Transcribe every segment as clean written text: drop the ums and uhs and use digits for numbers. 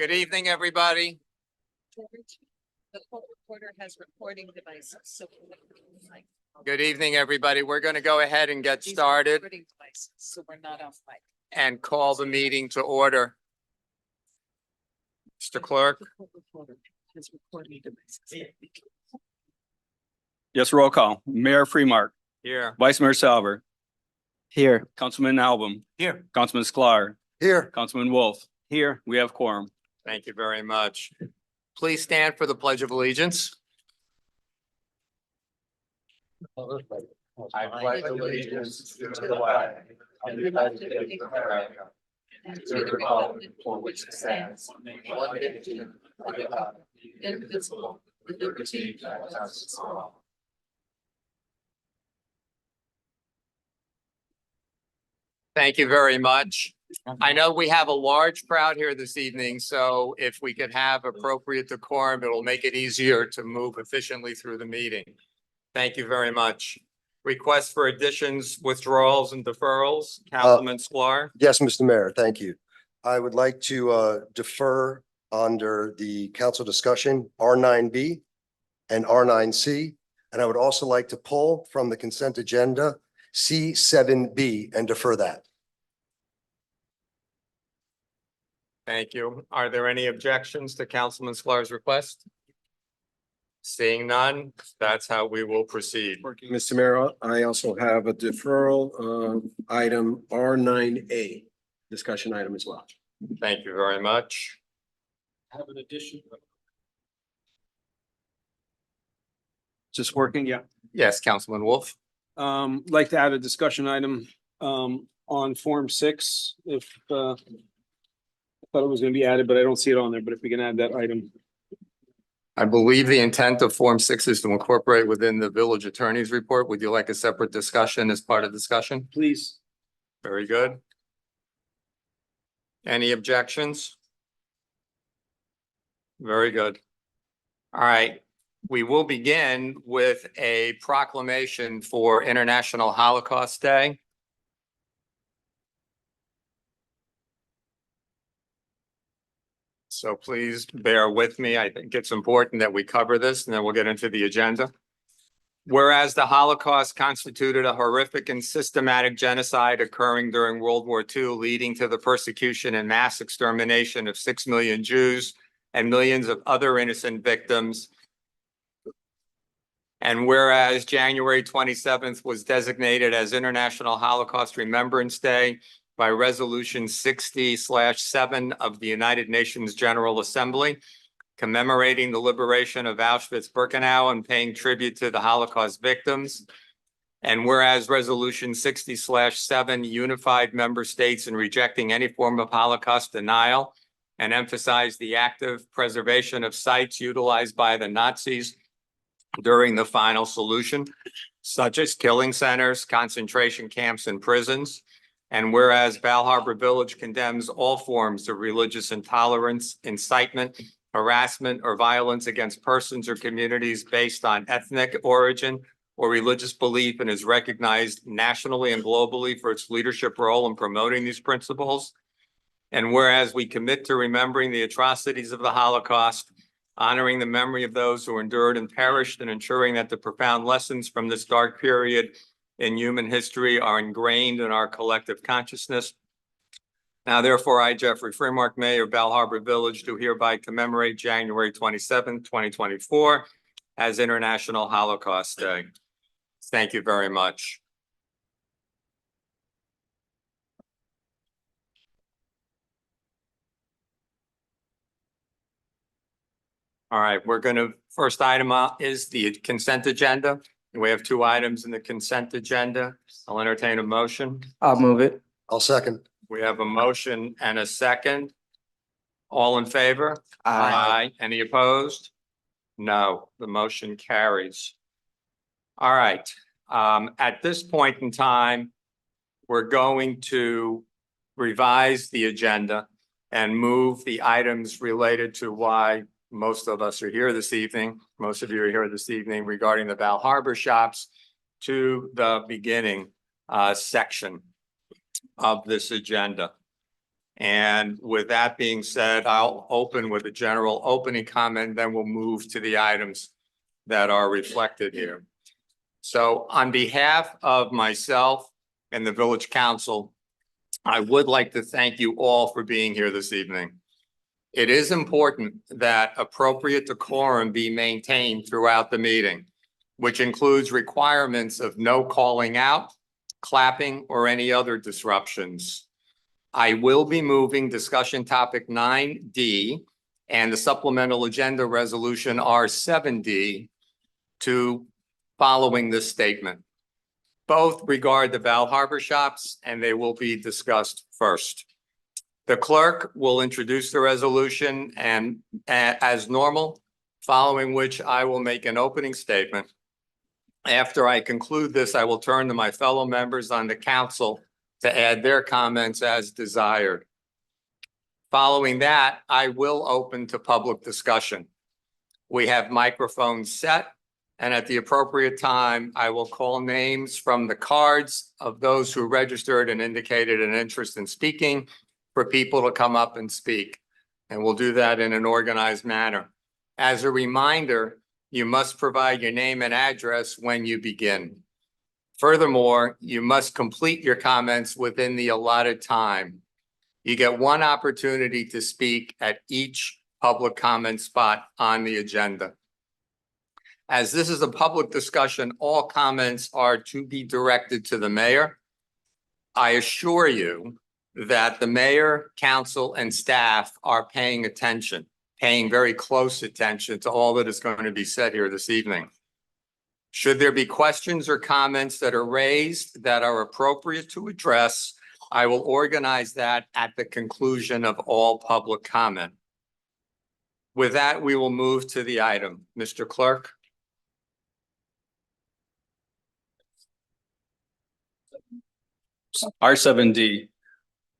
Good evening, everybody. The court reporter has recording devices, so. Good evening, everybody. We're going to go ahead and get These are started recording devices, so we're not off mic. and call the meeting to order. Mr. Clerk, The court reporter has recording devices. Yes, roll call. Mayor Freemark, here. Vice Mayor Salver, Here. Councilman Album, Here. Councilman Sklar, Here. Councilman Wolf. Here, we have quorum. Thank you very much. Please stand for the Pledge of Allegiance. I pledge allegiance to the flag of the United States of America and to the republic for which it stands, one nation, under God, indivisible, with liberty and justice for all. Thank you very much. I know we have a large crowd here this evening, so if we could have appropriate decorum, it'll make it easier to move efficiently through the meeting. Thank you very much. Requests for additions, withdrawals, and deferrals, Councilman Sklar. Yes, Mr. Mayor, thank you. I would like to defer under the council discussion R9B and R9C. And I would also like to pull from the consent agenda C7B and defer that. Thank you. Are there any objections to Councilman Sklar's request? Seeing none, that's how we will proceed. Mr. Mayor, I also have a deferral of item R9A, discussion item as well. Thank you very much. Have an addition. Is this working? Yeah. Yes, Councilman Wolf. Like to add a discussion item on Form 6. If I thought it was going to be added, but I don't see it on there. But if we can add that item. I believe the intent of Form 6 is to incorporate within the village attorney's report. Would you like a separate discussion as part of discussion? Please. Very good. Any objections? Very good. All right. We will begin with a proclamation for International Holocaust Day. So please bear with me. I think it's important that we cover this and then we'll get into the agenda. Whereas the Holocaust constituted a horrific and systematic genocide occurring during World War II, leading to the persecution and mass extermination of 6 million Jews and millions of other innocent victims. And whereas January 27th was designated as International Holocaust Remembrance Day by Resolution 60/7 of the United Nations General Assembly, commemorating the liberation of Auschwitz-Birkenau and paying tribute to the Holocaust victims. And whereas Resolution 60/7 unified member states in rejecting any form of Holocaust denial and emphasized the active preservation of sites utilized by the Nazis during the final solution, such as killing centers, concentration camps, and prisons. And whereas Bal Harbour Village condemns all forms of religious intolerance, incitement, harassment, or violence against persons or communities based on ethnic origin or religious belief, and is recognized nationally and globally for its leadership role in promoting these principles. And whereas we commit to remembering the atrocities of the Holocaust, honoring the memory of those who endured and perished, and ensuring that the profound lessons from this dark period in human history are ingrained in our collective consciousness. Now, therefore, I, Jeffrey Freemark, Mayor of Bal Harbour Village, do hereby commemorate January 27th, 2024 as International Holocaust Day. Thank you very much. All right, we're going to, first item is the consent agenda. We have 2 items in the consent agenda. I'll entertain a motion. I'll move it. I'll second. We have a motion and a second. All in favor? Aye. Any opposed? No, the motion carries. All right. At this point in time, we're going to revise the agenda and move the items related to why most of us are here this evening. Most of you are here this evening regarding the Bal Harbour shops to the beginning section of this agenda. And with that being said, I'll open with a general opening comment, then we'll move to the items that are reflected here. So on behalf of myself and the Village Council, I would like to thank you all for being here this evening. It is important that appropriate decorum be maintained throughout the meeting, which includes requirements of no calling out, clapping, or any other disruptions. I will be moving discussion topic 9D and the supplemental agenda resolution R7D to following this statement. Both regard the Bal Harbour shops and they will be discussed first. The clerk will introduce the resolution and as normal, following which I will make an opening statement. After I conclude this, I will turn to my fellow members on the council to add their comments as desired. Following that, I will open to public discussion. We have microphones set, and at the appropriate time, I will call names from the cards of those who registered and indicated an interest in speaking for people to come up and speak. And we'll do that in an organized manner. As a reminder, you must provide your name and address when you begin. Furthermore, you must complete your comments within the allotted time. You get one opportunity to speak at each public comment spot on the agenda. As this is a public discussion, all comments are to be directed to the mayor. I assure you that the mayor, council, and staff are paying attention, paying very close attention to all that is going to be said here this evening. Should there be questions or comments that are raised that are appropriate to address, I will organize that at the conclusion of all public comment. With that, we will move to the item. Mr. Clerk. R7D,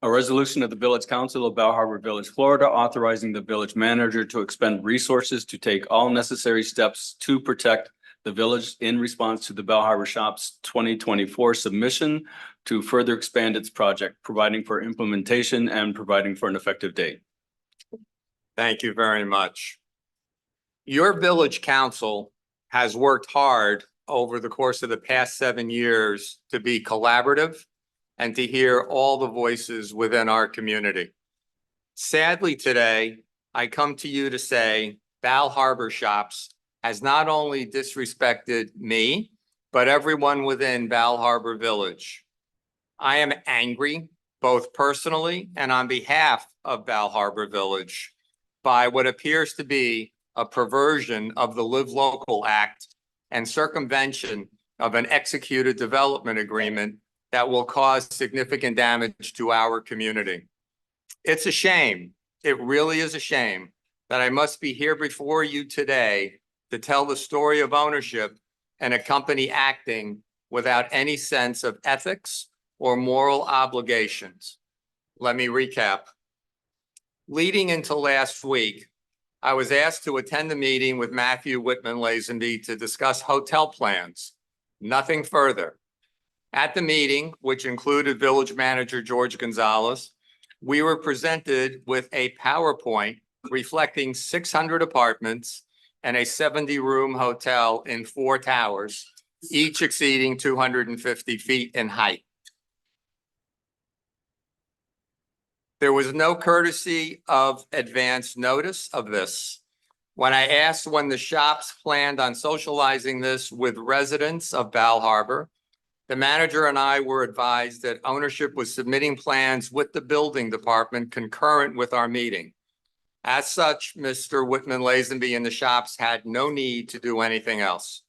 a resolution of the Village Council of Bal Harbour Village, Florida, authorizing the village manager to expend resources to take all necessary steps to protect the village in response to the Bal Harbour Shops 2024 submission to further expand its project, providing for implementation and providing for an effective date. Thank you very much. Your village council has worked hard over the course of the past 7 years to be collaborative and to hear all the voices within our community. Sadly, today, I come to you to say Bal Harbour Shops has not only disrespected me, but everyone within Bal Harbour Village. I am angry, both personally and on behalf of Bal Harbour Village, by what appears to be a perversion of the Live Local Act and circumvention of an executed development agreement that will cause significant damage to our community. It's a shame. It really is a shame that I must be here before you today to tell the story of ownership and a company acting without any sense of ethics or moral obligations. Let me recap. Leading into last week, I was asked to attend a meeting with Matthew Whitman-Lazenby to discuss hotel plans. Nothing further. At the meeting, which included Village Manager George Gonzalez, we were presented with a PowerPoint reflecting 600 apartments and a 70-room hotel in 4 towers, each exceeding 250 feet in height. There was no courtesy of advance notice of this. When I asked when the shops planned on socializing this with residents of Bal Harbour, the manager and I were advised that ownership was submitting plans with the building department concurrent with our meeting. As such, Mr. Whitman-Lazenby and the shops had no need to do anything else.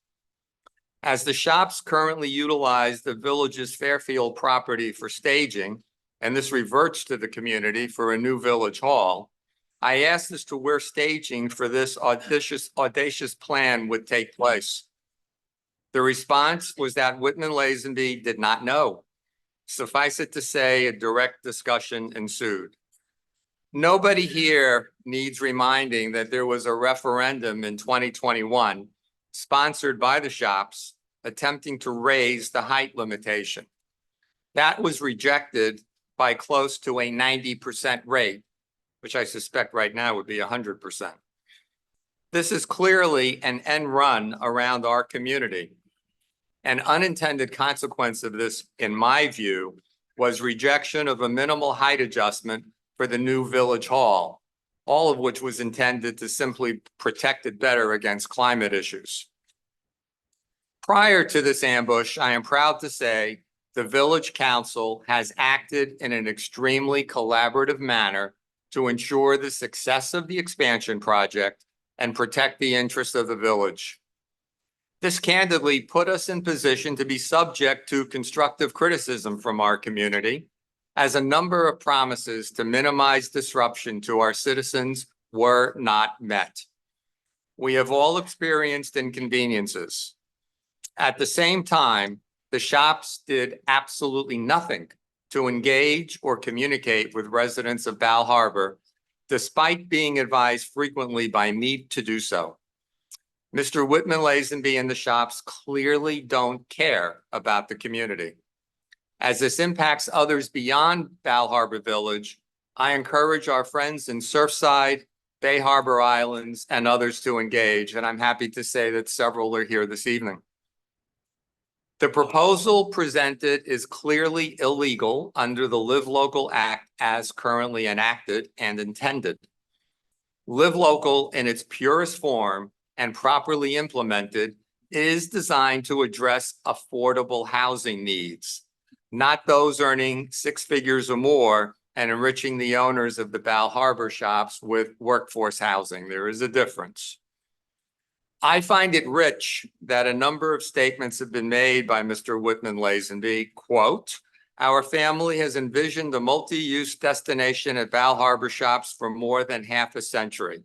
As the shops currently utilize the village's Fairfield property for staging, and this reverts to the community for a new village hall, I asked as to where staging for this audacious plan would take place. The response was that Whitman-Lazenby did not know. Suffice it to say, a direct discussion ensued. Nobody here needs reminding that there was a referendum in 2021 sponsored by the shops attempting to raise the height limitation. That was rejected by close to a 90% rate, which I suspect right now would be 100%. This is clearly an end run around our community. An unintended consequence of this, in my view, was rejection of a minimal height adjustment for the new village hall, all of which was intended to simply protect it better against climate issues. Prior to this ambush, I am proud to say the village council has acted in an extremely collaborative manner to ensure the success of the expansion project and protect the interests of the village. This candidly put us in position to be subject to constructive criticism from our community, as a number of promises to minimize disruption to our citizens were not met. We have all experienced inconveniences. At the same time, the shops did absolutely nothing to engage or communicate with residents of Bal Harbour, despite being advised frequently by me to do so. Mr. Whitman-Lazenby and the shops clearly don't care about the community. As this impacts others beyond Bal Harbour Village, I encourage our friends in Surfside, Bay Harbor Islands, and others to engage, and I'm happy to say that several are here this evening. The proposal presented is clearly illegal under the Live Local Act as currently enacted and intended. Live Local in its purest form and properly implemented is designed to address affordable housing needs, not those earning six figures or more and enriching the owners of the Bal Harbour shops with workforce housing. There is a difference. I find it rich that a number of statements have been made by Mr. Whitman-Lazenby, quote, "Our family has envisioned a multi-use destination at Bal Harbour shops for more than half a century."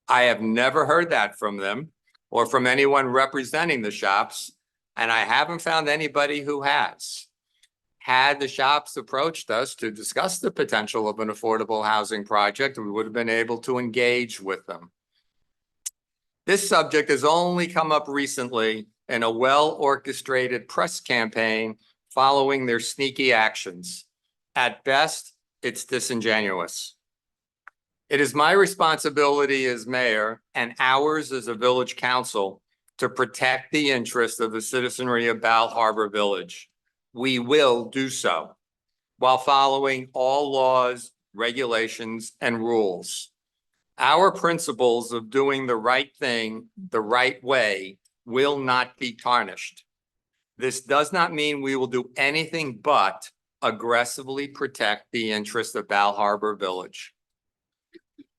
I have never heard that from them or from anyone representing the shops, and I haven't found anybody who has. Had the shops approached us to discuss the potential of an affordable housing project, we would have been able to engage with them. This subject has only come up recently in a well-orchestrated press campaign following their sneaky actions. At best, it's disingenuous. It is my responsibility as mayor and ours as a village council to protect the interests of the citizenry of Bal Harbour Village. We will do so while following all laws, regulations, and rules. Our principles of doing the right thing the right way will not be tarnished. This does not mean we will do anything but aggressively protect the interests of Bal Harbour Village.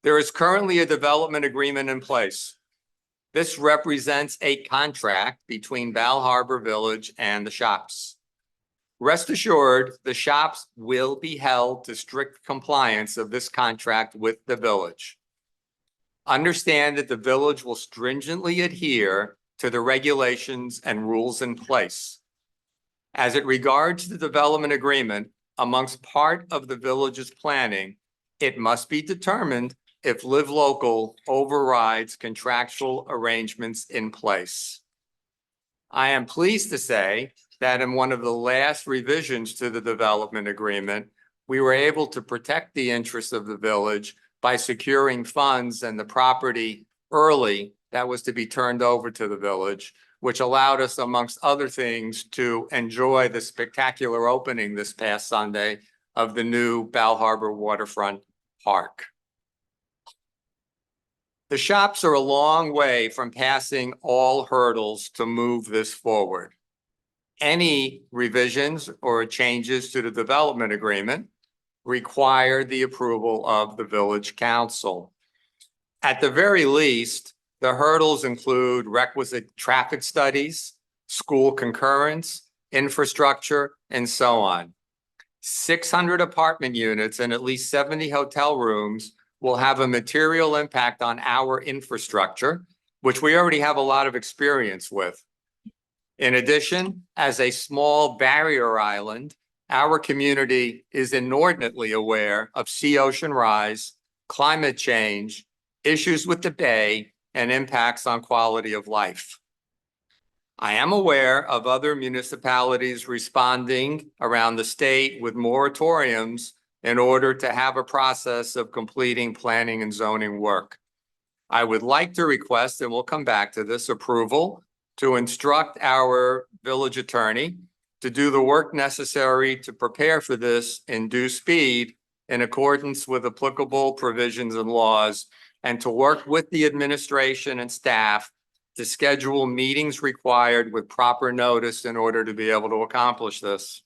There is currently a development agreement in place. This represents a contract between Bal Harbour Village and the shops. Rest assured, the shops will be held to strict compliance of this contract with the village. Understand that the village will stringently adhere to the regulations and rules in place. As it regards the development agreement, amongst part of the village's planning, it must be determined if Live Local overrides contractual arrangements in place. I am pleased to say that in one of the last revisions to the development agreement, we were able to protect the interests of the village by securing funds and the property early that was to be turned over to the village, which allowed us, amongst other things, to enjoy the spectacular opening this past Sunday of the new Bal Harbour Waterfront Park. The shops are a long way from passing all hurdles to move this forward. Any revisions or changes to the development agreement require the approval of the village council. At the very least, the hurdles include requisite traffic studies, school concurrence, infrastructure, and so on. 600 apartment units and at least 70 hotel rooms will have a material impact on our infrastructure, which we already have a lot of experience with. In addition, as a small barrier island, our community is inordinately aware of sea ocean rise, climate change, issues with the bay, and impacts on quality of life. I am aware of other municipalities responding around the state with moratoriums in order to have a process of completing planning and zoning work. I would like to request, and we'll come back to this, approval to instruct our village attorney to do the work necessary to prepare for this in due speed in accordance with applicable provisions and laws, and to work with the administration and staff to schedule meetings required with proper notice in order to be able to accomplish this.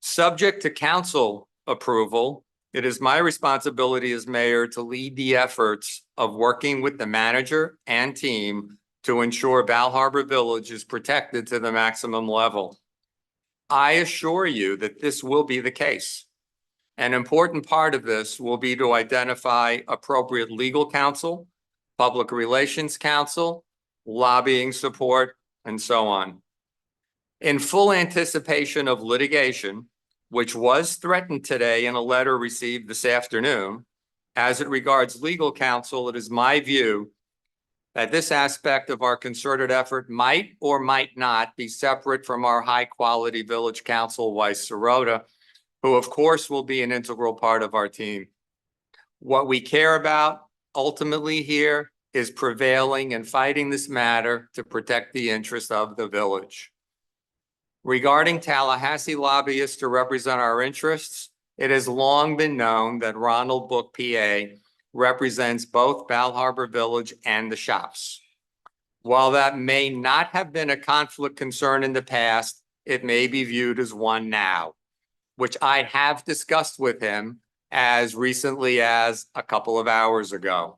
Subject to council approval, it is my responsibility as mayor to lead the efforts of working with the manager and team to ensure Bal Harbour Village is protected to the maximum level. I assure you that this will be the case. An important part of this will be to identify appropriate legal counsel, public relations counsel, lobbying support, and so on. In full anticipation of litigation, which was threatened today in a letter received this afternoon, as it regards legal counsel, it is my view that this aspect of our concerted effort might or might not be separate from our high-quality village counsel, Weiss Sirota, who of course will be an integral part of our team. What we care about ultimately here is prevailing and fighting this matter to protect the interest of the village. Regarding Tallahassee lobbyists to represent our interests, it has long been known that Ronald Book, PA, represents both Bal Harbour Village and the shops. While that may not have been a conflict concern in the past, it may be viewed as one now, which I have discussed with him as recently as a couple of hours ago.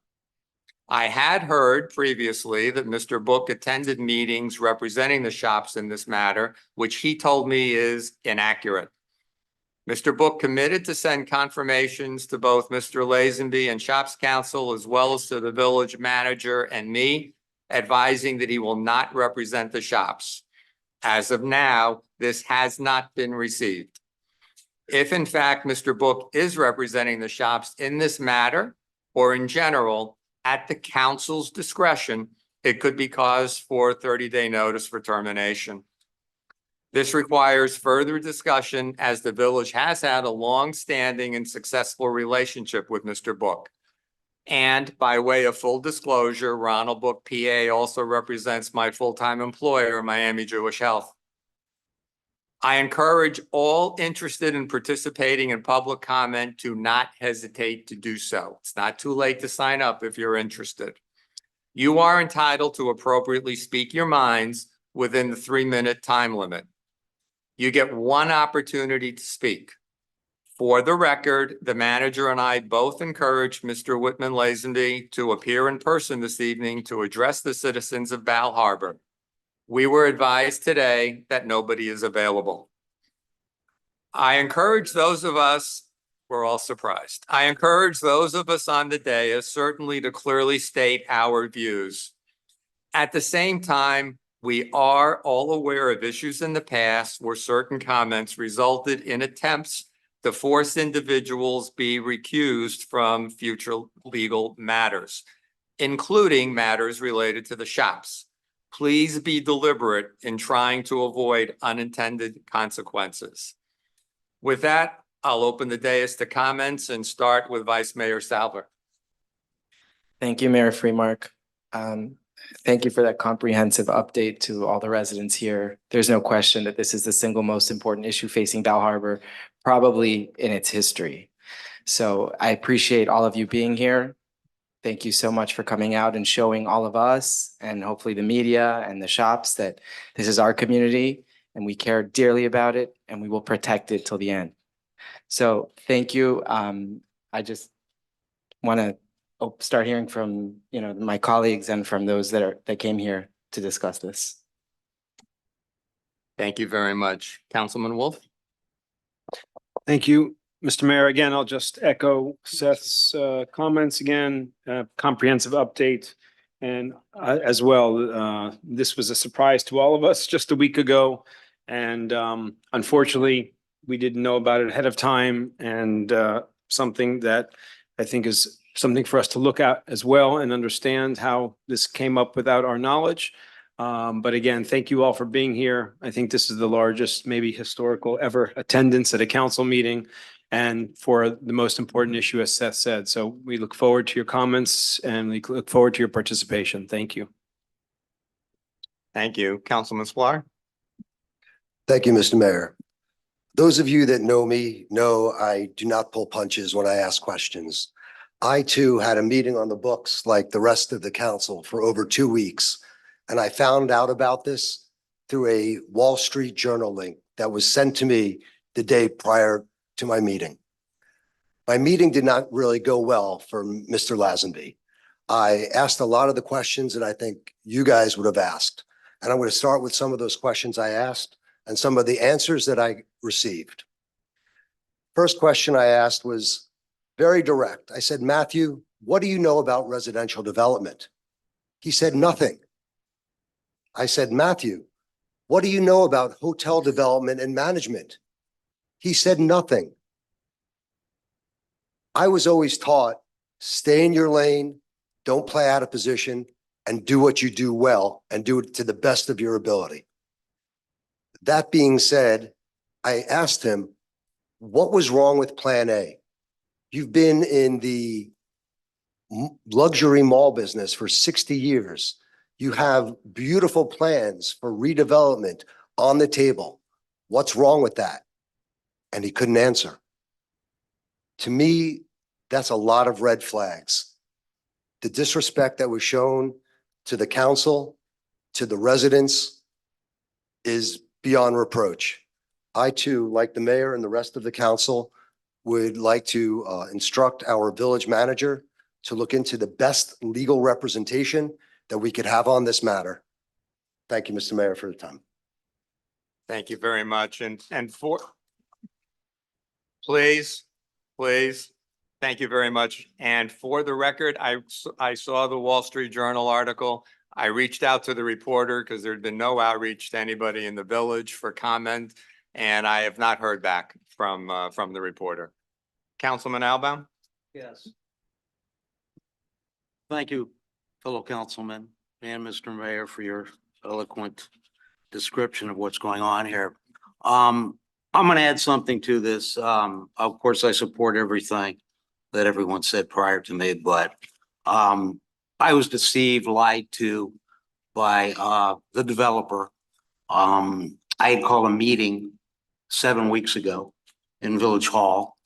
I had heard previously that Mr. Book attended meetings representing the shops in this matter, which he told me is inaccurate. Mr. Book committed to send confirmations to both Mr. Lazenby and Shops Council, as well as to the village manager and me, advising that he will not represent the shops. As of now, this has not been received. If in fact Mr. Book is representing the shops in this matter, or in general, at the council's discretion, it could be cause for 30-day notice for termination. This requires further discussion, as the village has had a long-standing and successful relationship with Mr. Book. And by way of full disclosure, Ronald Book, PA, also represents my full-time employer, Miami Jewish Health. I encourage all interested in participating in public comment to not hesitate to do so. It's not too late to sign up if you're interested. You are entitled to appropriately speak your minds within the 3-minute time limit. You get one opportunity to speak. For the record, the manager and I both encouraged Mr. Whitman Lazenby to appear in person this evening to address the citizens of Bal Harbour. We were advised today that nobody is available. I encourage those of us, we're all surprised. I encourage those of us on the dais certainly to clearly state our views. At the same time, we are all aware of issues in the past where certain comments resulted in attempts to force individuals be recused from future legal matters, including matters related to the shops. Please be deliberate in trying to avoid unintended consequences. With that, I'll open the dais to comments and start with Vice Mayor Salver. Thank you, Mayor Freemark. Thank you for that comprehensive update to all the residents here. There's no question that this is the single most important issue facing Bal Harbour, probably in its history. So I appreciate all of you being here. Thank you so much for coming out and showing all of us and hopefully the media and the shops that this is our community and we care dearly about it and we will protect it till the end. So thank you. I just want to start hearing from my colleagues and from those that came here to discuss this. Thank you very much. Councilman Wolf. Thank you, Mr. Mayor. Again, I'll just echo Seth's comments again, comprehensive update. And as well, this was a surprise to all of us just a week ago. And unfortunately, we didn't know about it ahead of time, and something that I think is something for us to look at as well and understand how this came up without our knowledge. But again, thank you all for being here. I think this is the largest, maybe historical ever attendance at a council meeting and for the most important issue, as Seth said. So we look forward to your comments and we look forward to your participation. Thank you. Thank you. Councilman Sklar. Thank you, Mr. Mayor. Those of you that know me know I do not pull punches when I ask questions. I too had a meeting on the books like the rest of the council for over 2 weeks. And I found out about this through a Wall Street Journal link that was sent to me the day prior to my meeting. My meeting did not really go well for Mr. Lazenby. I asked a lot of the questions that I think you guys would have asked. And I'm going to start with some of those questions I asked and some of the answers that I received. First question I asked was very direct. I said, Matthew, what do you know about residential development? He said, nothing. I said, Matthew, what do you know about hotel development and management? He said, nothing. I was always taught, stay in your lane, don't play out of position, and do what you do well and do it to the best of your ability. That being said, I asked him, what was wrong with Plan A? You've been in the luxury mall business for 60 years. You have beautiful plans for redevelopment on the table. What's wrong with that? And he couldn't answer. To me, that's a lot of red flags. The disrespect that was shown to the council, to the residents, is beyond reproach. I too, like the mayor and the rest of the council, would like to instruct our village manager to look into the best legal representation that we could have on this matter. Thank you, Mr. Mayor, for the time. Thank you very much. And for, please, thank you very much. And for the record, I saw the Wall Street Journal article. I reached out to the reporter because there'd been no outreach to anybody in the village for comment, and I have not heard back from the reporter. Councilman Albaum? Yes. Thank you, fellow councilman and Mr. Mayor, for your eloquent description of what's going on here. I'm going to add something to this. Of course, I support everything that everyone said prior to me, but I was deceived, lied to by the developer. I had called a meeting 7 weeks ago in Village Hall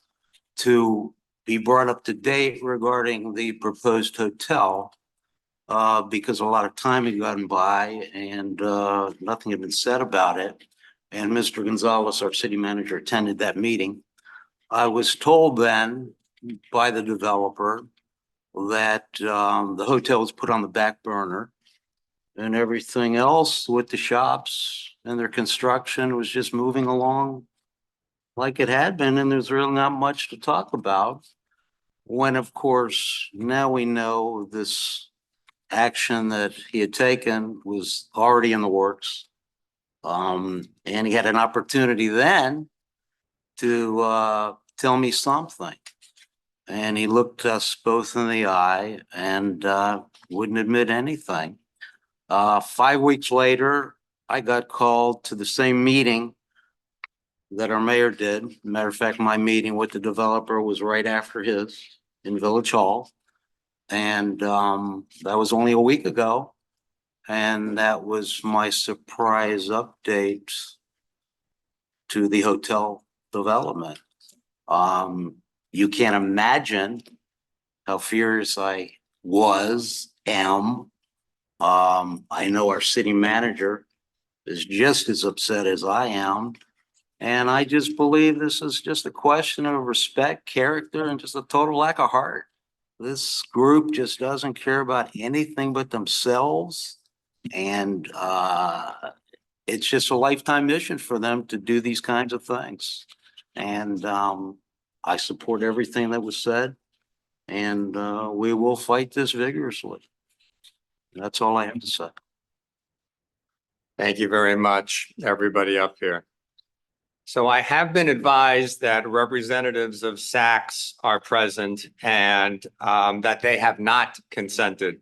to be brought up to date regarding the proposed hotel because a lot of time had gone by and nothing had been said about it. And Mr. Gonzalez, our city manager, attended that meeting. I was told then by the developer that the hotel was put on the back burner and everything else with the shops and their construction was just moving along like it had been, and there's really not much to talk about. When, of course, now we know this action that he had taken was already in the works. And he had an opportunity then to tell me something. And he looked us both in the eye and wouldn't admit anything. 5 weeks later, I got called to the same meeting that our mayor did. Matter of fact, my meeting with the developer was right after his in Village Hall. And that was only a week ago. And that was my surprise update to the hotel development. You can't imagine how furious I am. I know our city manager is just as upset as I am. And I just believe this is just a question of respect, character, and just a total lack of heart. This group just doesn't care about anything but themselves. And it's just a lifetime mission for them to do these kinds of things. And I support everything that was said. And we will fight this vigorously. That's all I have to say. Thank you very much, everybody up here. So I have been advised that representatives of Saks are present and that they have not consented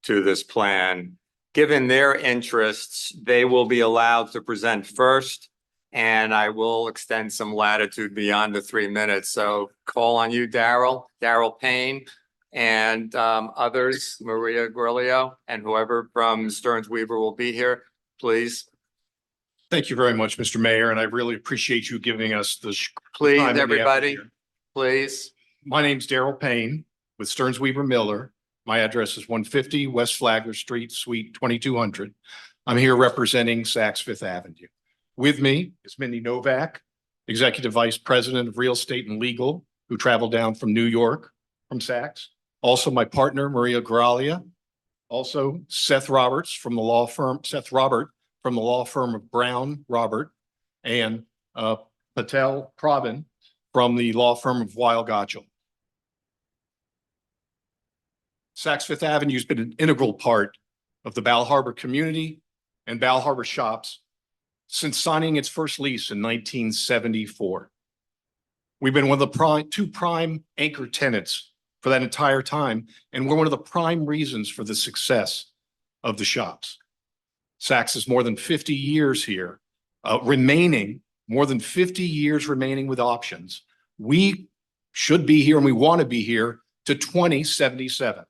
to this plan. given their interests, they will be allowed to present first. And I will extend some latitude beyond the 3 minutes. So call on you, Daryl Payne, and others, Maria Grillo, and whoever from Stearns Weaver will be here, please. Thank you very much, Mr. Mayor, and I really appreciate you giving us the Please, time and the effort everybody, here. please. My name's Daryl Payne with Stearns Weaver Miller. My address is 150 West Flagler Street, Suite 2200. I'm here representing Saks Fifth Avenue. With me is Mindy Novak, Executive Vice President of Real Estate and Legal, who traveled down from New York from Saks. Also, my partner, Maria Gralia. Also, Seth Robert from the law firm of Brown Robert, and Patel Pravin from the law firm of Weil Gotchel. Saks Fifth Avenue has been an integral part of the Bal Harbour community and Bal Harbour shops since signing its first lease in 1974. We've been one of the two prime anchor tenants for that entire time, and we're one of the prime reasons for the success of the shops. Saks is more than 50 years here, more than 50 years remaining with options. We should be here and we want to be here to 2077.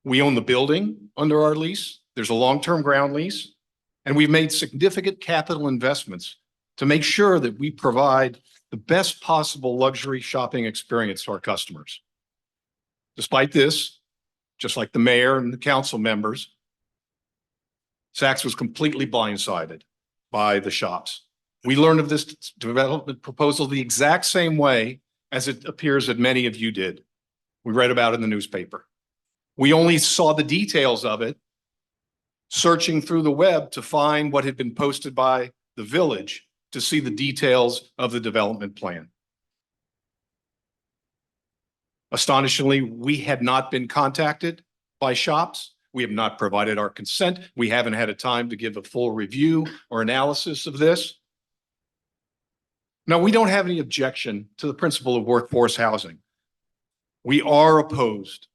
We own the building under our lease. There's a long-term ground lease, and we've made significant capital investments to make sure that we provide the best possible luxury shopping experience to our customers. Despite this, just like the mayor and the council members, Saks was completely blindsided by the shops. We learned of this development proposal the exact same way as it appears that many of you did. We read about it in the newspaper. We only saw the details of it searching through the web to find what had been posted by the village to see the details of the development plan. Astonishingly, we had not been contacted by shops. We have not provided our consent. We haven't had a time to give a full review or analysis of this. Now, we don't have any objection to the principle of workforce housing. We are opposed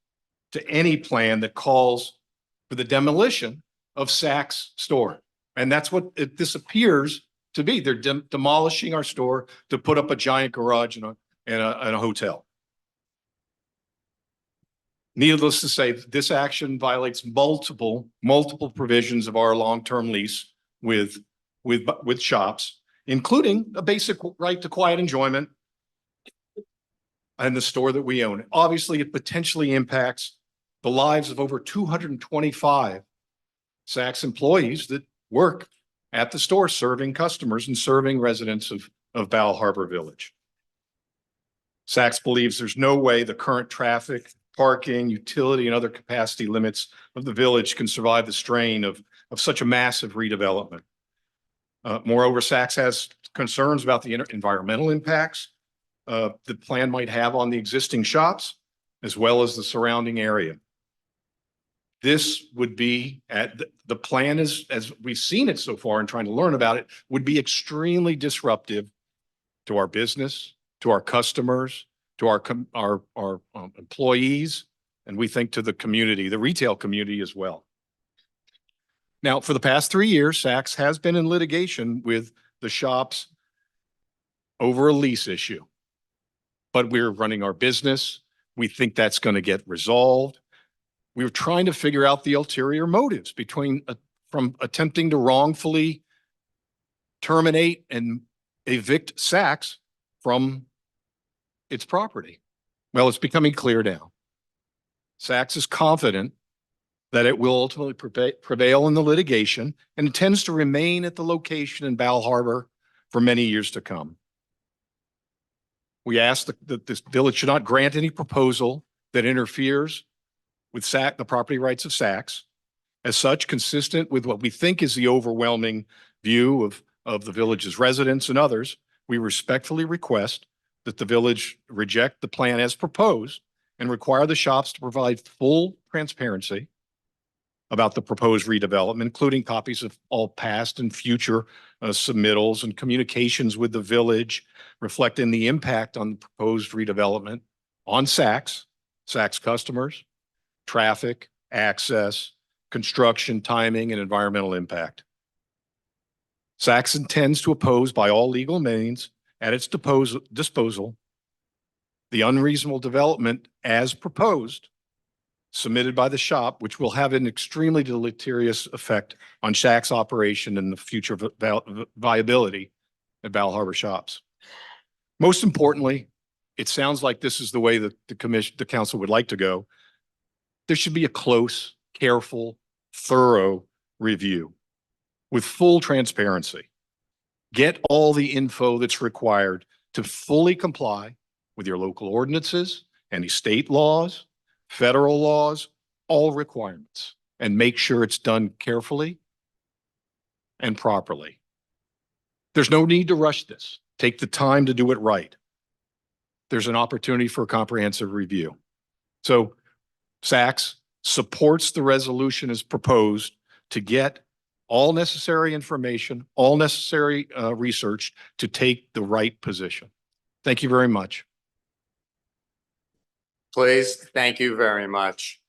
to any plan that calls for the demolition of Saks store. And that's what this appears to be. They're demolishing our store to put up a giant garage and a hotel. Needless to say, this action violates multiple provisions of our long-term lease with shops, including a basic right to quiet enjoyment and the store that we own. Obviously, it potentially impacts the lives of over 225 Saks employees that work at the store, serving customers and serving residents of Bal Harbour Village. Saks believes there's no way the current traffic, parking, utility, and other capacity limits of the village can survive the strain of such a massive redevelopment. Moreover, Saks has concerns about the environmental impacts the plan might have on the existing shops, as well as the surrounding area. This would be the plan is, as we've seen it so far and trying to learn about it, would be extremely disruptive to our business, to our customers, to our employees, and we think to the community, the retail community as well. Now, for the past 3 years, Saks has been in litigation with the shops over a lease issue, but we're running our business. We think that's going to get resolved. We were trying to figure out the ulterior motives from attempting to wrongfully terminate and evict Saks from its property. Well, it's becoming clear now. Saks is confident that it will ultimately prevail in the litigation and intends to remain at the location in Bal Harbour for many years to come. We ask that this village should not grant any proposal that interferes with the property rights of Saks. As such, consistent with what we think is the overwhelming view of the village's residents and others, we respectfully request that the village reject the plan as proposed and require the shops to provide full transparency about the proposed redevelopment, including copies of all past and future submittals and communications with the village, reflecting the impact on the proposed redevelopment on Saks customers, traffic, access, construction, timing, and environmental impact. Saks intends to oppose by all legal means at its disposal the unreasonable development as proposed submitted by the shop, which will have an extremely deleterious effect on Saks' operation and the future viability at Bal Harbour shops. Most importantly, it sounds like this is the way that the council would like to go. There should be a close, careful, thorough review with full transparency. Get all the info that's required to fully comply with your local ordinances, any state laws, federal laws, all requirements, and make sure it's done carefully and properly. There's no need to rush this. Take the time to do it right. There's an opportunity for a comprehensive review. So Saks supports the resolution as proposed to get all necessary information, all necessary research to take the right position. Thank you very much. Please, thank you very much.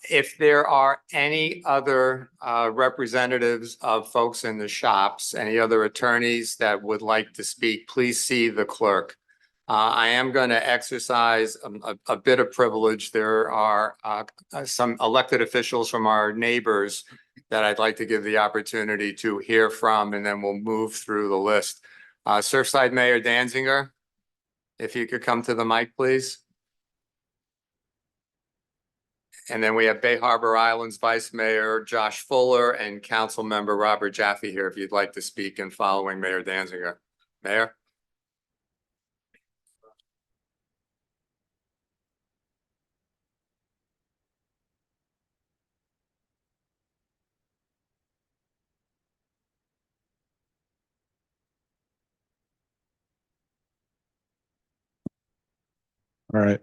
If there are any other representatives of folks in the shops, any other attorneys that would like to speak, please see the clerk. I am going to exercise a bit of privilege. There are some elected officials from our neighbors that I'd like to give the opportunity to hear from, and then we'll move through the list. Surfside Mayor Danziger, if you could come to the mic, please. And then we have Bay Harbor Islands Vice Mayor Josh Fuller and Council Member Robert Jaffe here if you'd like to speak and following Mayor Danziger. Mayor? All right.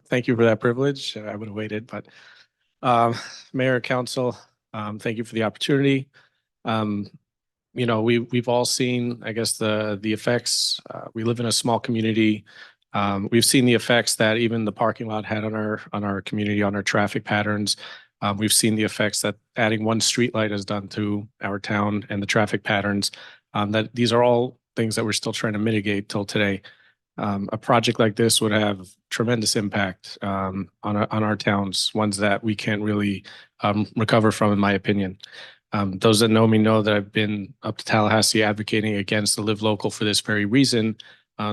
Thank you for that privilege. I would have waited, but Mayor, Council, thank you for the opportunity. We've all seen, I guess, the effects. We live in a small community. We've seen the effects that even the parking lot had on our community, on our traffic patterns. We've seen the effects that adding one streetlight has done to our town and the traffic patterns. That these are all things that we're still trying to mitigate till today. A project like this would have tremendous impact on our towns, ones that we can't really recover from, in my opinion. Those that know me know that I've been up to Tallahassee advocating against the Live Local for this very reason,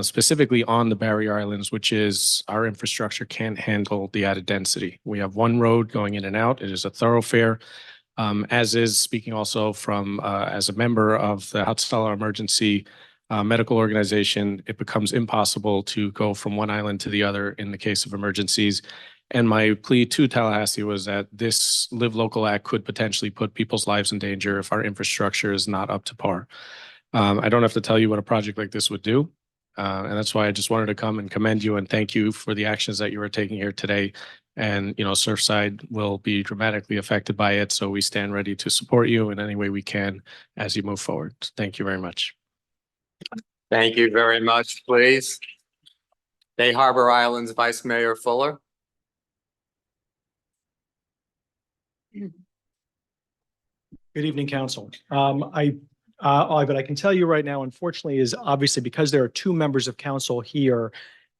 specifically on the Barrier Islands, which is our infrastructure can't handle the added density. We have one road going in and out. It is a thoroughfare. As is, speaking also from as a member of the Hutzellar Emergency Medical Organization, it becomes impossible to go from one island to the other in the case of emergencies. And my plea to Tallahassee was that this Live Local Act could potentially put people's lives in danger if our infrastructure is not up to par. I don't have to tell you what a project like this would do. And that's why I just wanted to come and commend you and thank you for the actions that you are taking here today. And, Surfside will be dramatically affected by it. So we stand ready to support you in any way we can as you move forward. Thank you very much. Thank you very much, please. Bay Harbor Islands Vice Mayor Fuller. Good evening, Council. But I can tell you right now, unfortunately, is obviously because there are two members of council here,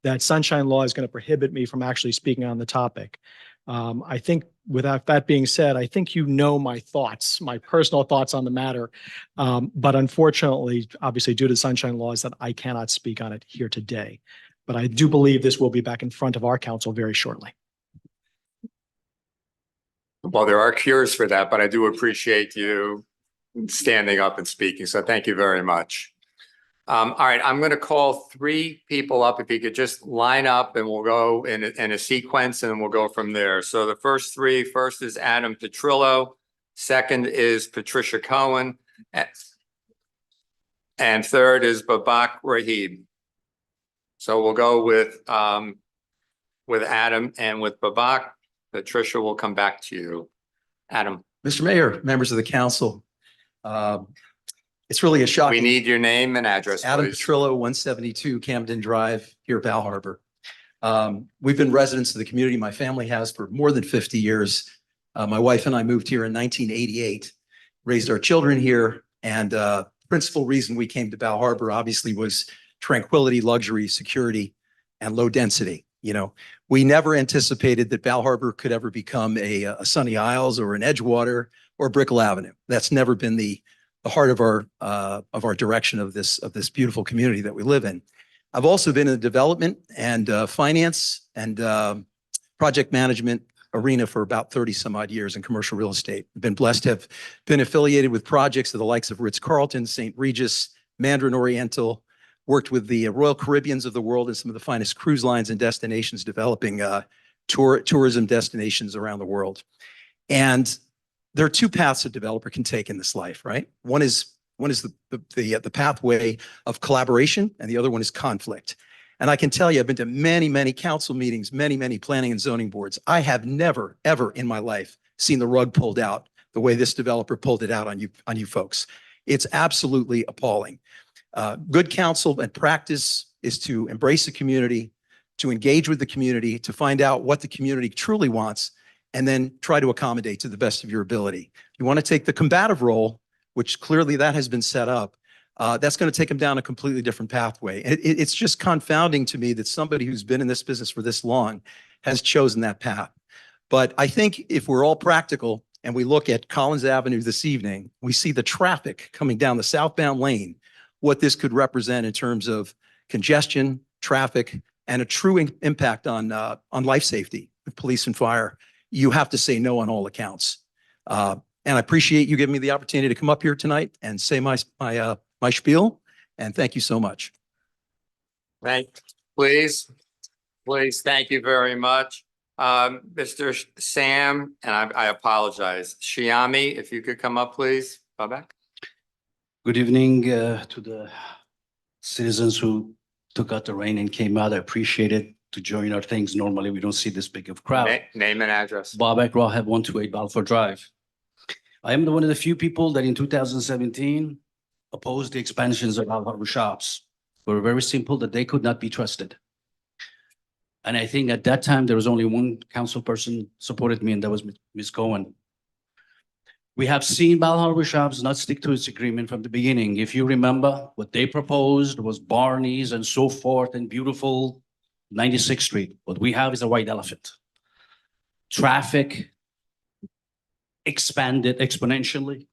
that sunshine law is going to prohibit me from actually speaking on the topic. I think without that being said, I think you know my thoughts, my personal thoughts on the matter. But unfortunately, obviously due to sunshine laws, that I cannot speak on it here today. But I do believe this will be back in front of our council very shortly. Well, there are cures for that, but I do appreciate you standing up and speaking. So thank you very much. All right, I'm going to call three people up. If you could just line up and we'll go in a sequence and we'll go from there. So the first is Adam Petrillo. Second is Patricia Cohen. And third is Babak Rahib. So we'll go with Adam and with Babak. Patricia will come back to you. Adam. Mr. Mayor, members of the council, it's really a shocking. We need your name and address, Adam please. Petrillo, 172 Camden Drive, here at Bal Harbour. We've been residents of the community. My family has for more than 50 years. My wife and I moved here in 1988, raised our children here. And principal reason we came to Bal Harbour obviously was tranquility, luxury, security, and low density. You know, we never anticipated that Bal Harbour could ever become a Sunny Isles or an Edgewater or Brickell Avenue. That's never been the heart of our direction of this beautiful community that we live in. I've also been in the development and finance and project management arena for about 30 some odd years in commercial real estate. I've been blessed to have been affiliated with projects of the likes of Ritz-Carlton, St. Regis, Mandarin Oriental, worked with the Royal Caribbeans of the world and some of the finest cruise lines and destinations developing tourism destinations around the world. And there are two paths a developer can take in this life, right? One is the pathway of collaboration, and the other one is conflict. And I can tell you, I've been to many, many council meetings, many planning and zoning boards. I have never, ever in my life seen the rug pulled out the way this developer pulled it out on you folks. It's absolutely appalling. Good counsel and practice is to embrace the community, to engage with the community, to find out what the community truly wants, and then try to accommodate to the best of your ability. You want to take the combative role, which clearly that has been set up, that's going to take them down a completely different pathway. It's just confounding to me that somebody who's been in this business for this long has chosen that path. But I think if we're all practical and we look at Collins Avenue this evening, we see the traffic coming down the southbound lane, what this could represent in terms of congestion, traffic, and a true impact on life safety with police and fire. You have to say no on all accounts. And I appreciate you giving me the opportunity to come up here tonight and say my spiel. And thank you so much. Please, thank you very much. Mr. Sam, and I apologize, Shiami, if you could come up, please. Bye-bye. Good evening to the citizens who took out the rain and came out. I appreciate it to join our things. Normally, we don't see this big of crowd. Name and address. Babak Rahab, 128 Balfour Drive. I am one of the few people that in 2017 opposed the expansions of Bal Harbour shops. Were very simple, that they could not be trusted. And I think at that time, there was only one council person supported me, and that was Ms. Cohen. We have seen Bal Harbour shops not stick to its agreement from the beginning. If you remember, what they proposed was Barney's and so forth and beautiful 96th Street. What we have is a white elephant. Traffic expanded exponentially.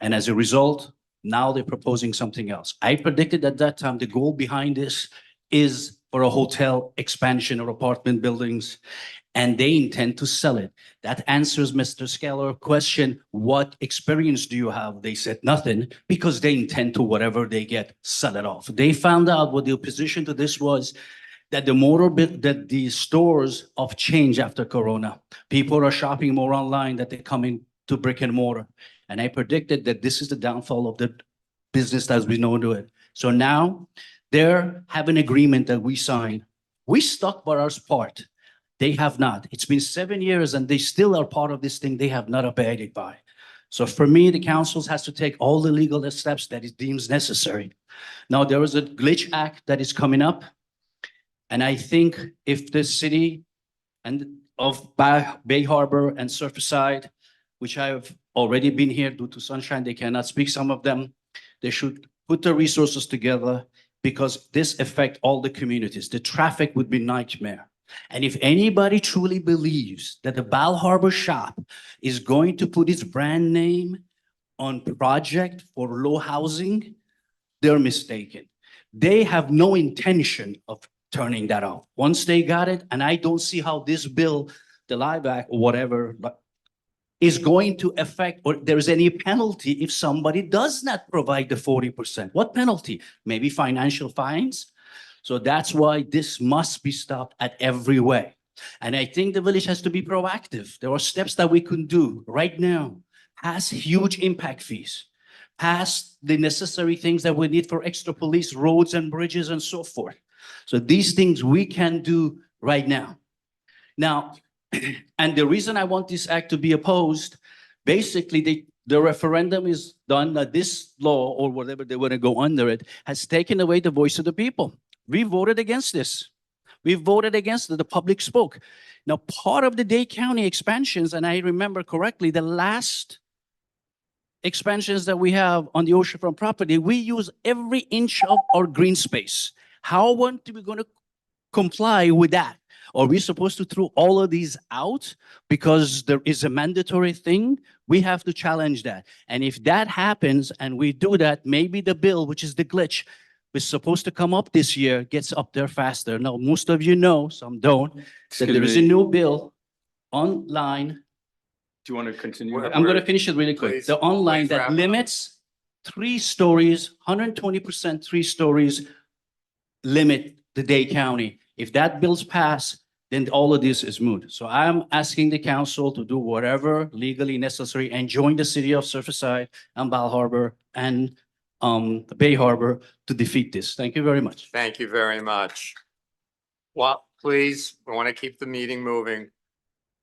And as a result, now they're proposing something else. I predicted at that time the goal behind this is for a hotel expansion or apartment buildings, and they intend to sell it. That answers Mr. Skeller's question, what experience do you have? They said nothing, because they intend to, whatever they get, sell it off. They found out what the opposition to this was, that the stores have changed after Corona. People are shopping more online, that they're coming to brick and mortar. And I predicted that this is the downfall of the business as we know it. So now they have an agreement that we signed. We stuck by our part. They have not. It's been 7 years and they still are part of this thing they have not abided by. So for me, the council has to take all the legal steps that it deems necessary. Now, there is a glitch act that is coming up. And I think if the city and of Bay Harbor and Surfside, which I have already been here due to sunshine, they cannot speak, some of them, they should put the resources together, because this affects all the communities. The traffic would be nightmare. And if anybody truly believes that the Bal Harbour shop is going to put its brand name on project for low housing, they're mistaken. They have no intention of turning that off. Once they got it, and I don't see how this bill, the buyback or whatever, is going to affect, or there's any penalty if somebody does not provide the 40%. What penalty? Maybe financial fines? So that's why this must be stopped at every way. And I think the village has to be proactive. There are steps that we can do right now. Pass huge impact fees. Pass the necessary things that we need for extra police, roads and bridges and so forth. So these things we can do right now. Now, and the reason I want this act to be opposed, basically the referendum is done that this law or whatever they want to go under it has taken away the voice of the people. We voted against this. We voted against it. The public spoke. Now, part of the Dade County expansions, and I remember correctly, the last expansions that we have on the oceanfront property, we use every inch of our green space. How are we going to comply with that? Are we supposed to throw all of these out because there is a mandatory thing? We have to challenge that. And if that happens and we do that, maybe the bill, which is the glitch, was supposed to come up this year, gets up there faster. Now, most of you know, some don't, that Excuse there is a me. new bill online. Do you want to continue? I'm going to finish it really quick. Please, The online please wrap that up. limits 3 stories, 120% 3 stories, limit the Dade County. If that bill's passed, then all of this is moot. So I'm asking the council to do whatever legally necessary and join the city of Surfside and Bal Harbour and the Bay Harbor to defeat this. Thank you very much. Thank you very much. Well, please, we want to keep the meeting moving.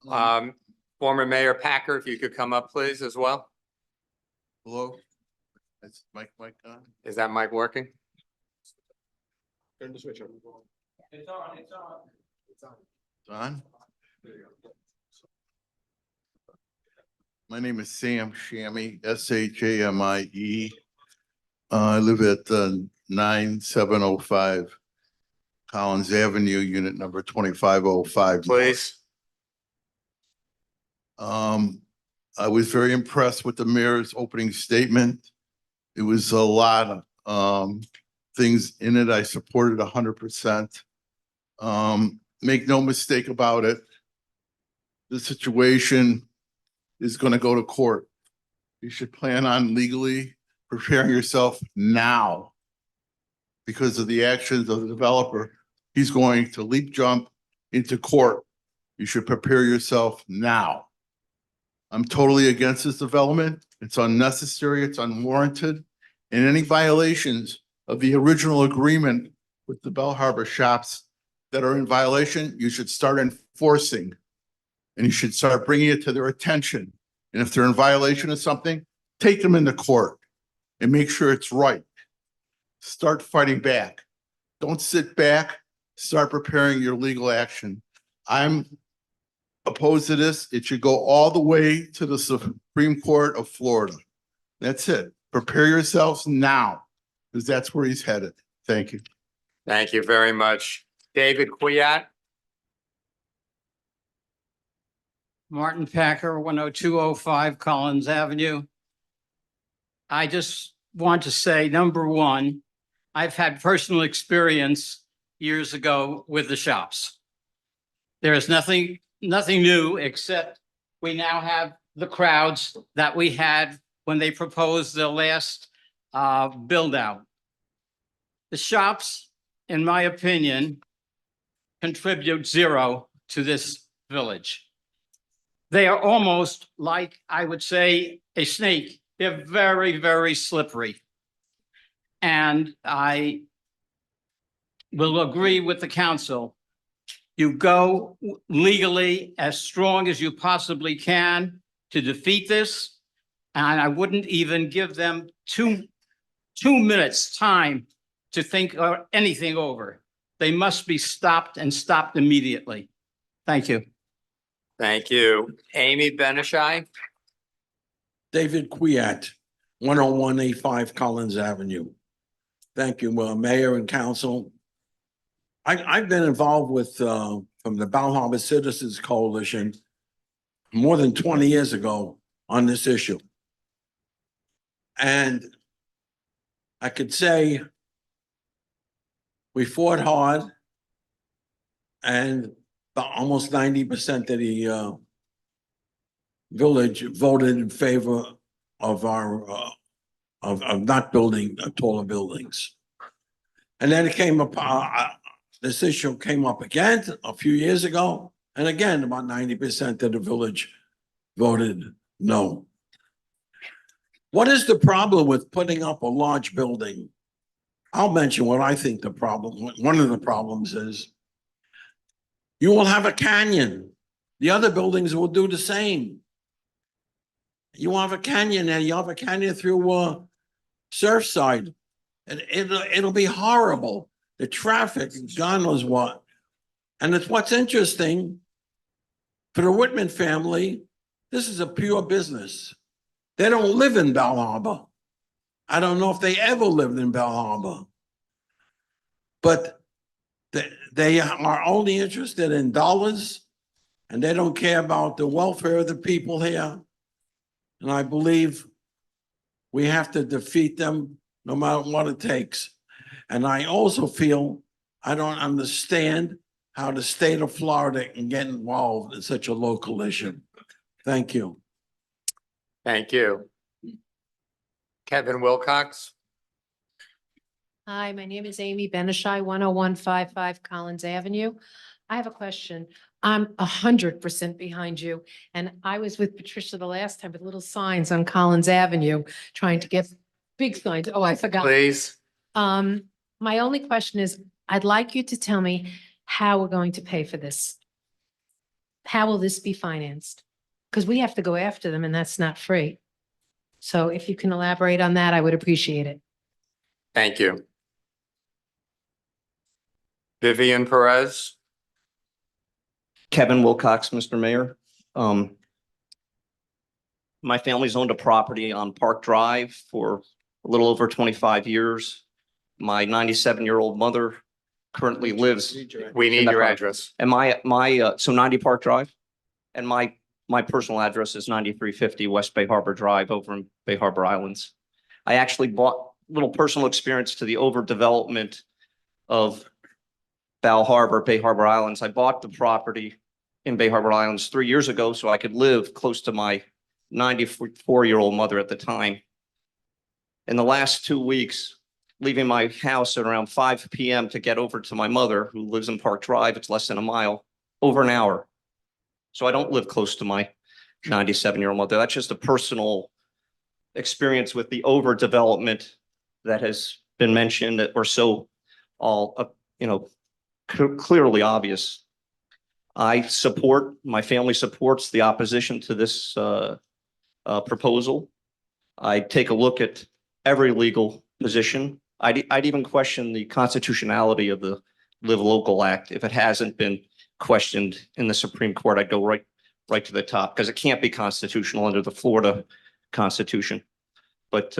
Former Mayor Packer, if you could come up, please, as well. Hello? Is mic on? Is that mic working? Turn the switch on. It's on, it's on. It's on? My name is Sam Shammy, Shamie. I live at 9705 Collins Avenue, unit number 2505. Please. I was very impressed with the mayor's opening statement. It was a lot of things in it I supported 100%. Make no mistake about it. The situation is going to go to court. You should plan on legally preparing yourself now because of the actions of the developer. He's going to leap jump into court. You should prepare yourself now. I'm totally against this development. It's unnecessary, it's unwarranted, and any violations of the original agreement with the Bal Harbour shops that are in violation, you should start enforcing. And you should start bringing it to their attention. And if they're in violation of something, take them into court and make sure it's right. Start fighting back. Don't sit back, start preparing your legal action. I'm opposed to this. It should go all the way to the Supreme Court of Florida. That's it. Prepare yourselves now, because that's where he's headed. Thank you. Thank you very much. David Kwiat. Martin Packer, 10205 Collins Avenue. I just want to say, number one, I've had personal experience years ago with the shops. There is nothing new, except we now have the crowds that we had when they proposed the last build out. The shops, in my opinion, contribute zero to this village. They are almost like, I would say, a snake. They're very, very slippery. And I will agree with the council. You go legally as strong as you possibly can to defeat this. And I wouldn't even give them two minutes time to think anything over. They must be stopped and stopped immediately. Thank you. Thank you. Amy Benishai. David Kwiat, 10185 Collins Avenue. Thank you, Mayor and Council. I've been involved with, from the Bal Harbour Citizens Coalition more than 20 years ago on this issue. And I could say we fought hard, and almost 90% of the village voted in favor of our of not building taller buildings. And then it came up, this issue came up again a few years ago, and again about 90% of the village voted no. What is the problem with putting up a large building? I'll mention what I think the problem, one of the problems is. You will have a canyon. The other buildings will do the same. You have a canyon and you have a canyon through Surfside. And it'll be horrible. The traffic, God knows what. And it's what's interesting for the Whitman family, this is a pure business. They don't live in Bal Harbour. I don't know if they ever lived in Bal Harbour. But they are only interested in dollars, and they don't care about the welfare of the people here. And I believe we have to defeat them no matter what it takes. And I also feel I don't understand how the state of Florida can get involved in such a local issue. Thank you. Thank you. Kevin Wilcox. Hi, my name is Amy Benishai, 10155 Collins Avenue. I have a question. I'm 100% behind you. And I was with Patricia the last time with little signs on Collins Avenue, trying to get big signs. Oh, I forgot. Please. My only question is, I'd like you to tell me how we're going to pay for this. How will this be financed? Because we have to go after them and that's not free. So if you can elaborate on that, I would appreciate it. Thank you. Vivian Perez. Kevin Wilcox, Mr. Mayor. My family's owned a property on Park Drive for a little over 25 years. My 97-year-old mother currently lives. We need your address. And so 90 Park Drive, and my personal address is 9350 West Bay Harbor Drive over in Bay Harbor Islands. I actually bought a little personal experience to the overdevelopment of Bal Harbour, Bay Harbor Islands. I bought the property in Bay Harbor Islands 3 years ago so I could live close to my 94-year-old mother at the time. In the last 2 weeks, leaving my house at around 5 p.m. to get over to my mother, who lives in Park Drive, it's less than a mile, over an hour. So I don't live close to my 97-year-old mother. That's just a personal experience with the overdevelopment that has been mentioned that were so all, clearly obvious. My family supports the opposition to this proposal. I take a look at every legal position. I'd even question the constitutionality of the Live Local Act. If it hasn't been questioned in the Supreme Court, I'd go right to the top because it can't be constitutional under the Florida Constitution. But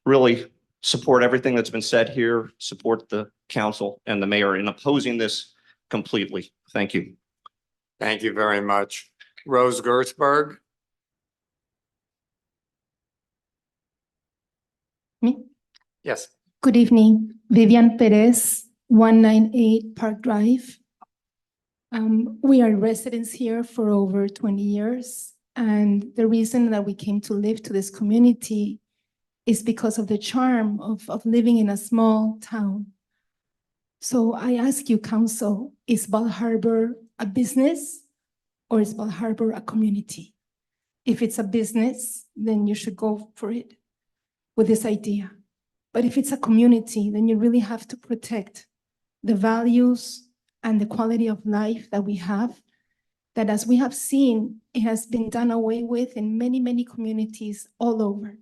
really support everything that's been said here, support the council and the mayor in opposing this completely. Thank you. Thank you very much. Rose Gertzberg. Me? Yes. Good evening, Vivian Perez, 198 Park Drive. We are residents here for over 20 years. And the reason that we came to live to this community is because of the charm of living in a small town. So I ask you, council, is Bal Harbour a business or is Bal Harbour a community? If it's a business, then you should go for it with this idea. But if it's a community, then you really have to protect the values and the quality of life that we have, that as we have seen, it has been done away with in many, many communities all over,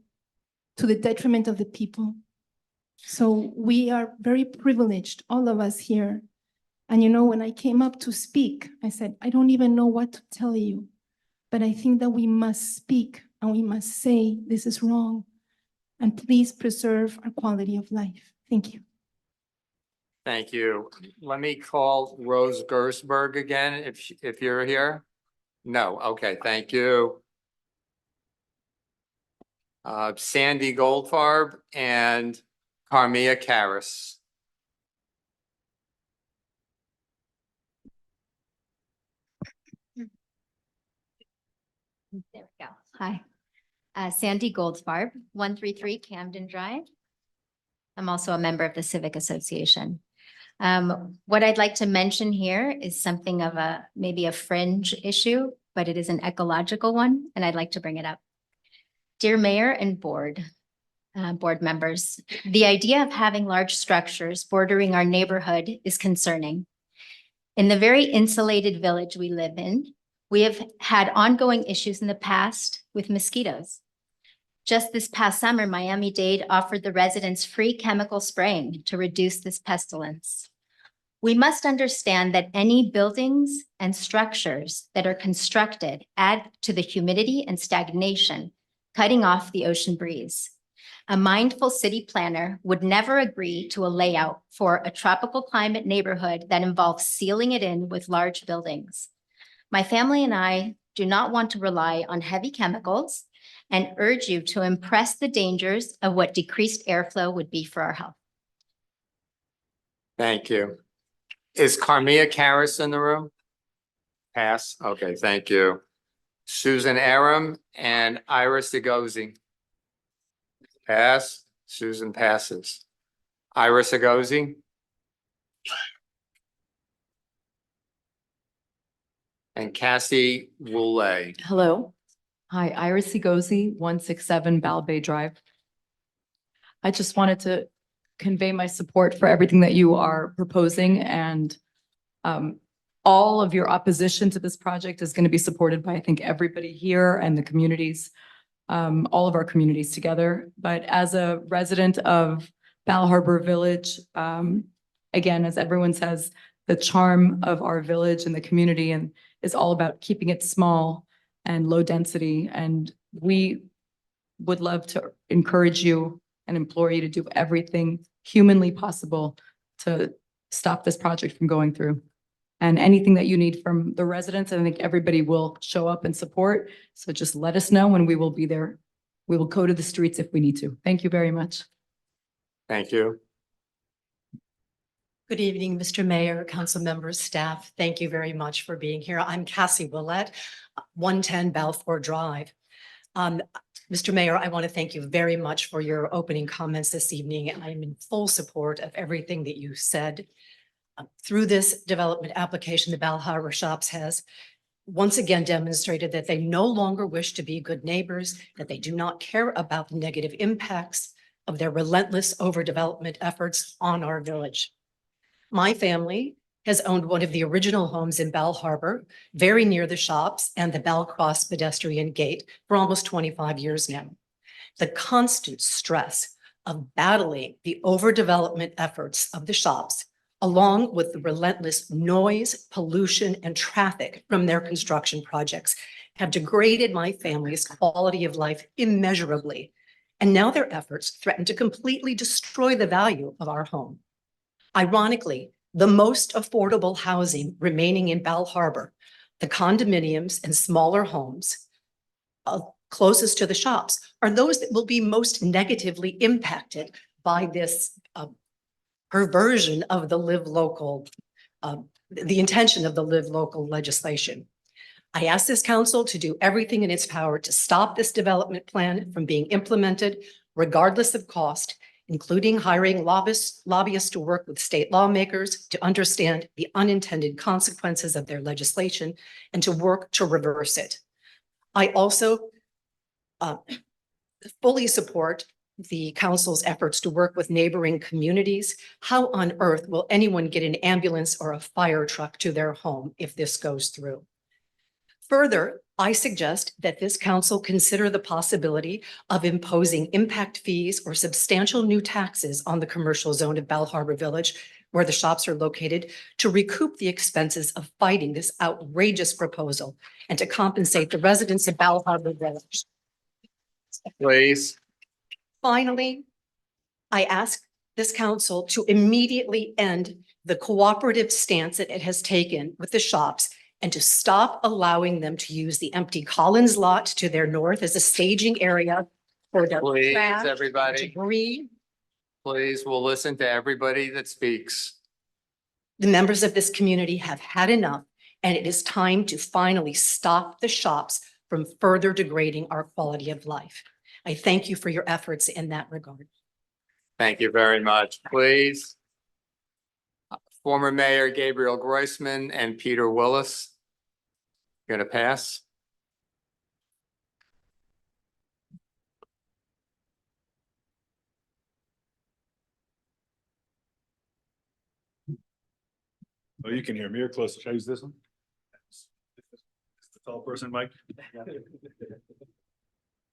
to the detriment of the people. So we are very privileged, all of us here. And when I came up to speak, I said, I don't even know what to tell you, but I think that we must speak and we must say this is wrong. And please preserve our quality of life. Thank you. Thank you. Let me call Rose Gertzberg again, if you're here. No, okay, thank you. Sandy Goldfarb and Carmia Karras. There we go. Hi. Sandy Goldsbarb, 133 Camden Drive. I'm also a member of the Civic Association. What I'd like to mention here is something of maybe a fringe issue, but it is an ecological one, and I'd like to bring it up. Dear Mayor and board members, the idea of having large structures bordering our neighborhood is concerning. In the very insulated village we live in, we have had ongoing issues in the past with mosquitoes. Just this past summer, Miami-Dade offered the residents free chemical spraying to reduce this pestilence. We must understand that any buildings and structures that are constructed add to the humidity and stagnation, cutting off the ocean breeze. A mindful city planner would never agree to a layout for a tropical climate neighborhood that involves sealing it in with large buildings. My family and I do not want to rely on heavy chemicals and urge you to impress the dangers of what decreased airflow would be for our health. Thank you. Is Carmia Karas in the room? Pass. Okay, thank you. Susan Aram and Iris Agozi. Pass. Susan passes. Iris Agozi. And Cassie Woolley. Hello. Hi, Iris Egozi, 167 Bal Bay Drive. I just wanted to convey my support for everything that you are proposing, and all of your opposition to this project is going to be supported by, I think, everybody here and the communities, all of our communities together. But as a resident of Bal Harbour Village, again, as everyone says, the charm of our village and the community and is all about keeping it small and low density. And we would love to encourage you and implore you to do everything humanly possible to stop this project from going through. And anything that you need from the residents, I think everybody will show up and support. So just let us know and we will be there. We will go to the streets if we need to. Thank you very much. Thank you. Good evening, Mr. Mayor, council members, staff. Thank you very much for being here. I'm Cassie Willett, 110 Balfour Drive. Mr. Mayor, I want to thank you very much for your opening comments this evening. I'm in full support of everything that you said. Through this development application, the Bal Harbour Shops has once again demonstrated that they no longer wish to be good neighbors, that they do not care about the negative impacts of their relentless overdevelopment efforts on our village. My family has owned one of the original homes in Bal Harbour, very near the shops and the Bal Cross pedestrian gate for almost 25 years now. The constant stress of battling the overdevelopment efforts of the shops, along with the relentless noise, pollution, and traffic from their construction projects, have degraded my family's quality of life immeasurably. And now their efforts threaten to completely destroy the value of our home. Ironically, the most affordable housing remaining in Bal Harbour, the condominiums and smaller homes closest to the shops, are those that will be most negatively impacted by this perversion of the live local, the intention of the live local legislation. I ask this council to do everything in its power to stop this development plan from being implemented, regardless of cost, including hiring lobbyists to work with state lawmakers to understand the unintended consequences of their legislation and to work to reverse it. I also fully support the council's efforts to work with neighboring communities. How on earth will anyone get an ambulance or a fire truck to their home if this goes through? Further, I suggest that this council consider the possibility of imposing impact fees or substantial new taxes on the commercial zone of Bal Harbour Village, where the shops are located, to recoup the expenses of fighting this outrageous proposal and to compensate the residents of Bal Harbour Village. Please. Finally, I ask this council to immediately end the cooperative stance that it has taken with the shops and to stop allowing them to use the empty Collins lot to their north as a staging area for their Please, trash, everybody. debris. Please, we'll listen to everybody that speaks. The members of this community have had enough, and it is time to finally stop the shops from further degrading our quality of life. I thank you for your efforts in that regard. Thank you very much. Please. Former Mayor Gabriel Groisman and Peter Willis. Gonna pass. Oh, you can hear me or close. Should I use this one? The tall person, Mike.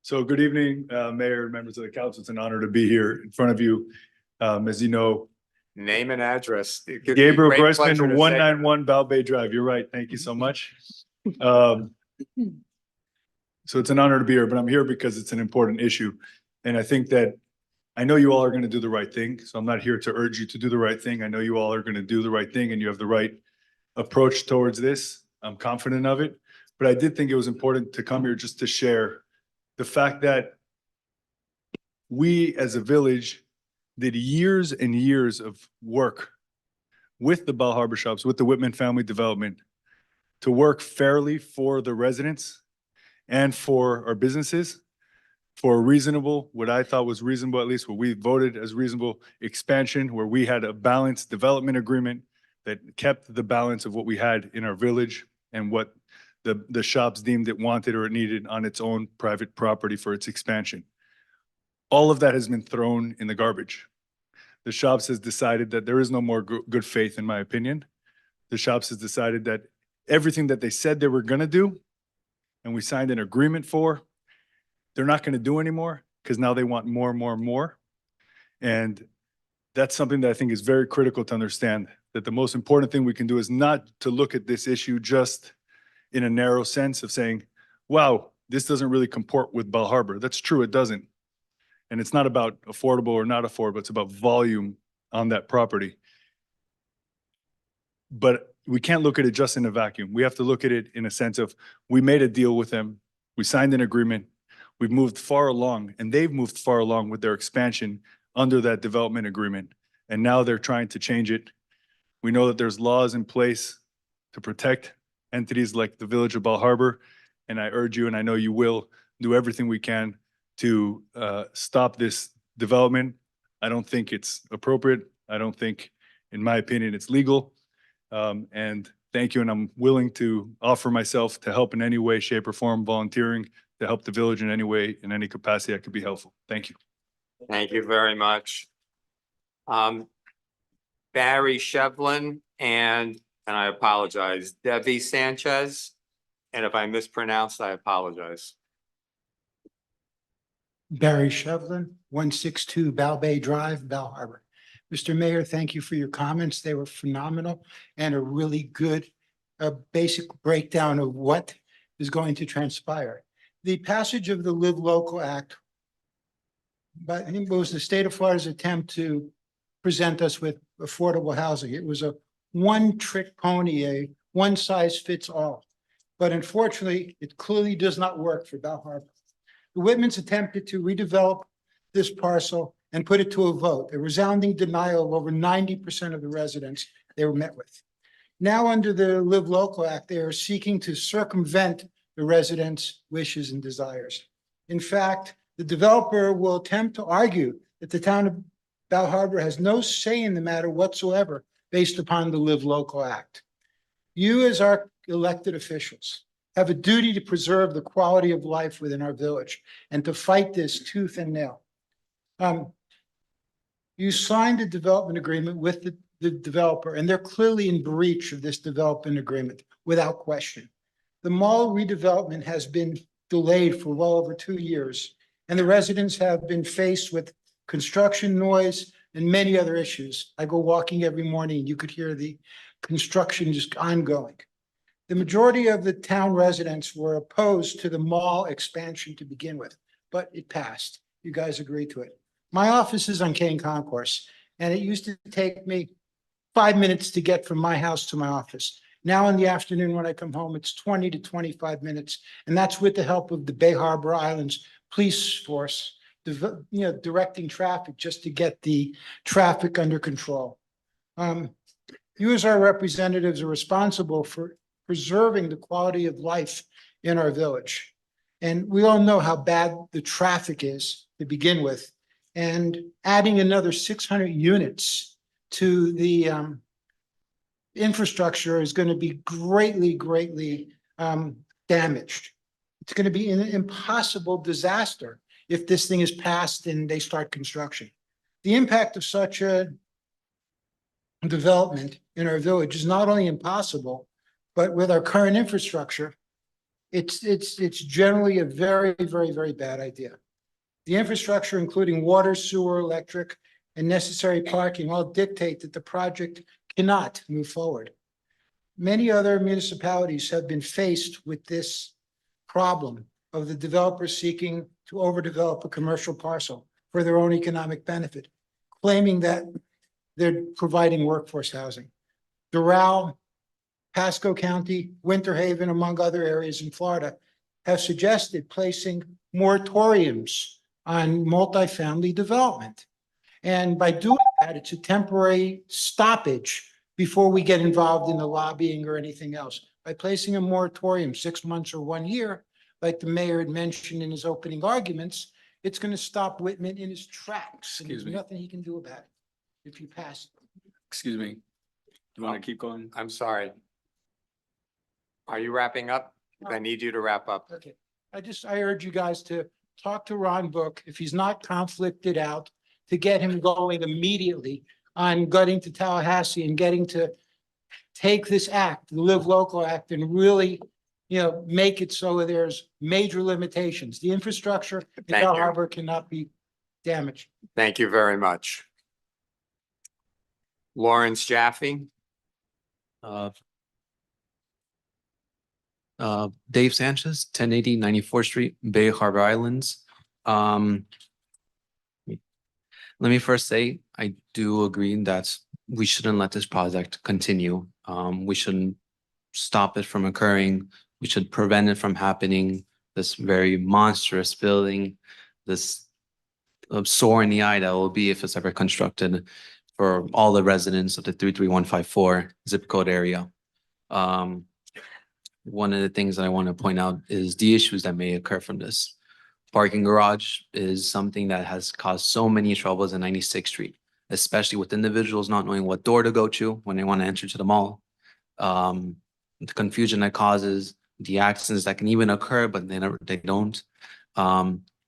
So good evening, Mayor, members of the council. It's an honor to be here in front of you. As you know, Name and address. It gives me Gabriel great pleasure Grossman, to one say- nine one Bal Bay Drive. You're right. Thank you so much. So it's an honor to be here, but I'm here because it's an important issue. And I think that I know you all are going to do the right thing. So I'm not here to urge you to do the right thing. I know you all are going to do the right thing and you have the right approach towards this. I'm confident of it. But I did think it was important to come here just to share the fact that we as a village did years and years of work with the Bal Harbour shops, with the Whitman Family Development, to work fairly for the residents and for our businesses, for a reasonable, what I thought was reasonable, at least what we voted as reasonable expansion, where we had a balanced development agreement that kept the balance of what we had in our village and what the shops deemed it wanted or it needed on its own private property for its expansion. All of that has been thrown in the garbage. The shops has decided that there is no more good faith, in my opinion. The shops has decided that everything that they said they were gonna do and we signed an agreement for, they're not gonna do anymore because now they want more, more, more. And that's something that I think is very critical to understand, that the most important thing we can do is not to look at this issue just in a narrow sense of saying, wow, this doesn't really comport with Bal Harbour. That's true, it doesn't. And it's not about affordable or not affordable, it's about volume on that property. But we can't look at it just in a vacuum. We have to look at it in a sense of, we made a deal with them, we signed an agreement, we've moved far along, and they've moved far along with their expansion under that development agreement. And now they're trying to change it. We know that there's laws in place to protect entities like the Village of Bal Harbour. And I urge you, and I know you will, do everything we can to stop this development. I don't think it's appropriate. I don't think, in my opinion, it's legal. And thank you, and I'm willing to offer myself to help in any way, shape, or form, volunteering to help the village in any way, in any capacity I could be helpful. Thank you. Thank you very much. Barry Shevlin and I apologize, Debbie Sanchez. And if I mispronounced, I apologize. Barry Shevlin, 162 Bal Bay Drive, Bal Harbour. Mr. Mayor, thank you for your comments. They were phenomenal and a really good basic breakdown of what is going to transpire. The passage of the Live Local Act, but I think it was the state of Florida's attempt to present us with affordable housing. It was a one-trick pony, a one-size-fits-all. But unfortunately, it clearly does not work for Bal Harbour. The Whitmans attempted to redevelop this parcel and put it to a vote, a resounding denial of over 90% of the residents they were met with. Now, under the Live Local Act, they are seeking to circumvent the residents' wishes and desires. In fact, the developer will attempt to argue that the town of Bal Harbour has no say in the matter whatsoever based upon the Live Local Act. You, as our elected officials, have a duty to preserve the quality of life within our village and to fight this tooth and nail. You signed a development agreement with the developer, and they're clearly in breach of this development agreement without question. The mall redevelopment has been delayed for well over 2 years, and the residents have been faced with construction noise and many other issues. I go walking every morning, you could hear the construction just ongoing. The majority of the town residents were opposed to the mall expansion to begin with, but it passed. You guys agreed to it. My office is on Kane Concourse, and it used to take me 5 minutes to get from my house to my office. Now in the afternoon when I come home, it's 20 to 25 minutes, and that's with the help of the Bay Harbor Islands Police Force, directing traffic just to get the traffic under control. You as our representatives are responsible for preserving the quality of life in our village. And we all know how bad the traffic is to begin with. And adding another 600 units to the infrastructure is going to be greatly damaged. It's going to be an impossible disaster if this thing is passed and they start construction. The impact of such a development in our village is not only impossible, but with our current infrastructure, it's generally a very bad idea. The infrastructure, including water, sewer, electric, and necessary parking all dictate that the project cannot move forward. Many other municipalities have been faced with this problem of the developer seeking to overdevelop a commercial parcel for their own economic benefit, claiming that they're providing workforce housing. Doral, Pasco County, Winter Haven, among other areas in Florida, have suggested placing moratoriums on multifamily development. And by doing that, it's a temporary stoppage before we get involved in the lobbying or anything else. By placing a moratorium 6 months or 1 year, like the mayor had mentioned in his opening arguments, it's going to stop Whitman in his tracks. And Excuse there's me. nothing he can do about it if you pass it. Excuse me. You want to keep going? I'm sorry. Are you wrapping up? I need you to wrap up. Okay, I urge you guys to talk to Ron Book, if he's not conflicted out, to get him going immediately on getting to Tallahassee and getting to take this act, the Live Local Act, and really, make it so there's major limitations. The infrastructure in Thank Bal you. Harbour cannot be damaged. Thank you very much. Lawrence Jaffe. Dave Sanchez, 1080 94th Street, Bay Harbor Islands. Let me first say, I do agree that we shouldn't let this project continue. We shouldn't stop it from occurring. We should prevent it from happening. This very monstrous building, this sore in the eye that will be if it's ever constructed for all the residents of the 33154 zip code area. One of the things that I want to point out is the issues that may occur from this. Parking garage is something that has caused so many troubles in 96th Street, especially with individuals not knowing what door to go to when they want to enter to the mall. The confusion that causes, the accidents that can even occur, but they don't.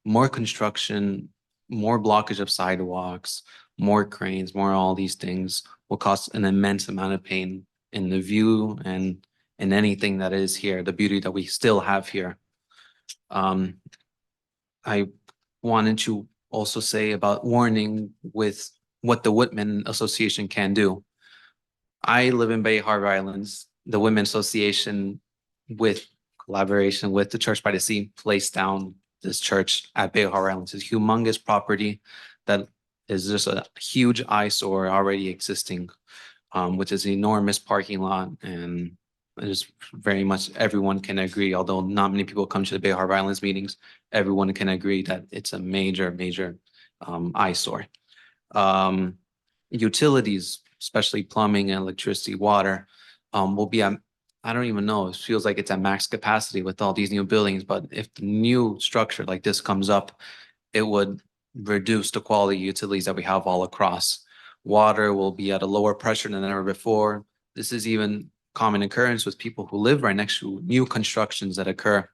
More construction, more blockage of sidewalks, more cranes, more all these things will cost an immense amount of pain in the view and in anything that is here, the beauty that we still have here. I wanted to also say about warning with what the Whitman Association can do. I live in Bay Harbor Islands. The Women Association, with collaboration with the Church by the Sea, placed down this church at Bay Harbor Islands. It's a humongous property that is just a huge eyesore already existing, which is an enormous parking lot, and it is very much everyone can agree, although not many people come to the Bay Harbor Islands meetings, everyone can agree that it's a major eyesore. Utilities, especially plumbing and electricity, water, will be at, I don't even know, it feels like it's at max capacity with all these new buildings, but if the new structure like this comes up, it would reduce the quality of utilities that we have all across. Water will be at a lower pressure than ever before. This is even common occurrence with people who live right next to new constructions that occur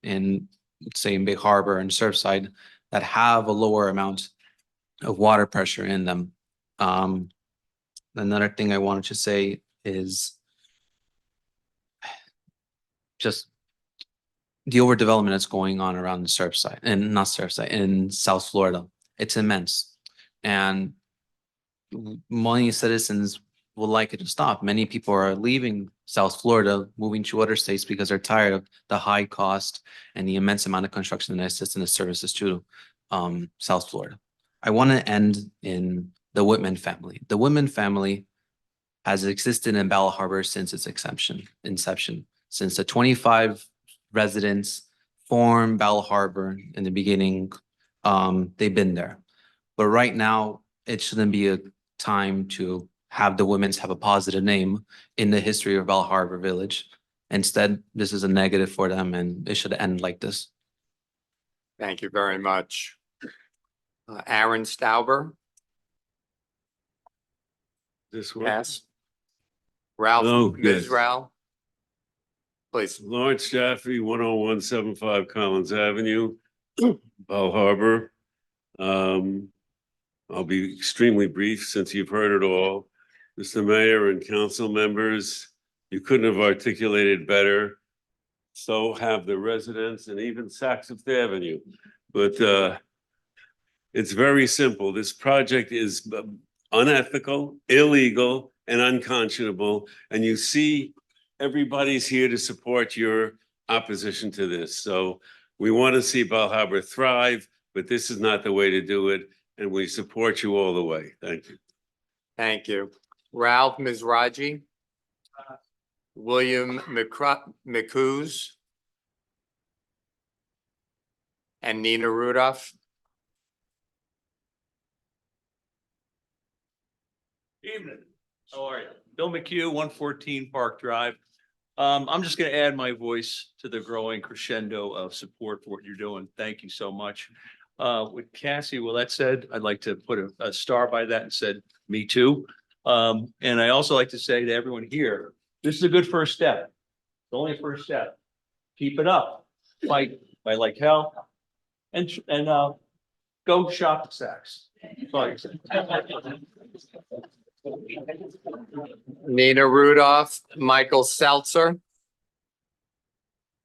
in, say, in Bay Harbor and Surfside that have a lower amount of water pressure in them. Another thing I wanted to say is just the overdevelopment that's going on around the Surfside, and not Surfside, in South Florida. It's immense. And many citizens would like it to stop. Many people are leaving South Florida, moving to other states because they're tired of the high cost and the immense amount of construction that assists in the services to South Florida. I want to end in the Whitman family. The Whitman family has existed in Bal Harbour since its inception. Since the 25 residents formed Bal Harbour in the beginning, they've been there. But right now, it shouldn't be a time to have the Women's have a positive name in the history of Bal Harbour Village. Instead, this is a negative for them, and it should end like this. Thank you very much. Aaron Stauber. This one? Yes. Ralph, Oh, Ms. good. Ralph. Please. Lawrence Jaffe, 10175 Collins Avenue, Bal Harbour. I'll be extremely brief since you've heard it all. Mr. Mayor and council members, you couldn't have articulated better. So have the residents and even Saks Fifth Avenue. But It's very simple. This project is unethical, illegal, and unconscionable. And you see, everybody's here to support your opposition to this. So we want to see Bal Harbour thrive, but this is not the way to do it. And we support you all the way. Thank you. Thank you. Ralph Mizraji. William McCoos. And Nina Rudolph. Evening. How are you? Bill McHugh, 114 Park Drive. I'm just going to add my voice to the growing crescendo of support for what you're doing. Thank you so much. With Cassie, well, that said, I'd like to put a star by that and said, me too. And I also like to say to everyone here, this is a good first step. It's only a first step. Keep it up. Fight like hell. And go shop at Saks. Nina Rudolph, Michael Seltzer.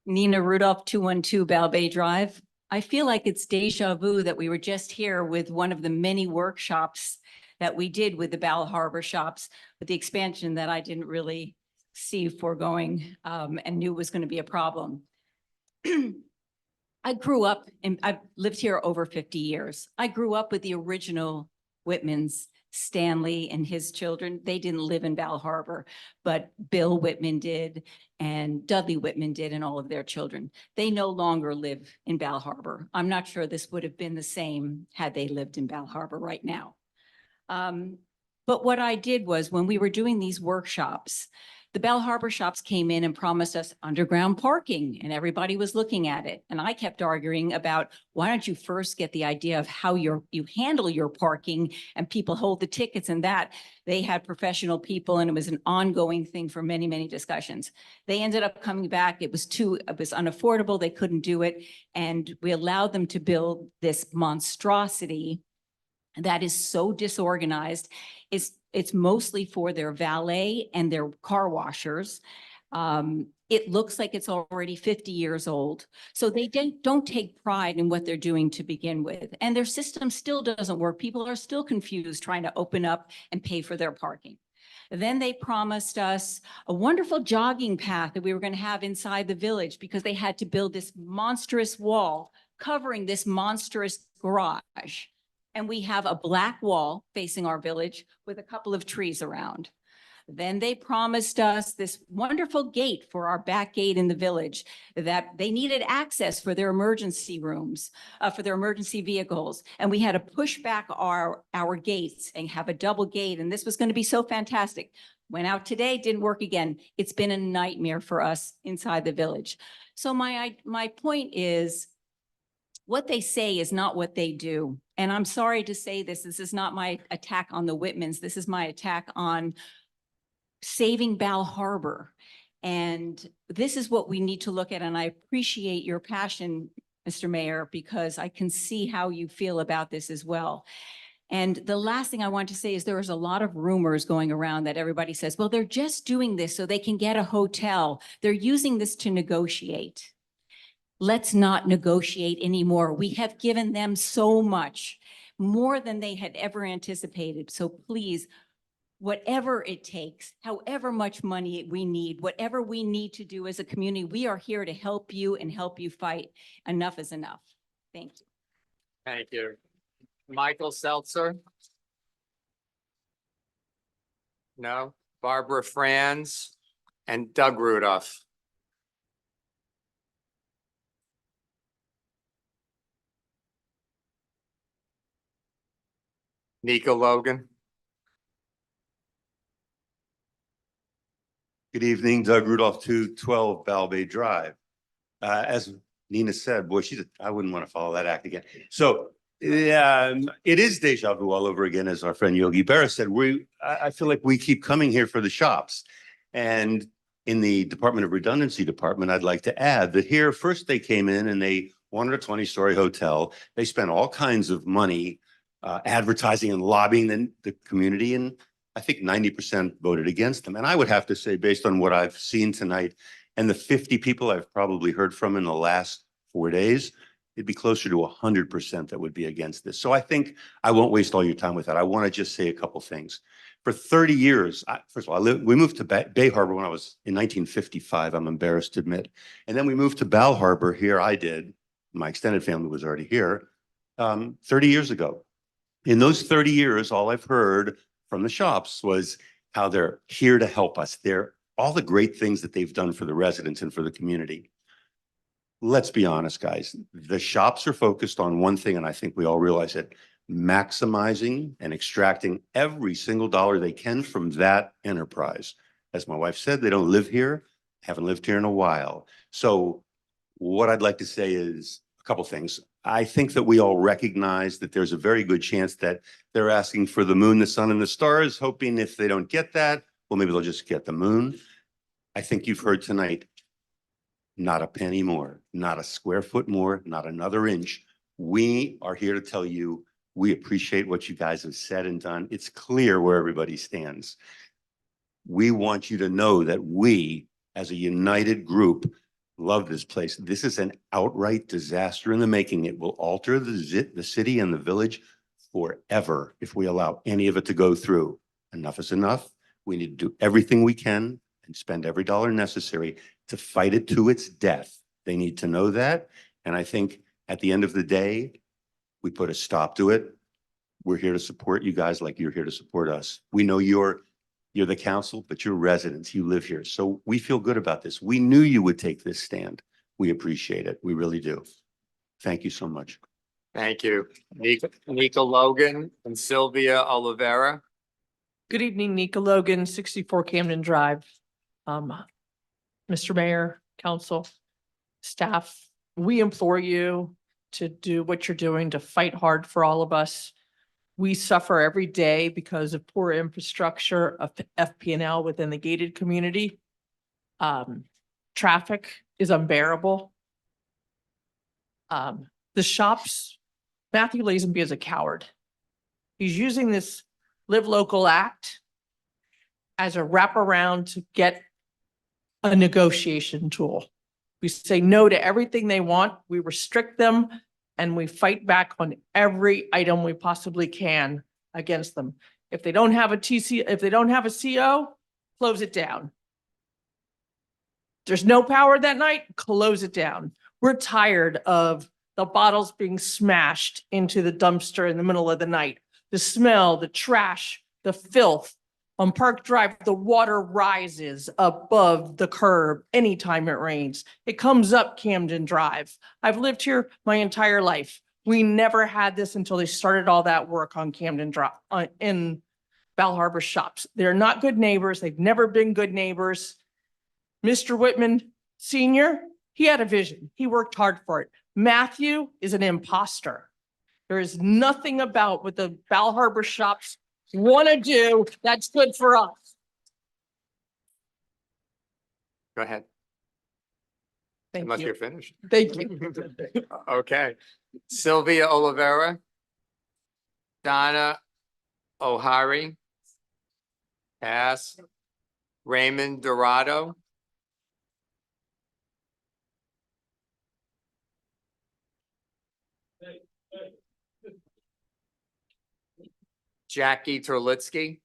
Nina Rudolph, 212 Bal Bay Drive. I feel like it's deja vu that we were just here with one of the many workshops that we did with the Bal Harbour shops, with the expansion that I didn't really see foregoing and knew was going to be a problem. I grew up and I've lived here over 50 years. I grew up with the original Whitmans, Stanley and his children. They didn't live in Bal Harbour, but Bill Whitman did and Dudley Whitman did and all of their children. They no longer live in Bal Harbour. I'm not sure this would have been the same had they lived in Bal Harbour right now. But what I did was when we were doing these workshops, the Bal Harbour shops came in and promised us underground parking and everybody was looking at it. And I kept arguing about why don't you first get the idea of how you handle your parking and people hold the tickets and that. They had professional people and it was an ongoing thing for many, many discussions. They ended up coming back. It was unaffordable. They couldn't do it. And we allowed them to build this monstrosity that is so disorganized. It's mostly for their valet and their car washers. It looks like it's already 50 years old. So they don't take pride in what they're doing to begin with. And their system still doesn't work. People are still confused trying to open up and pay for their parking. Then they promised us a wonderful jogging path that we were going to have inside the village because they had to build this monstrous wall covering this monstrous garage. And we have a black wall facing our village with a couple of trees around. Then they promised us this wonderful gate for our back gate in the village that they needed access for their emergency rooms, for their emergency vehicles. And we had to push back our gates and have a double gate. And this was going to be so fantastic. Went out today, didn't work again. It's been a nightmare for us inside the village. So my point is, what they say is not what they do. And I'm sorry to say this is not my attack on the Whitmans. This is my attack on saving Bal Harbour. And this is what we need to look at. And I appreciate your passion, Mr. Mayor, because I can see how you feel about this as well. And the last thing I want to say is there is a lot of rumors going around that everybody says, well, they're just doing this so they can get a hotel. They're using this to negotiate. Let's not negotiate anymore. We have given them so much, more than they had ever anticipated. So please, whatever it takes, however much money we need, whatever we need to do as a community, we are here to help you and help you fight. Enough is enough. Thank you. Thank you. Michael Seltzer? No. Barbara Franz and Doug Rudolph. Nico Logan. Good evening, Doug Rudolph, 212 Bal Bay Drive. As Nina said, boy, I wouldn't want to follow that act again. So it is deja vu all over again, as our friend Yogi Berra said. I feel like we keep coming here for the shops. And in the Department of Redundancy department, I'd like to add that here, first they came in and they wanted a 20-story hotel. They spent all kinds of money advertising and lobbying the community, and I think 90% voted against them. And I would have to say, based on what I've seen tonight and the 50 people I've probably heard from in the last 4 days, it'd be closer to 100% that would be against this. So I think I won't waste all your time with that. I want to just say a couple things. For 30 years, first of all, we moved to Bay Harbor when I was in 1955, I'm embarrassed to admit. And then we moved to Bal Harbour here, I did. My extended family was already here, 30 years ago. In those 30 years, all I've heard from the shops was how they're here to help us. They're all the great things that they've done for the residents and for the community. Let's be honest, guys. The shops are focused on one thing, and I think we all realize it, maximizing and extracting every single dollar they can from that enterprise. As my wife said, they don't live here, haven't lived here in a while. So what I'd like to say is a couple things. I think that we all recognize that there's a very good chance that they're asking for the moon, the sun, and the stars, hoping if they don't get that, well, maybe they'll just get the moon. I think you've heard tonight, not a penny more, not a square foot more, not another inch. We are here to tell you, we appreciate what you guys have said and done. It's clear where everybody stands. We want you to know that we, as a united group, love this place. This is an outright disaster in the making. It will alter the city and the village forever if we allow any of it to go through. Enough is enough. We need to do everything we can and spend every dollar necessary to fight it to its death. They need to know that. And I think at the end of the day, we put a stop to it. We're here to support you guys like you're here to support us. We know you're the council, but you're residents, you live here. So we feel good about this. We knew you would take this stand. We appreciate it. We really do. Thank you so much. Thank you. Nika Logan and Sylvia Oliveira. Good evening, Nika Logan, 64 Camden Drive. Mr. Mayor, council, staff, we implore you to do what you're doing to fight hard for all of us. We suffer every day because of poor infrastructure of FP&L within the gated community. Traffic is unbearable. The shops, Matthew Lazenby is a coward. He's using this Live Local Act as a wraparound to get a negotiation tool. We say no to everything they want. We restrict them and we fight back on every item we possibly can against them. If they don't have a if they don't have a CO, close it down. There's no power that night, close it down. We're tired of the bottles being smashed into the dumpster in the middle of the night. The smell, the trash, the filth. On Park Drive, the water rises above the curb anytime it rains. It comes up Camden Drive. I've lived here my entire life. We never had this until they started all that work on Camden Drive in Bal Harbour shops. They're not good neighbors. They've never been good neighbors. Mr. Whitman Sr., he had a vision. He worked hard for it. Matthew is an imposter. There is nothing about what the Bal Harbour shops want to do that's good for us. Go ahead. Thank Unless you. you're finished. Thank you. Okay. Sylvia Oliveira. Donna O'Hari. Pass. Raymond Dorado. Jackie Terlitsky.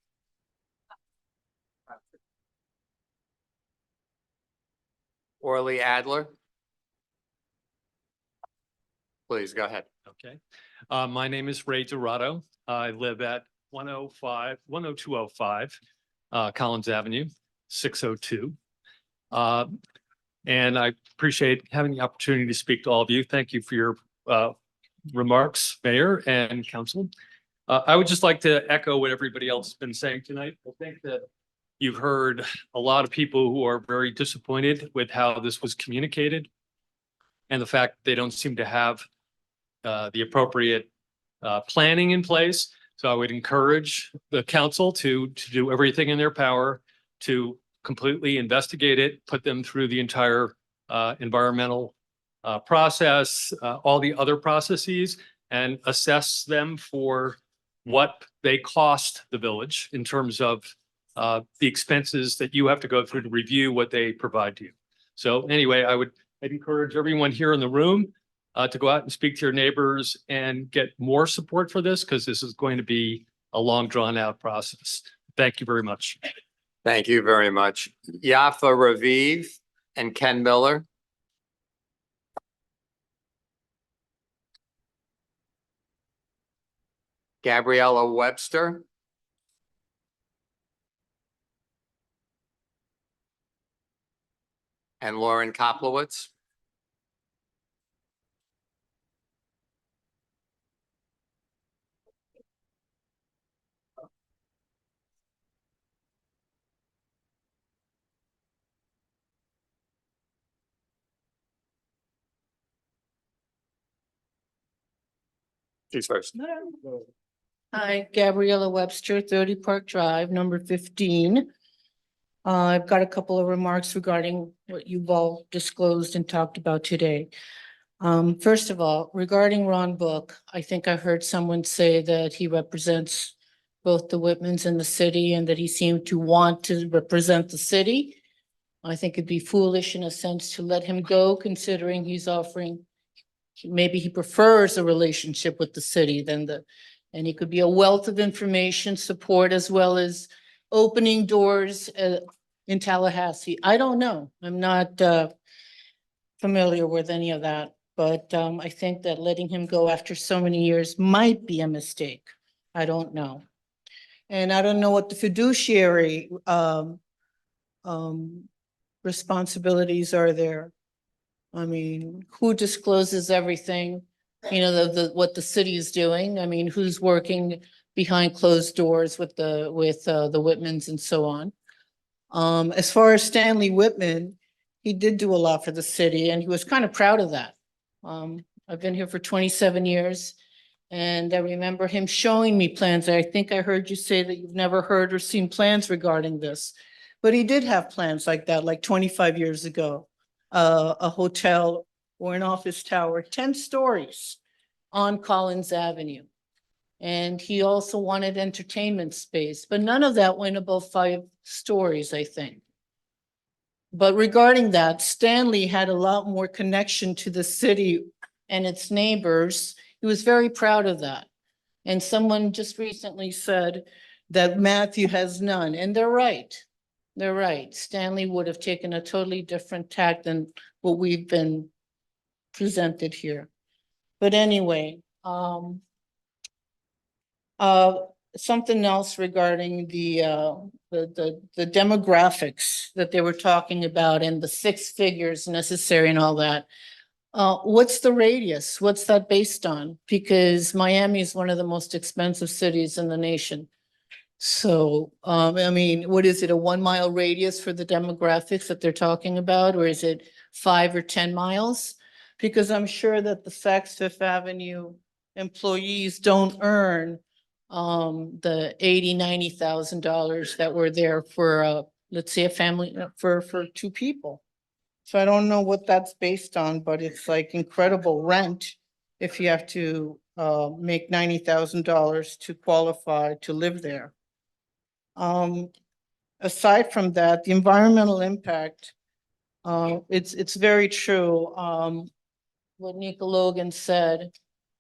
Orly Adler. Please go ahead. Okay. My name is Ray Dorado. I live at 10205 Collins Avenue, 602. And I appreciate having the opportunity to speak to all of you. Thank you for your remarks, Mayor and Council. I would just like to echo what everybody else has been saying tonight. I think that you've heard a lot of people who are very disappointed with how this was communicated and the fact they don't seem to have the appropriate planning in place. So I would encourage the council to do everything in their power to completely investigate it, put them through the entire environmental process, all the other processes, and assess them for what they cost the village in terms of the expenses that you have to go through to review what they provide to you. So anyway, I'd encourage everyone here in the room to go out and speak to your neighbors and get more support for this, because this is going to be a long drawn out process. Thank you very much. Thank you very much. Yafa Raviv and Ken Miller. Gabriella Webster. And Lauren Koplowitz. Who's first? Hi, Gabriella Webster, 30 Park Drive, number 15. I've got a couple of remarks regarding what you've all disclosed and talked about today. First of all, regarding Ron Book, I think I heard someone say that he represents both the Whitmans and the city, and that he seemed to want to represent the city. I think it'd be foolish in a sense to let him go, considering he's offering, maybe he prefers a relationship with the city than and he could be a wealth of information, support, as well as opening doors in Tallahassee. I don't know. I'm not familiar with any of that, but I think that letting him go after so many years might be a mistake. I don't know. And I don't know what the fiduciary responsibilities are there. I mean, who discloses everything? You know, what the city is doing. I mean, who's working behind closed doors with the Whitmans and so on. As far as Stanley Whitman, he did do a lot for the city, and he was kind of proud of that. I've been here for 27 years, and I remember him showing me plans. I think I heard you say that you've never heard or seen plans regarding this, but he did have plans like that, like 25 years ago. A hotel or an office tower, 10 stories on Collins Avenue. And he also wanted entertainment space, but none of that went above 5 stories, I think. But regarding that, Stanley had a lot more connection to the city and its neighbors. He was very proud of that. And someone just recently said that Matthew has none, and they're right. They're right. Stanley would have taken a totally different tack than what we've been presented here. But anyway, something else regarding the demographics that they were talking about and the 6 figures necessary and all that. What's the radius? What's that based on? Because Miami is one of the most expensive cities in the nation. So, I mean, what is it, a 1 mile radius for the demographics that they're talking about? Or is it 5 or 10 miles? Because I'm sure that the Saks Fifth Avenue employees don't earn the $80,000-$90,000 that were there for, let's say, a family, for 2 people. So I don't know what that's based on, but it's like incredible rent if you have to make $90,000 to qualify to live there. Aside from that, the environmental impact, it's very true. What Nika Logan said,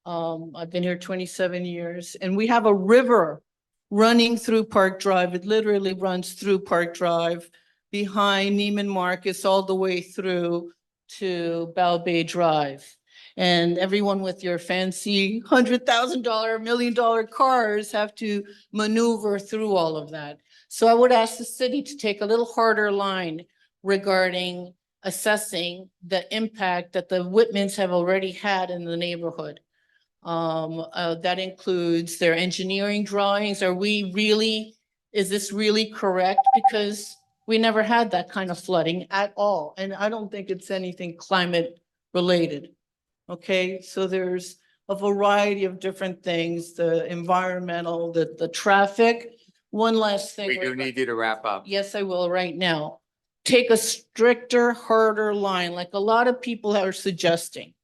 I've been here 27 years, and we have a river running through Park Drive. It literally runs through Park Drive, behind Neiman Marcus, all the way through to Bal Bay Drive. And everyone with your fancy $100,000, $1 million cars have to maneuver through all of that. So I would ask the city to take a little harder line regarding assessing the impact that the Whitmans have already had in the neighborhood. That includes their engineering drawings. Is this really correct? Because we never had that kind of flooding at all. And I don't think it's anything climate related. Okay, so there's a variety of different things, the environmental, the traffic. One last thing. We do need you to wrap up. Yes, I will right now. Take a stricter, harder line, like a lot of people are suggesting.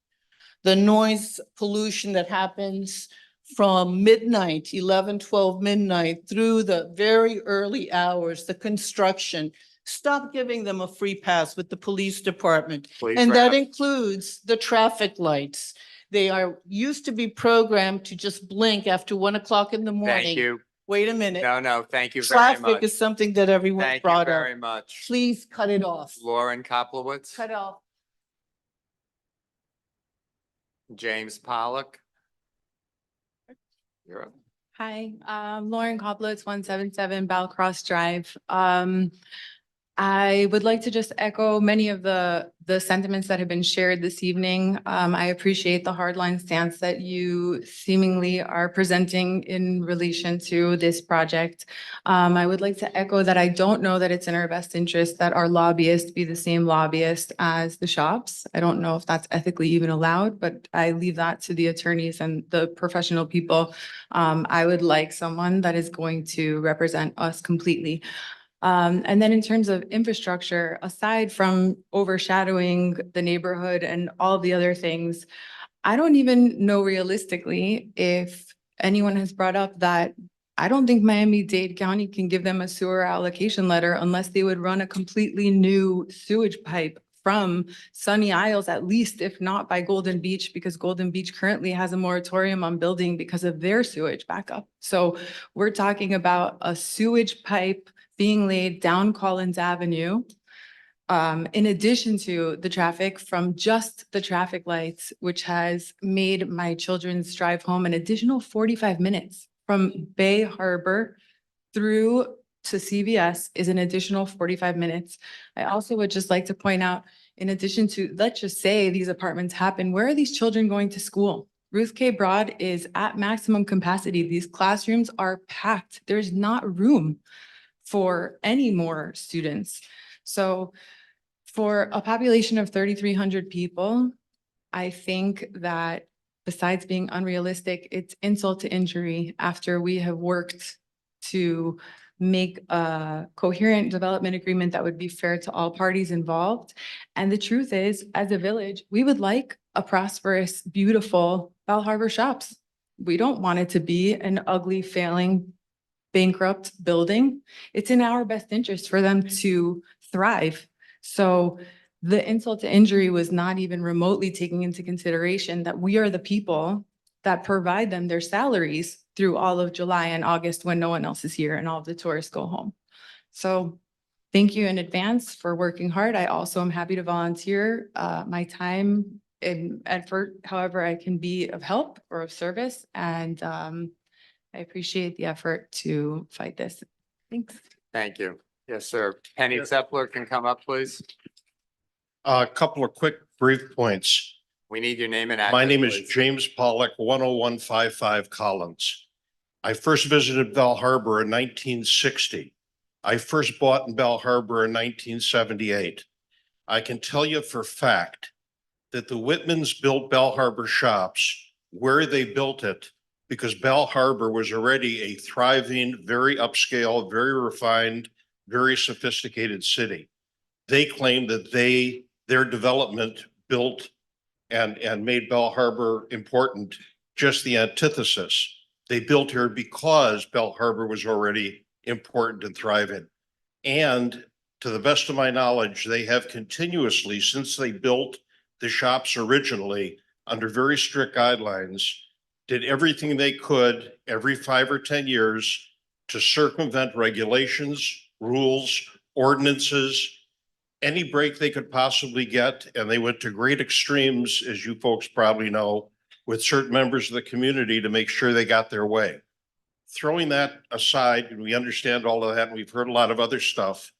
The noise pollution that happens from midnight, 11, 12 midnight through the very early hours, the construction, Stop giving them a free pass with the police department. Please And that wrap. includes the traffic lights. They are used to be programmed to just blink after 1 o'clock in the morning. Thank you. Wait a minute. No, thank you very Traffic much. is something that everyone Thank you brought very up. much. Please cut it off. Lauren Koplowitz, Cut off. James Pollock. You're up. Hi, Lauren Koplitz, 177 Balcross Drive. I would like to just echo many of the sentiments that have been shared this evening. I appreciate the hardline stance that you seemingly are presenting in relation to this project. I would like to echo that I don't know that it's in our best interest that our lobbyist be the same lobbyist as the shops. I don't know if that's ethically even allowed, but I leave that to the attorneys and the professional people. I would like someone that is going to represent us completely. And then in terms of infrastructure, aside from overshadowing the neighborhood and all the other things, I don't even know realistically if anyone has brought up that I don't think Miami-Dade County can give them a sewer allocation letter unless they would run a completely new sewage pipe from Sunny Isles, at least, if not by Golden Beach, because Golden Beach currently has a moratorium on building because of their sewage backup. So we're talking about a sewage pipe being laid down Collins Avenue, in addition to the traffic from just the traffic lights, which has made my children's drive home an additional 45 minutes from Bay Harbor through to CVS is an additional 45 minutes. I also would just like to point out, in addition to, let's just say these apartments happen, where are these children going to school? Ruth K. Broad is at maximum capacity. These classrooms are packed. There's not room for any more students. So for a population of 3,300 people, I think that besides being unrealistic, it's insult to injury after we have worked to make a coherent development agreement that would be fair to all parties involved. And the truth is, as a village, we would like a prosperous, beautiful Bal Harbour Shops. We don't want it to be an ugly, failing, bankrupt building. It's in our best interest for them to thrive. So the insult to injury was not even remotely taking into consideration that we are the people that provide them their salaries through all of July and August when no one else is here and all of the tourists go home. So thank you in advance for working hard. I also am happy to volunteer my time and effort, however I can be of help or of service. And I appreciate the effort to fight this. Thanks. Thank you. Yes, sir. Penny Zepler can come up, please. A couple of quick brief points. We need your name and address. My name is please. James Pollock, 10155 Collins. I first visited Bal Harbour in 1960. I first bought in Bal Harbour in 1978. I can tell you for fact that the Whitmans built Bal Harbour Shops where they built it because Bal Harbour was already a thriving, very upscale, very refined, very sophisticated city. They claim that their development built and made Bal Harbour important, just the antithesis. They built here because Bal Harbour was already important and thriving. And to the best of my knowledge, they have continuously, since they built the shops originally, under very strict guidelines, did everything they could every 5 or 10 years to circumvent regulations, rules, ordinances, any break they could possibly get. And they went to great extremes, as you folks probably know, with certain members of the community to make sure they got their way. Throwing that aside, and we understand all of that, and we've heard a lot of other stuff,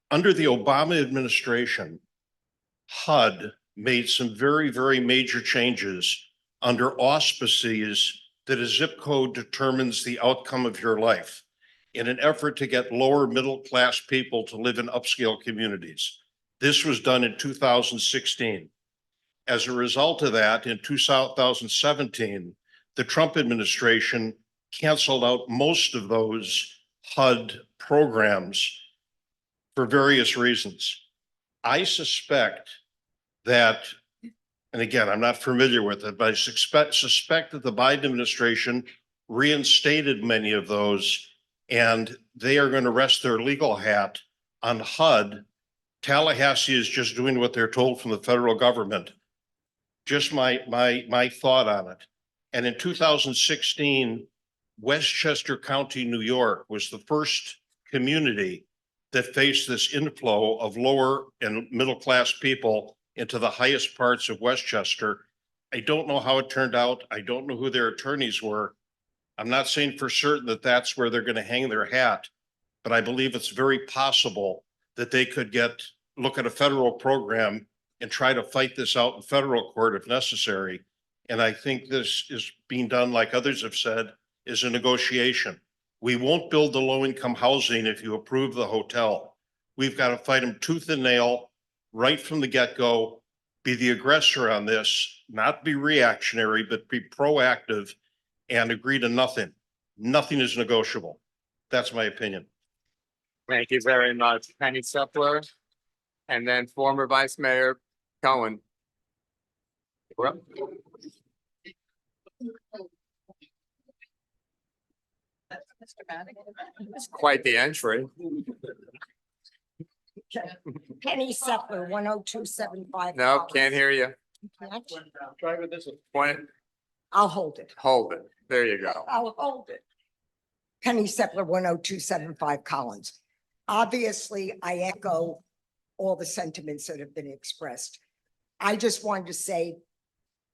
under the Obama administration, HUD made some very, very major changes under auspices that a zip code determines the outcome of your life in an effort to get lower middle class people to live in upscale communities. This was done in 2016. As a result of that, in 2017, the Trump administration canceled out most of those HUD programs for various reasons. I suspect that, and again, I'm not familiar with it, but I suspect that the Biden administration reinstated many of those, and they are going to rest their legal hat on HUD, Tallahassee is just doing what they're told from the federal government. Just my thought on it. And in 2016, Westchester County, New York was the first community that faced this inflow of lower and middle-class people into the highest parts of Westchester. I don't know how it turned out. I don't know who their attorneys were. I'm not saying for certain that that's where they're going to hang their hat, but I believe it's very possible that they could look at a federal program and try to fight this out in federal court if necessary. And I think this is being done, like others have said, is a negotiation. We won't build the low-income housing if you approve the hotel. We've got to fight them tooth and nail right from the get-go, be the aggressor on this, not be reactionary, but be proactive and agree to nothing. Nothing is negotiable. That's my opinion. Thank you very much, Penny Sepler. And then former Vice Mayor Cohen. You're up. It's quite the entry. Penny Sepler, 10275. No, can't hear you. Try with this Point it, I'll hold it. hold it. There you go. I'll hold it. Penny Sepler, 10275 Collins. Obviously, I echo all the sentiments that have been expressed. I just wanted to say,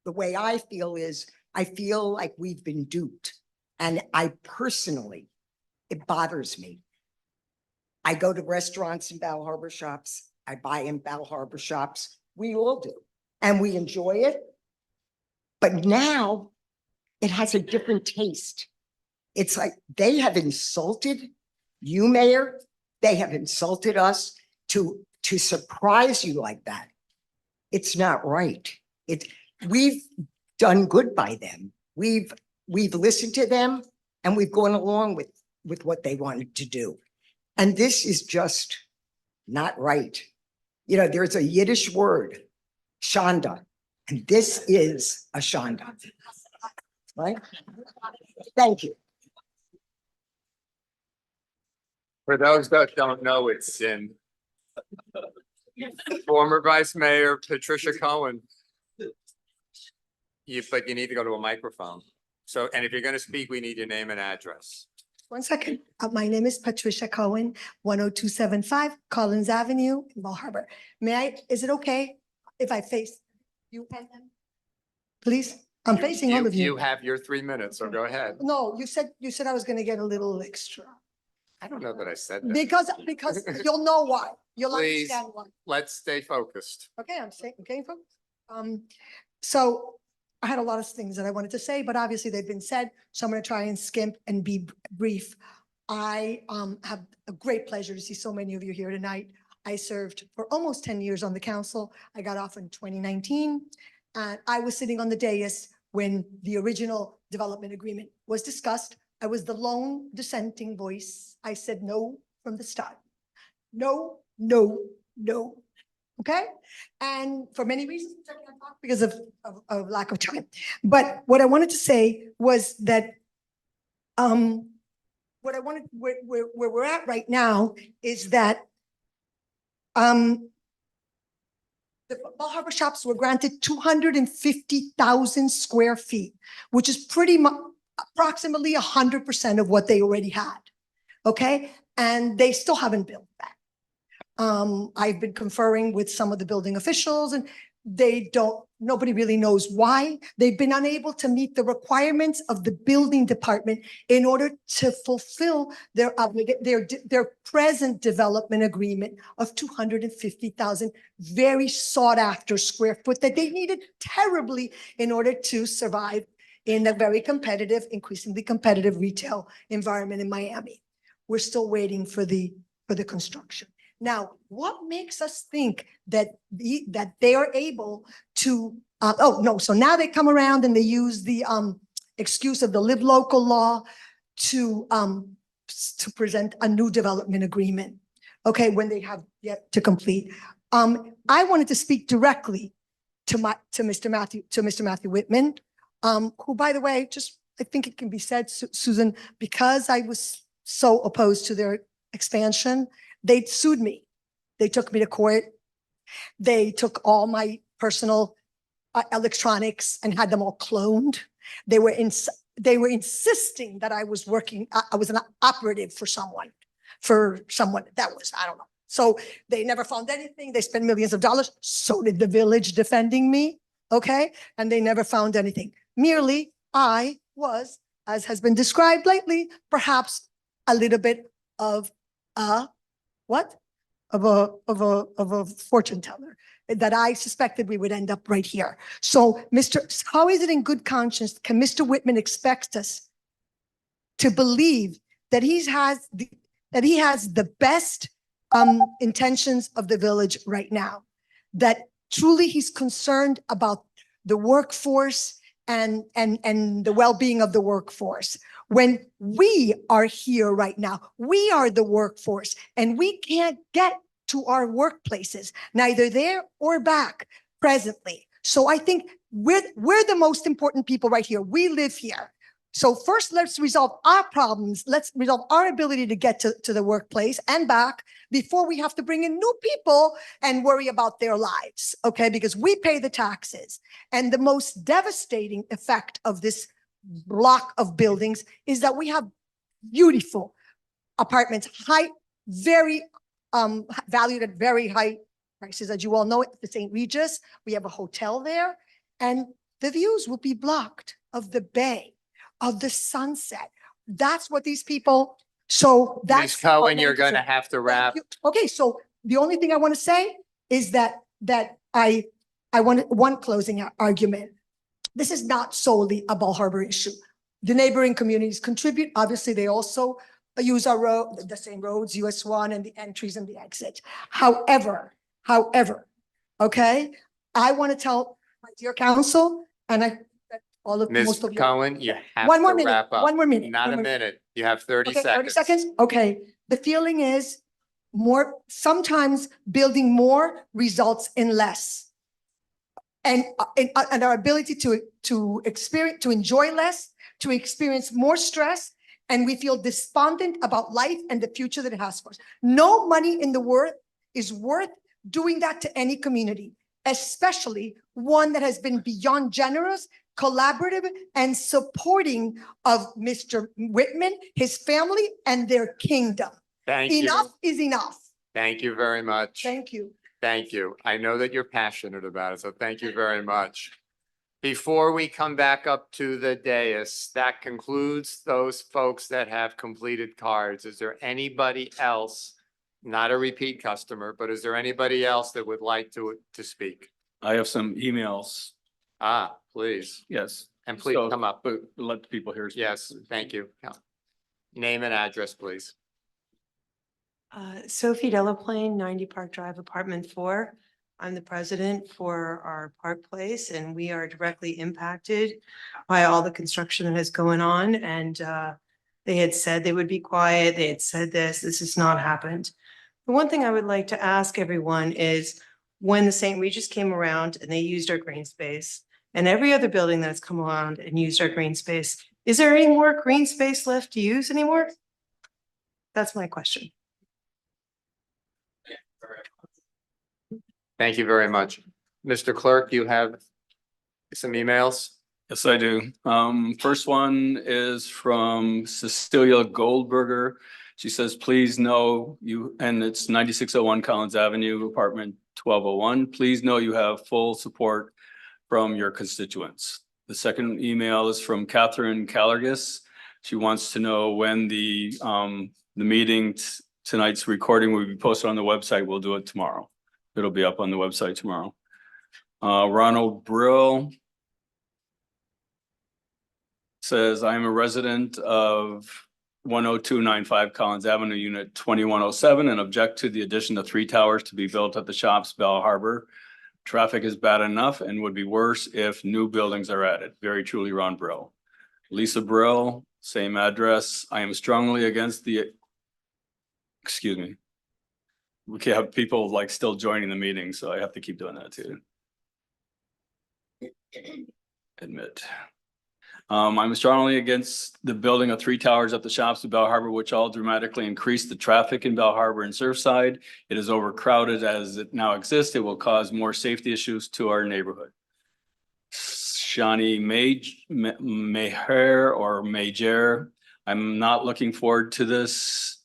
the way I feel is, I feel like we've been duped. And I personally, it bothers me. I go to restaurants and Bal Harbour shops. I buy in Bal Harbour shops. We all do. And we enjoy it. But now it has a different taste. It's like they have insulted you, Mayor. They have insulted us to surprise you like that. It's not right. We've done good by them. We've listened to them and we've gone along with what they wanted to do. And this is just not right. You know, there's a Yiddish word, shanda, and this is a shanda, right? Thank you. For those that don't know, it's sin. Former Vice Mayor Patricia Cohen. But you need to go to a microphone. So, and if you're going to speak, we need your name and address. 1 second. My name is Patricia Cohen, 10275 Collins Avenue in Bal Harbour. Is it okay if I face you and them? Please, I'm facing all of you. You have your 3 minutes, so go ahead. No, you said I was gonna get a little extra. I don't know that I said that. Because you'll know why. You'll Please, understand why. let's stay focused. Okay, I'm saying, okay, folks. So I had a lot of things that I wanted to say, but obviously they've been said, so I'm gonna try and skimp and be brief. I have a great pleasure to see so many of you here tonight. I served for almost 10 years on the council. I got off in 2019. And I was sitting on the dais when the original development agreement was discussed. I was the lone dissenting voice. I said no from the start. No, no, no. Okay? And for many reasons, I can't talk because of lack of time. But what I wanted to say was that where we're at right now is that the Bal Harbour shops were granted 250,000 square feet, which is pretty much approximately 100% of what they already had. Okay? And they still haven't built that. I've been conferring with some of the building officials and nobody really knows why. They've been unable to meet the requirements of the building department in order to fulfill their present development agreement of 250,000 very sought after square foot that they needed terribly in order to survive in a very competitive, increasingly competitive retail environment in Miami. We're still waiting for the construction. Now, what makes us think that they are able to, so now they come around and they use the excuse of the live local law to present a new development agreement, okay, when they have yet to complete. I wanted to speak directly to Mr. Matthew Whitman, who, by the way, I think it can be said, Susan, because I was so opposed to their expansion, They sued me. They took me to court. They took all my personal electronics and had them all cloned. They were insisting that I was working, I was an operative for someone that was, I don't know. So they never found anything. They spent millions of dollars. So did the village defending me. Okay. And they never found anything. Merely I was, as has been described lately, perhaps a little bit of a, what? Of a fortune teller, that I suspected we would end up right here. So how is it in good conscience can Mr. Whitman expect us to believe that he has the best intentions of the village right now, that truly he's concerned about the workforce and the well-being of the workforce, when we are here right now? We are the workforce, and we can't get to our workplaces, neither there or back presently. So I think we're the most important people right here. We live here. So first, let's resolve our problems. Let's resolve our ability to get to the workplace and back before we have to bring in new people and worry about their lives, okay? Because we pay the taxes. And the most devastating effect of this block of buildings is that we have beautiful apartments, very valued at very high prices, as you all know, at the St. Regis. We have a hotel there, and the views will be blocked of the bay, of the sunset. That's what these people, so that's. Ms. Cohen, you're going to have to wrap. Okay, so the only thing I want to say is that I want one closing argument. This is not solely a Bal Harbour issue. The neighboring communities contribute. Obviously, they also use our road, the same roads, US 1 and the entries and the exits. However, okay, I want to tell my dear council, and all of most Ms. of you. Cohen, you have One more to minute, wrap up. one more minute, Not one a more minute. You have 30 Okay, 30 seconds. seconds? Okay. The feeling is sometimes building more results in less. And our ability to experience, to enjoy less, to experience more stress, and we feel despondent about life and the future that it has for us. No money in the world is worth doing that to any community, especially one that has been beyond generous, collaborative, and supporting of Mr. Whitman, his family, and their kingdom. Thank you. Enough is enough. Thank you very much. Thank you. Thank you. I know that you're passionate about it, so thank you very much. Before we come back up to the dais, that concludes those folks that have completed cards. Is there anybody else, not a repeat customer, but is there anybody else that would like to speak? I have some emails. Please. Yes. And please So, come up. But let the people hear. Yes, thank you. Name and address, please. Sophie Delaplane, 90 Park Drive, Apartment 4. I'm the president for our Park Place, and we are directly impacted by all the construction that is going on. And they had said they would be quiet. They had said this has not happened. The one thing I would like to ask everyone is, when the St. Regis came around and they used our green space, and every other building that's come around and used our green space, is there any more green space left to use anymore? That's my question. Thank you very much. Mr. Clerk, you have some emails? Yes, I do. First one is from Cecilia Goldberger. She says, please know you, and it's 9601 Collins Avenue, apartment 1201. Please know you have full support from your constituents. The second email is from Catherine Callergis. She wants to know when the meeting, tonight's recording will be posted on the website. We'll do it tomorrow. It'll be up on the website tomorrow. Ronald Brill says, I am a resident of 10295 Collins Avenue, Unit 2107, and object to the addition of 3 towers to be built at the shops Bal Harbour. Traffic is bad enough and would be worse if new buildings are added. Very truly, Ron Brill. Lisa Brill, same address. I am strongly against the, excuse me. We can have people like still joining the meeting, so I have to keep doing that too. Admit. I'm strongly against the building of 3 towers at the shops in Bal Harbour, which all dramatically increase the traffic in Bal Harbour and Surfside. It is overcrowded as it now exists. It will cause more safety issues to our neighborhood. Shani Meher or Major, I'm not looking forward to this.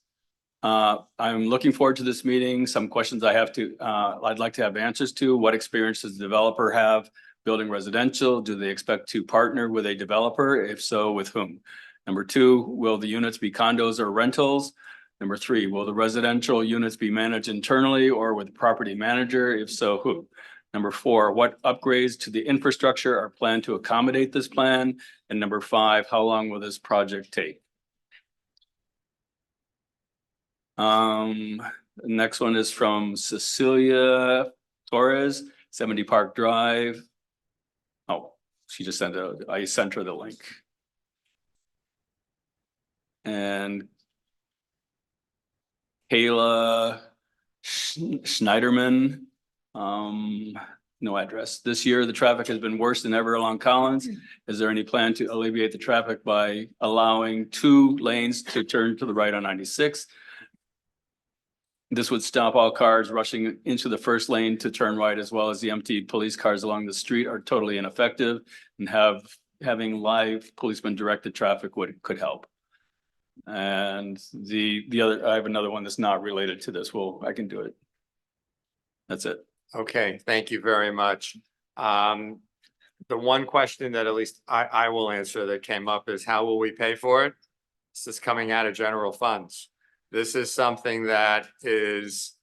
I'm looking forward to this meeting. Some questions I'd like to have answers to. What experience does the developer have building residential? Do they expect to partner with a developer? If so, with whom? Number 2, will the units be condos or rentals? Number 3, will the residential units be managed internally or with the property manager? If so, who? Number 4, what upgrades to the infrastructure are planned to accommodate this plan? And number 5, how long will this project take? Next one is from Cecilia Torres, 70 Park Drive. Oh, she just I sent her the link. And Kayla Schneiderman, no address. This year, the traffic has been worse than ever along Collins. Is there any plan to alleviate the traffic by allowing 2 lanes to turn to the right on 96? This would stop all cars rushing into the first lane to turn right, as well as the empty police cars along the street are totally ineffective, and having live policemen direct the traffic could help. And the other, I have another one that's not related to this. Well, I can do it. That's it. Okay, thank you very much. The one question that at least I will answer that came up is how will we pay for it? This is coming out of general funds. This is something that is,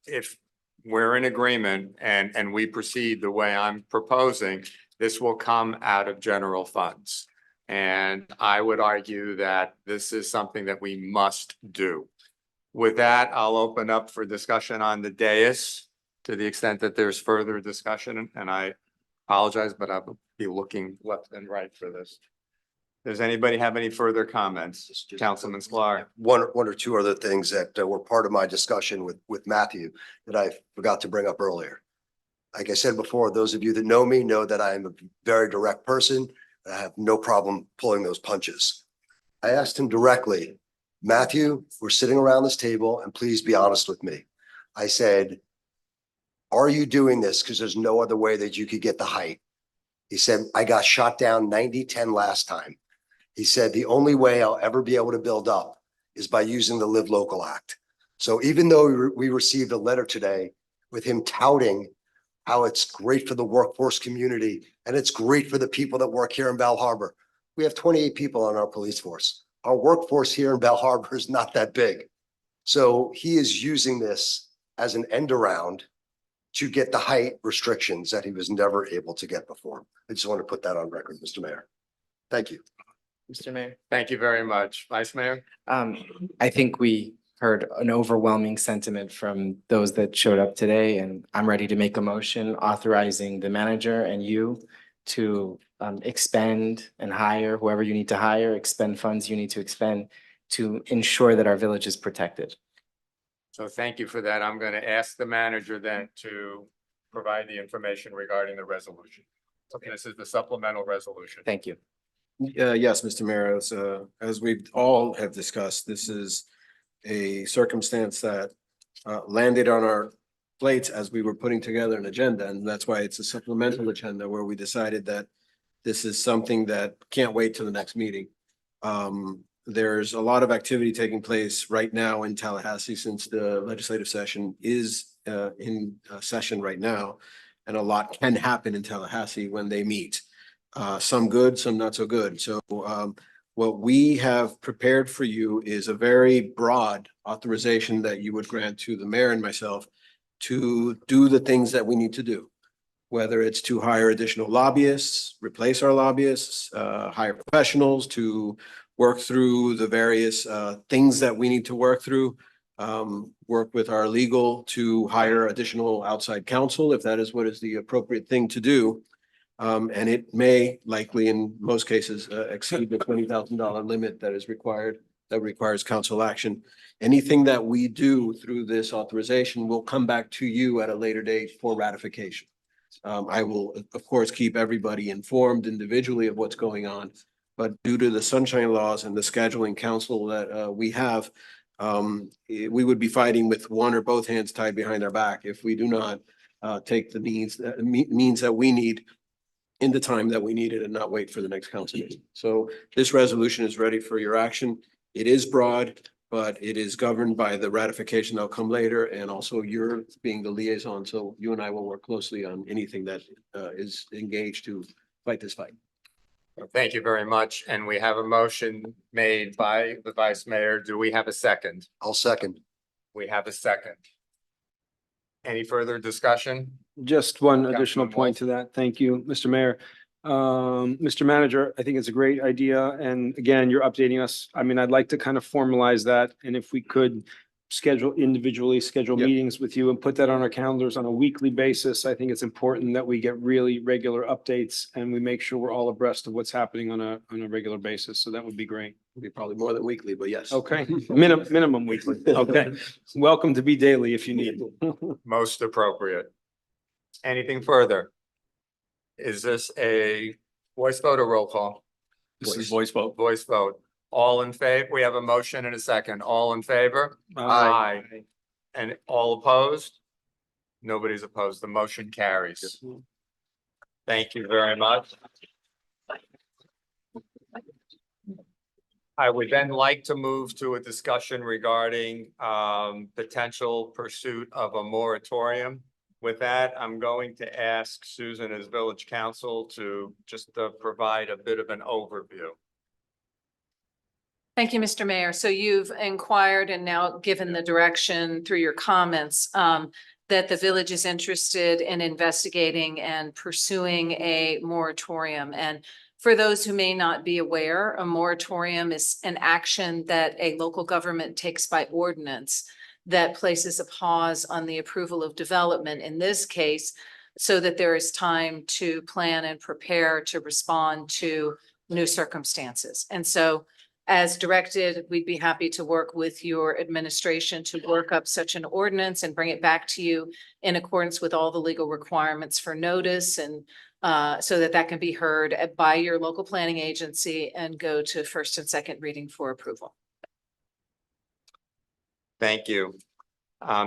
if we're in agreement and we proceed the way I'm proposing, this will come out of general funds. And I would argue that this is something that we must do. With that, I'll open up for discussion on the dais to the extent that there's further discussion, and I apologize, but I will be looking left and right for this. Does anybody have any further comments? Councilman Sklar. One or two other things that were part of my discussion with Matthew that I forgot to bring up earlier. Like I said before, those of you that know me know that I am a very direct person. I have no problem pulling those punches. I asked him directly, Matthew, we're sitting around this table and please be honest with me. I said, are you doing this because there's no other way that you could get the height? He said, I got shot down 90-10 last time. He said, the only way I'll ever be able to build up is by using the Live Local Act. So even though we received a letter today with him touting how it's great for the workforce community and it's great for the people that work here in Bal Harbour, we have 28 people on our police force. Our workforce here in Bal Harbour is not that big. So he is using this as an end around to get the height restrictions that he was never able to get before. I just want to put that on record, Mr. Mayor. Thank you. Mr. Mayor. Thank you very much. Vice Mayor. I think we heard an overwhelming sentiment from those that showed up today, and I'm ready to make a motion authorizing the manager and you to expend and hire whoever you need to hire, expend funds you need to expend to ensure that our village is protected. So thank you for that. I'm going to ask the manager then to provide the information regarding the resolution. Okay, this is the supplemental resolution. Thank you. Yes, Mr. Mayor, as we all have discussed, this is a circumstance that landed on our plates as we were putting together an agenda, and that's why it's a supplemental agenda where we decided that this is something that can't wait till the next meeting. There's a lot of activity taking place right now in Tallahassee since the legislative session is in session right now, and a lot can happen in Tallahassee when they meet. Some good, some not so good. So what we have prepared for you is a very broad authorization that you would grant to the mayor and myself to do the things that we need to do, whether it's to hire additional lobbyists, replace our lobbyists, hire professionals to work through the various things that we need to work through, work with our legal to hire additional outside counsel if that is what is the appropriate thing to do. And it may likely in most cases exceed the $20,000 limit that is required, that requires council action. Anything that we do through this authorization will come back to you at a later date for ratification. I will, of course, keep everybody informed individually of what's going on. But due to the sunshine laws and the scheduling council that we have, we would be fighting with one or both hands tied behind our back if we do not take the means that we need in the time that we need it and not wait for the next council meeting. So this resolution is ready for your action. It is broad, but it is governed by the ratification that'll come later, and also you're being the liaison. So you and I will work closely on anything that is engaged to fight this fight. Thank you very much. And we have a motion made by the Vice Mayor. Do we have a second? I'll second. We have a second. Any further discussion? Just one additional Councilman point Wolf. to that. Thank you, Mr. Mayor. Mr. Manager, I think it's a great idea. And again, you're updating us. I mean, I'd like to kind of formalize that. And if we could schedule Yep. meetings with you and put that on our calendars on a weekly basis. I think it's important that we get really regular updates and we make sure we're all abreast of what's happening on a regular basis. So that would be great. It'll be probably more than weekly, but yes. Okay, minimum weekly. Okay. Welcome to be daily if you need. Most appropriate. Anything further? Is this a voice vote or roll call? This is voice vote. Voice vote. All in favor? We have a motion and a second. All in favor? Aye. And all opposed? Nobody's opposed. The motion carries. Thank you very much. I would then like to move to a discussion regarding potential pursuit of a moratorium. With that, I'm going to ask Susan as village council to just provide a bit of an overview. Thank you, Mr. Mayor. So you've inquired and now given the direction through your comments that the village is interested in investigating and pursuing a moratorium. And for those who may not be aware, a moratorium is an action that a local government takes by ordinance that places a pause on the approval of development in this case, so that there is time to plan and prepare to respond to new circumstances. And so as directed, we'd be happy to work with your administration to work up such an ordinance and bring it back to you in accordance with all the legal requirements for notice and so that that can be heard by your local planning agency and go to first and second reading for approval. Thank you.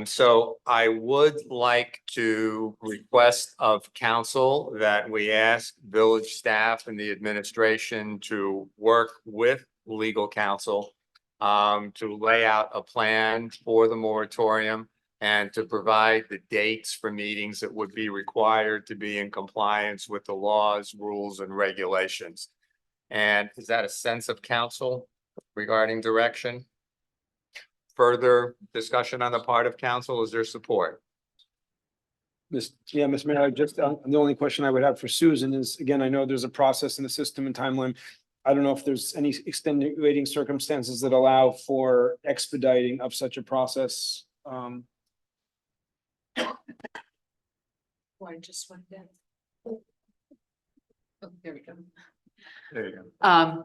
So I would like to request of council that we ask village staff and the administration to work with legal counsel to lay out a plan for the moratorium and to provide the dates for meetings that would be required to be in compliance with the laws, rules, and regulations. And is that a sense of council regarding direction? Further discussion on the part of council? Is there support? Mr. Mayor, just the only question I would have for Susan is, again, I know there's a process in the system and timeline. I don't know if there's any extenuating circumstances that allow for expediting of such a process. One just went down. Oh, there we go. There you go.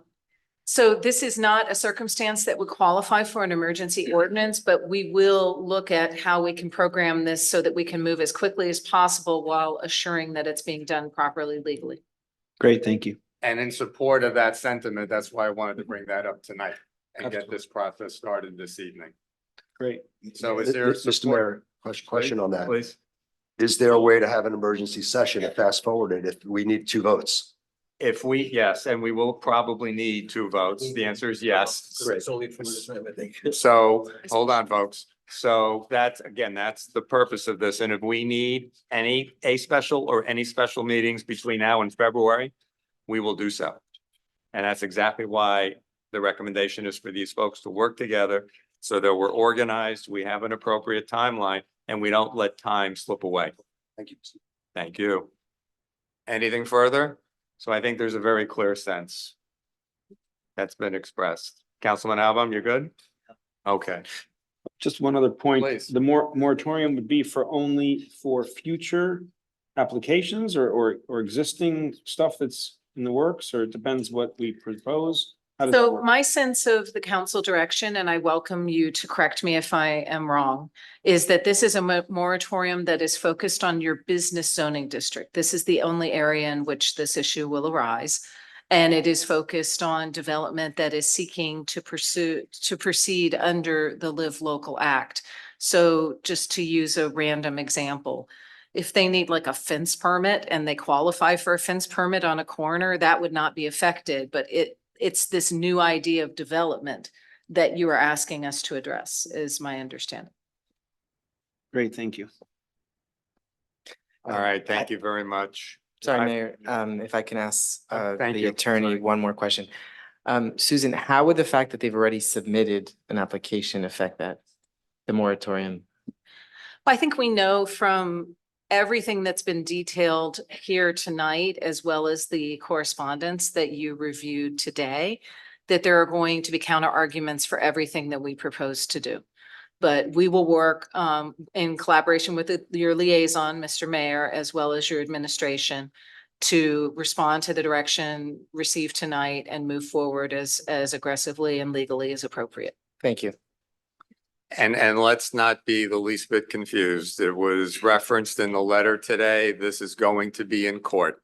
So this is not a circumstance that would qualify for an emergency ordinance, but we will look at how we can program this so that we can move as quickly as possible while assuring that it's being done properly legally. Great, thank you. And in support of that sentiment, that's why I wanted to bring that up tonight and get this process started this evening. Great. So is there? Mr. Mayor, question on that. Please. Is there a way to have an emergency session and fast forward it if we need 2 votes? If we, yes, and we will probably need 2 votes. The answer is yes. It's only for this time, I think. So, hold on, folks. So that's, again, that's the purpose of this. And if we need a special or any special meetings between now and February, we will do so. And that's exactly why the recommendation is for these folks to work together so that we're organized, we have an appropriate timeline, and we don't let time slip away. Thank you. Thank you. Anything further? So I think there's a very clear sense that's been expressed. Councilman Album, you're good? Okay. Just one other point. Please. The moratorium would be only for future applications or existing stuff that's in the works, or it depends what we propose? How does that So work? my sense of the council direction, and I welcome you to correct me if I am wrong, is that this is a moratorium that is focused on your business zoning district. This is the only area in which this issue will arise. And it is focused on development that is seeking to proceed under the Live Local Act. So just to use a random example, if they need like a fence permit and they qualify for a fence permit on a corner, that would not be affected, but it's this new idea of development that you are asking us to address, is my understanding. Great, thank you. All right, thank you very much. Sorry, I- Mayor, if I can ask thank the you. attorney Sorry. one more question. Susan, how would the fact that they've already submitted an application affect that, the moratorium? I think we know from everything that's been detailed here tonight, as well as the correspondence that you reviewed today, that there are going to be counter arguments for everything that we propose to do. But we will work in collaboration with your liaison, Mr. Mayor, as well as your administration, to respond to the direction received tonight and move forward as aggressively and legally as appropriate. Thank you. And let's not be the least bit confused. It was referenced in the letter today. This is going to be in court.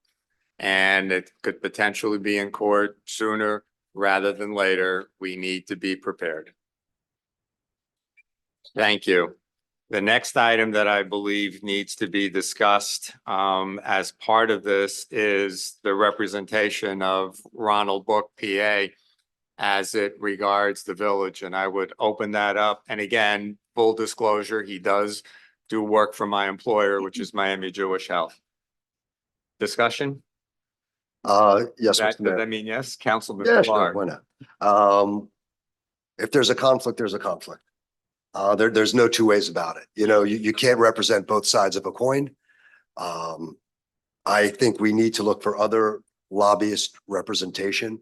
And it could potentially be in court sooner rather than later. We need to be prepared. Thank you. The next item that I believe needs to be discussed as part of this is the representation of Ronald Book, PA, as it regards the village, and I would open that up. And again, full disclosure, he does do work for my employer, which is Miami Jewish Health. Discussion? Yes, Does Mr. Mayor. that mean yes, Councilman Yeah, sure, Clark? why not? If there's a conflict, there's a conflict. There's no two ways about it. You know, you can't represent both sides of a coin. I think we need to look for other lobbyist representation.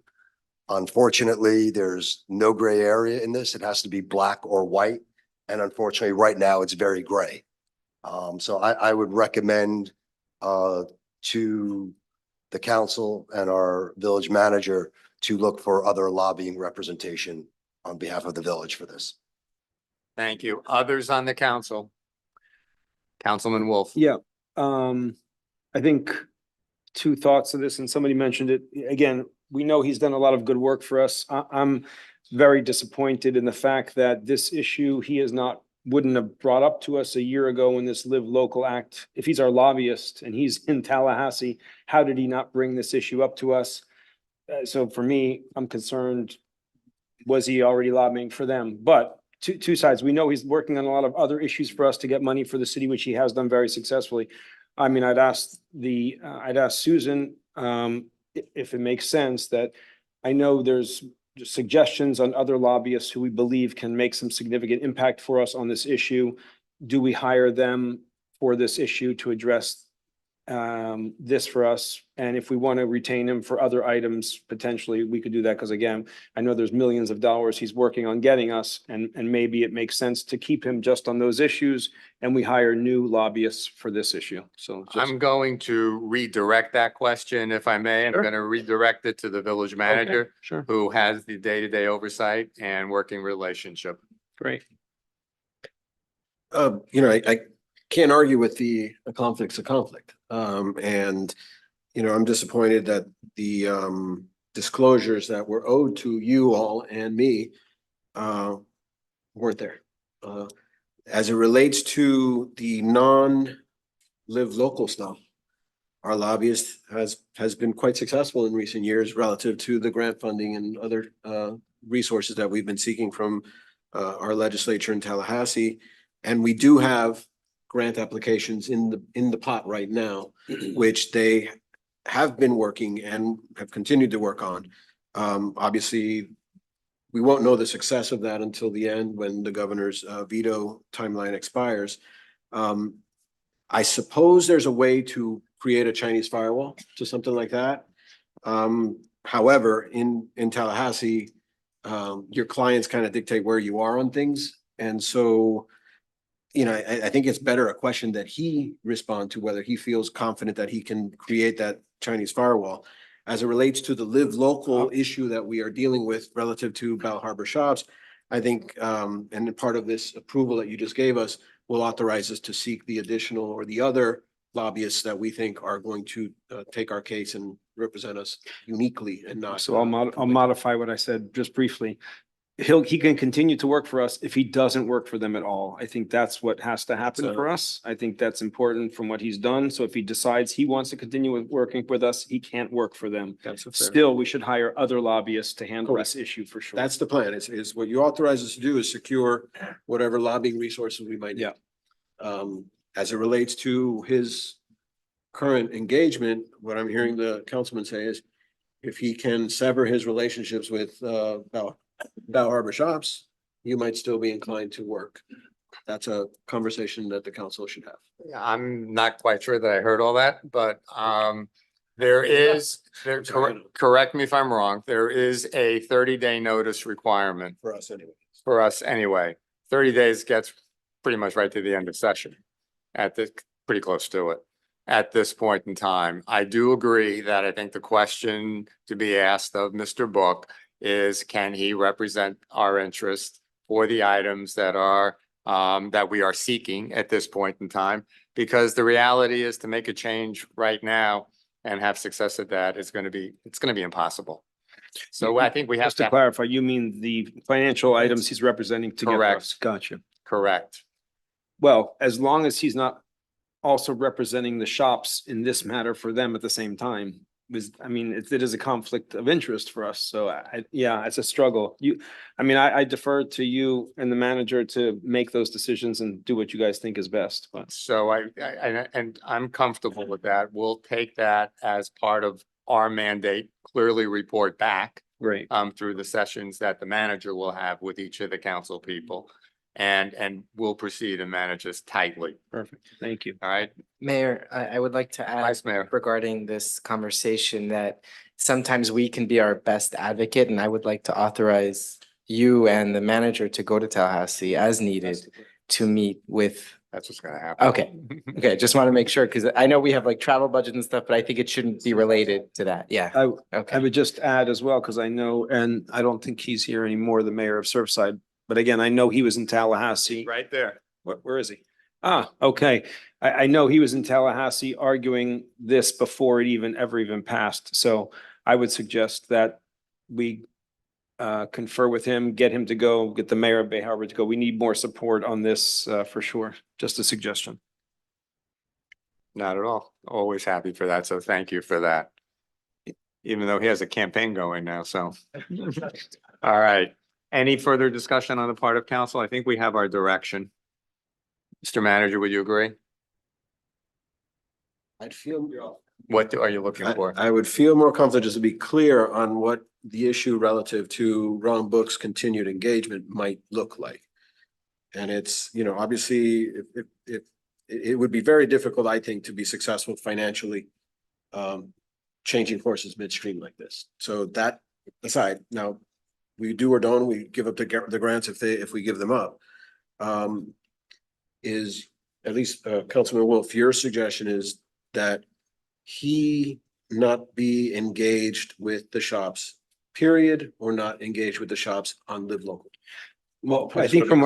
Unfortunately, there's no gray area in this. It has to be black or white. And unfortunately, right now, it's very gray. So I would recommend to the council and our village manager to look for other lobbying representation on behalf of the village for this. Thank you. Others on the council? Councilman Wolf. Yeah, I think two thoughts to this, and somebody mentioned it. Again, we know he's done a lot of good work for us. I'm very disappointed in the fact that this issue he wouldn't have brought up to us a year ago when this Live Local Act, if he's our lobbyist and he's in Tallahassee, how did he not bring this issue up to us? So for me, I'm concerned, was he already lobbying for them? But two sides, we know he's working on a lot of other issues for us to get money for the city, which he has done very successfully. I mean, I'd ask Susan, if it makes sense, that I know there's suggestions on other lobbyists who we believe can make some significant impact for us on this issue. Do we hire them for this issue to address this for us? And if we want to retain him for other items, potentially we could do that. Because again, I know there's millions of dollars he's working on getting us, and maybe it makes sense to keep him just on those issues and we hire new lobbyists for this issue. So I'm going to redirect that question, if I may. I'm Sure. going to redirect it to the village manager, sure. who has the day-to-day oversight and working relationship. Great. You know, I can't argue with a conflict's a conflict. And, you know, I'm disappointed that the disclosures that were owed to you all and me weren't there. As it relates to the non-live local stuff, our lobbyist has been quite successful in recent years relative to the grant funding and other resources that we've been seeking from our legislature in Tallahassee. And we do have grant applications in the pot right now, which they have been working and have continued to work on. Obviously, we won't know the success of that until the end when the governor's veto timeline expires. I suppose there's a way to create a Chinese firewall to something like that. However, in Tallahassee, your clients kind of dictate where you are on things. And so, you know, I think it's better a question that he respond to whether he feels confident that he can create that Chinese firewall. As it relates to the live local issue that we are dealing with relative to Bal Harbour shops, I think, and part of this approval that you just gave us will authorize us to seek the additional or the other lobbyists that we think are going to take our case and represent us uniquely and not. So I'll modify what I said just briefly. He can continue to work for us if he doesn't work for them at all. I think that's what has to happen So- for us. I think that's important from what he's done. So if he decides he wants to continue working with us, he can't work for them. That's a fair- Still, we should hire other lobbyists to handle Correct. this issue for sure. That's the plan, is what you authorize us to do is secure whatever lobbying resources we might need. As it relates to his current engagement, what I'm hearing the councilman say is if he can sever his relationships with Bal Harbour shops, you might still be inclined to work. That's a conversation that the council should have. I'm not quite sure that I heard all that, but correct me if I'm wrong, there is a 30-day notice requirement For us anyway. for us anyway. 30 days gets pretty much right to the end of session pretty close to it. At this point in time, I do agree that I think the question to be asked of Mr. Book is, can he represent our interest for the items that we are seeking at this point in time? Because the reality is to make a change right now and have success at that is it's going to be impossible. So I think we have Just to to. clarify, you mean the financial items he's representing together? Correct. Gotcha. Correct. Well, as long as he's not also representing the shops in this matter for them at the same time, it is a conflict of interest for us. So it's a struggle. I defer to you and the manager to make those decisions and do what you guys think is best, but. So I'm comfortable with that. We'll take that as part of our mandate, clearly report back. Great. Through the sessions that the manager will have with each of the council people. And we'll proceed and manage this tightly. Perfect. Thank you. All right. Mayor, I would like to add Vice Mayor. regarding this conversation that sometimes we can be our best advocate, and I would like to authorize you and the manager to go to Tallahassee as needed to meet with. That's what's gonna happen. Okay, just want to make sure, because I know we have like travel budget and stuff, but I think it shouldn't be related to that. Yeah. I Okay. would just add as well, because I know, and I don't think he's here anymore, the mayor of Surfside. But again, I know he was in Tallahassee. Right there. Where is he? Okay. I know he was in Tallahassee arguing this before it ever even passed. So I would suggest that we confer with him, get him to go, get the mayor of Bay Harbor to go. We need more support on this for sure. Just a suggestion. Not at all. Always happy for that. So thank you for that. Even though he has a campaign going now, so. All right. Any further discussion on the part of council? I think we have our direction. Mr. Manager, would you agree? I'd feel. What are you looking for? I would feel more confident just to be clear on what the issue relative to Ron Book's continued engagement might look like. And it's, obviously, if it would be very difficult, I think, to be successful financially, changing courses midstream like this. So that aside, now, we do or don't, we give up the grants if we give them up. Is at least Councilman Wolf, your suggestion is that he not be engaged with the shops, period, or not engaged with the shops on Live Local? Well, I think from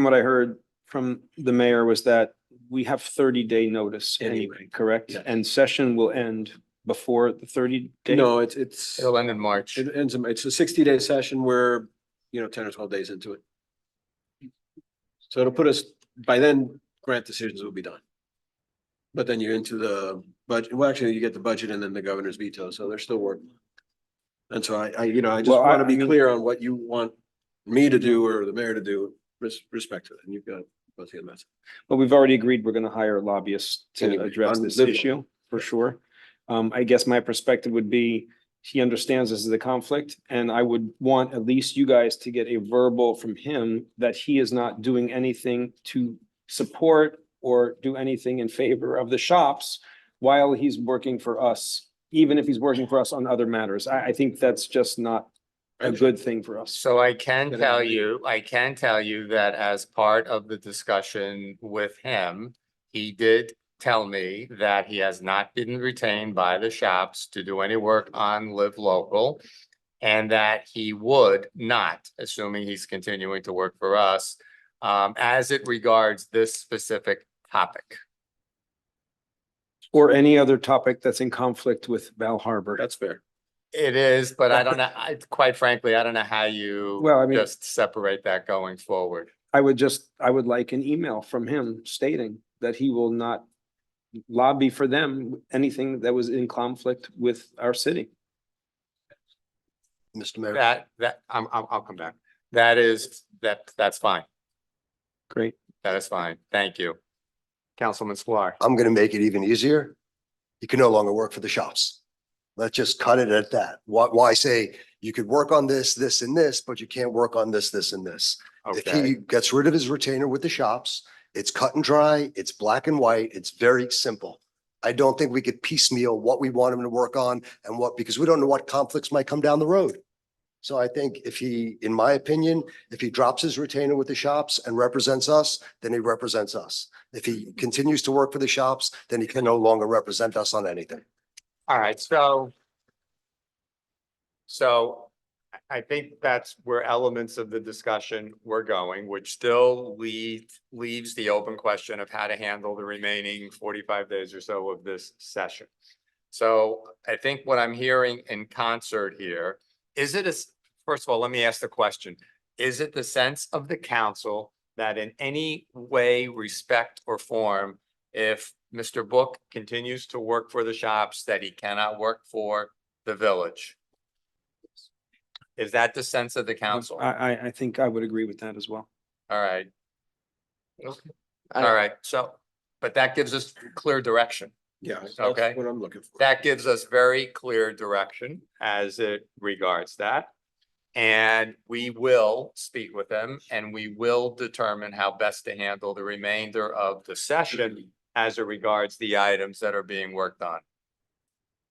what I heard from the mayor was that we have 30-day notice anyway, correct? Yeah. And session will end before the 30-day? No, it's. It'll end in March. It ends, it's a 60-day session where, 10 or 12 days into it. So it'll put us, by then, grant decisions will be done. But then you're into the budget, well, actually, you get the budget and then the governor's veto, so they're still working. And so I just Well, want to be I mean- clear on what you want me to do or the mayor to do, respect to it, and you've got both of them. Well, we've already agreed we're gonna hire lobbyists to Anyway, address this unlivable. issue, for sure. I guess my perspective would be, he understands this is a conflict, and I would want at least you guys to get a verbal from him that he is not doing anything to support or do anything in favor of the shops while he's working for us, even if he's working for us on other matters. I think that's just not a good thing for us. So I can tell you that as part of the discussion with him, he did tell me that he has not been retained by the shops to do any work on Live Local. And that he would not, assuming he's continuing to work for us, as it regards this specific topic. Or any other topic that's in conflict with Bal Harbour. That's fair. It is, but I don't know, quite frankly, I don't know how Well, I you mean- just separate that going forward. I would like an email from him stating that he will not lobby for them anything that was in conflict with our city. Mr. Mayor. I'll come back. That's fine. Great. That is fine. Thank you. Councilman Sklar. I'm gonna make it even easier. You can no longer work for the shops. Let's just cut it at that. Why say you could work on this, this and this, but you can't work on this, this and this? If Okay. he gets rid of his retainer with the shops, it's cut and dry, it's black and white, it's very simple. I don't think we could piecemeal what we want him to work on and what, because we don't know what conflicts might come down the road. So I think if he, in my opinion, if he drops his retainer with the shops and represents us, then he represents us. If he continues to work for the shops, then he can no longer represent us on anything. All right, so I think that's where elements of the discussion were going, which still leaves the open question of how to handle the remaining 45 days or so of this session. So I think what I'm hearing in concert here, first of all, let me ask the question. Is it the sense of the council that in any way, respect or form, if Mr. Book continues to work for the shops, that he cannot work for the village? Is that the sense of the council? I think I would agree with that as well. All right. All right, so, but that gives us clear direction. Yeah, that's Okay. what I'm looking for. That gives us very clear direction as it regards that. And we will speak with them and we will determine how best to handle the remainder of the session as it regards the items that are being worked on.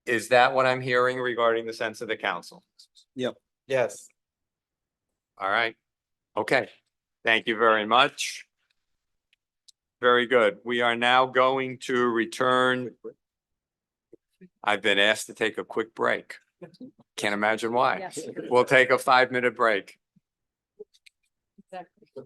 Is that what I'm hearing regarding the sense of the council? Yep. Yes. All right. Okay. Thank you very much. Very good. We are now going to return. I've been asked to take a quick break. Can't imagine why. Yes. We'll take a 5-minute break. Exactly.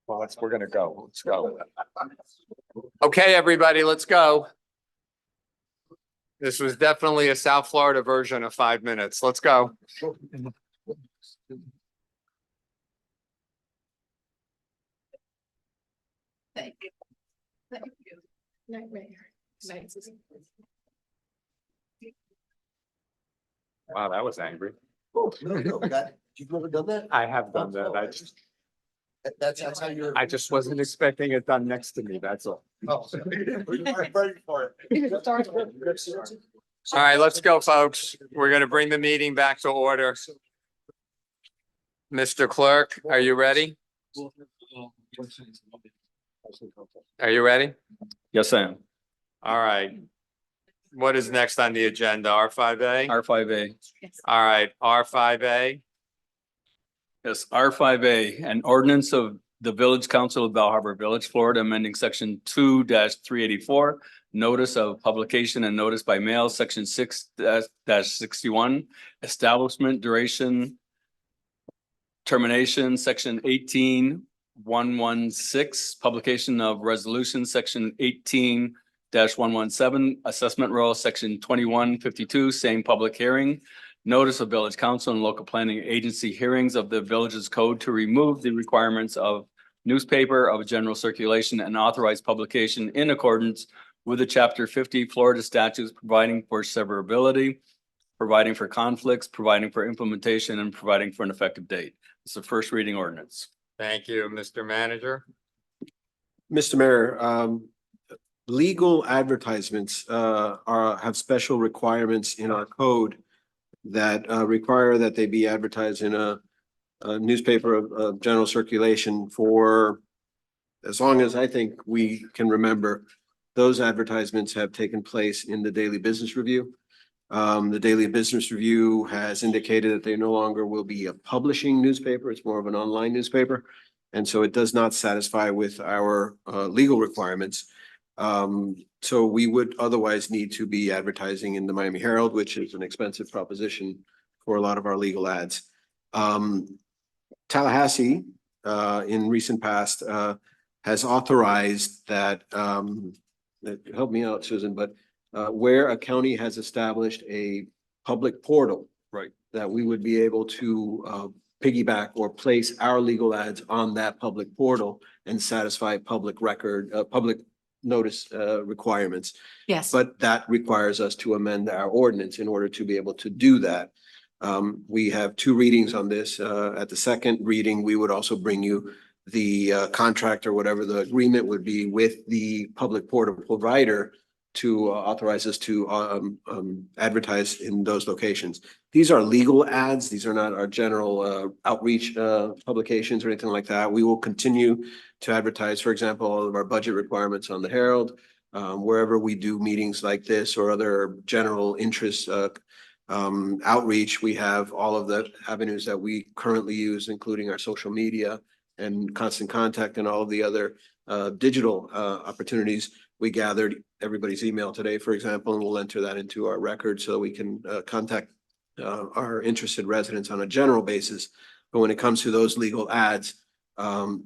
Well, we're gonna go. Let's go. Okay, everybody, let's go. This was definitely a South Florida version of 5 minutes. Let's go. Thank you. Thank you. Night, Mayor. Night, Susan. Wow, that was angry. You've never done that? I have done that. That's how you're. I just wasn't expecting it done next to me, that's all. Oh. We're ready for it. All right, let's go, folks. We're gonna bring the meeting back to order. Mr. Clerk, are you ready? Are you ready? Yes, I am. All right. What is next on the agenda? R5A? R5A. All right, R5A. Yes, R5A, an ordinance of the Village Council of Bal Harbour Village, Florida, amending section 2-384, notice of publication and notice by mail, section 6-61, establishment, duration, termination, section 18-116, publication of resolution, section 18-117, assessment roll, section 2152, same public hearing. Notice of village council and local planning agency hearings of the village's code to remove the requirements of newspaper of general circulation and authorized publication in accordance with the chapter 50 Florida statutes, providing for severability, providing for conflicts, providing for implementation, and providing for an effective date. It's a first reading ordinance. Thank you, Mr. Manager. Mr. Mayor, legal advertisements have special requirements in our code that require that they be advertised in a newspaper of general circulation for as long as I think we can remember. Those advertisements have taken place in the Daily Business Review. The Daily Business Review has indicated that they no longer will be a publishing newspaper. It's more of an online newspaper. And so it does not satisfy with our legal requirements. So we would otherwise need to be advertising in the Miami Herald, which is an expensive proposition for a lot of our legal ads. Tallahassee, in recent past, has authorized that, help me out, Susan, but where a county has established a public portal. Right. That we would be able to piggyback or place our legal ads on that public portal and satisfy public record, public notice requirements. Yes. But that requires us to amend our ordinance in order to be able to do that. We have 2 readings on this. At the second reading, we would also bring you the contract or whatever the agreement would be with the public portal provider to authorize us to advertise in those locations. These are legal ads. These are not our general outreach publications or anything like that. We will continue to advertise, for example, all of our budget requirements on the Herald, wherever we do meetings like this or other general interest outreach. We have all of the avenues that we currently use, including our social media and constant contact and all of the other digital opportunities. We gathered everybody's email today, for example, and we'll enter that into our record so we can contact our interested residents on a general basis. But when it comes to those legal ads,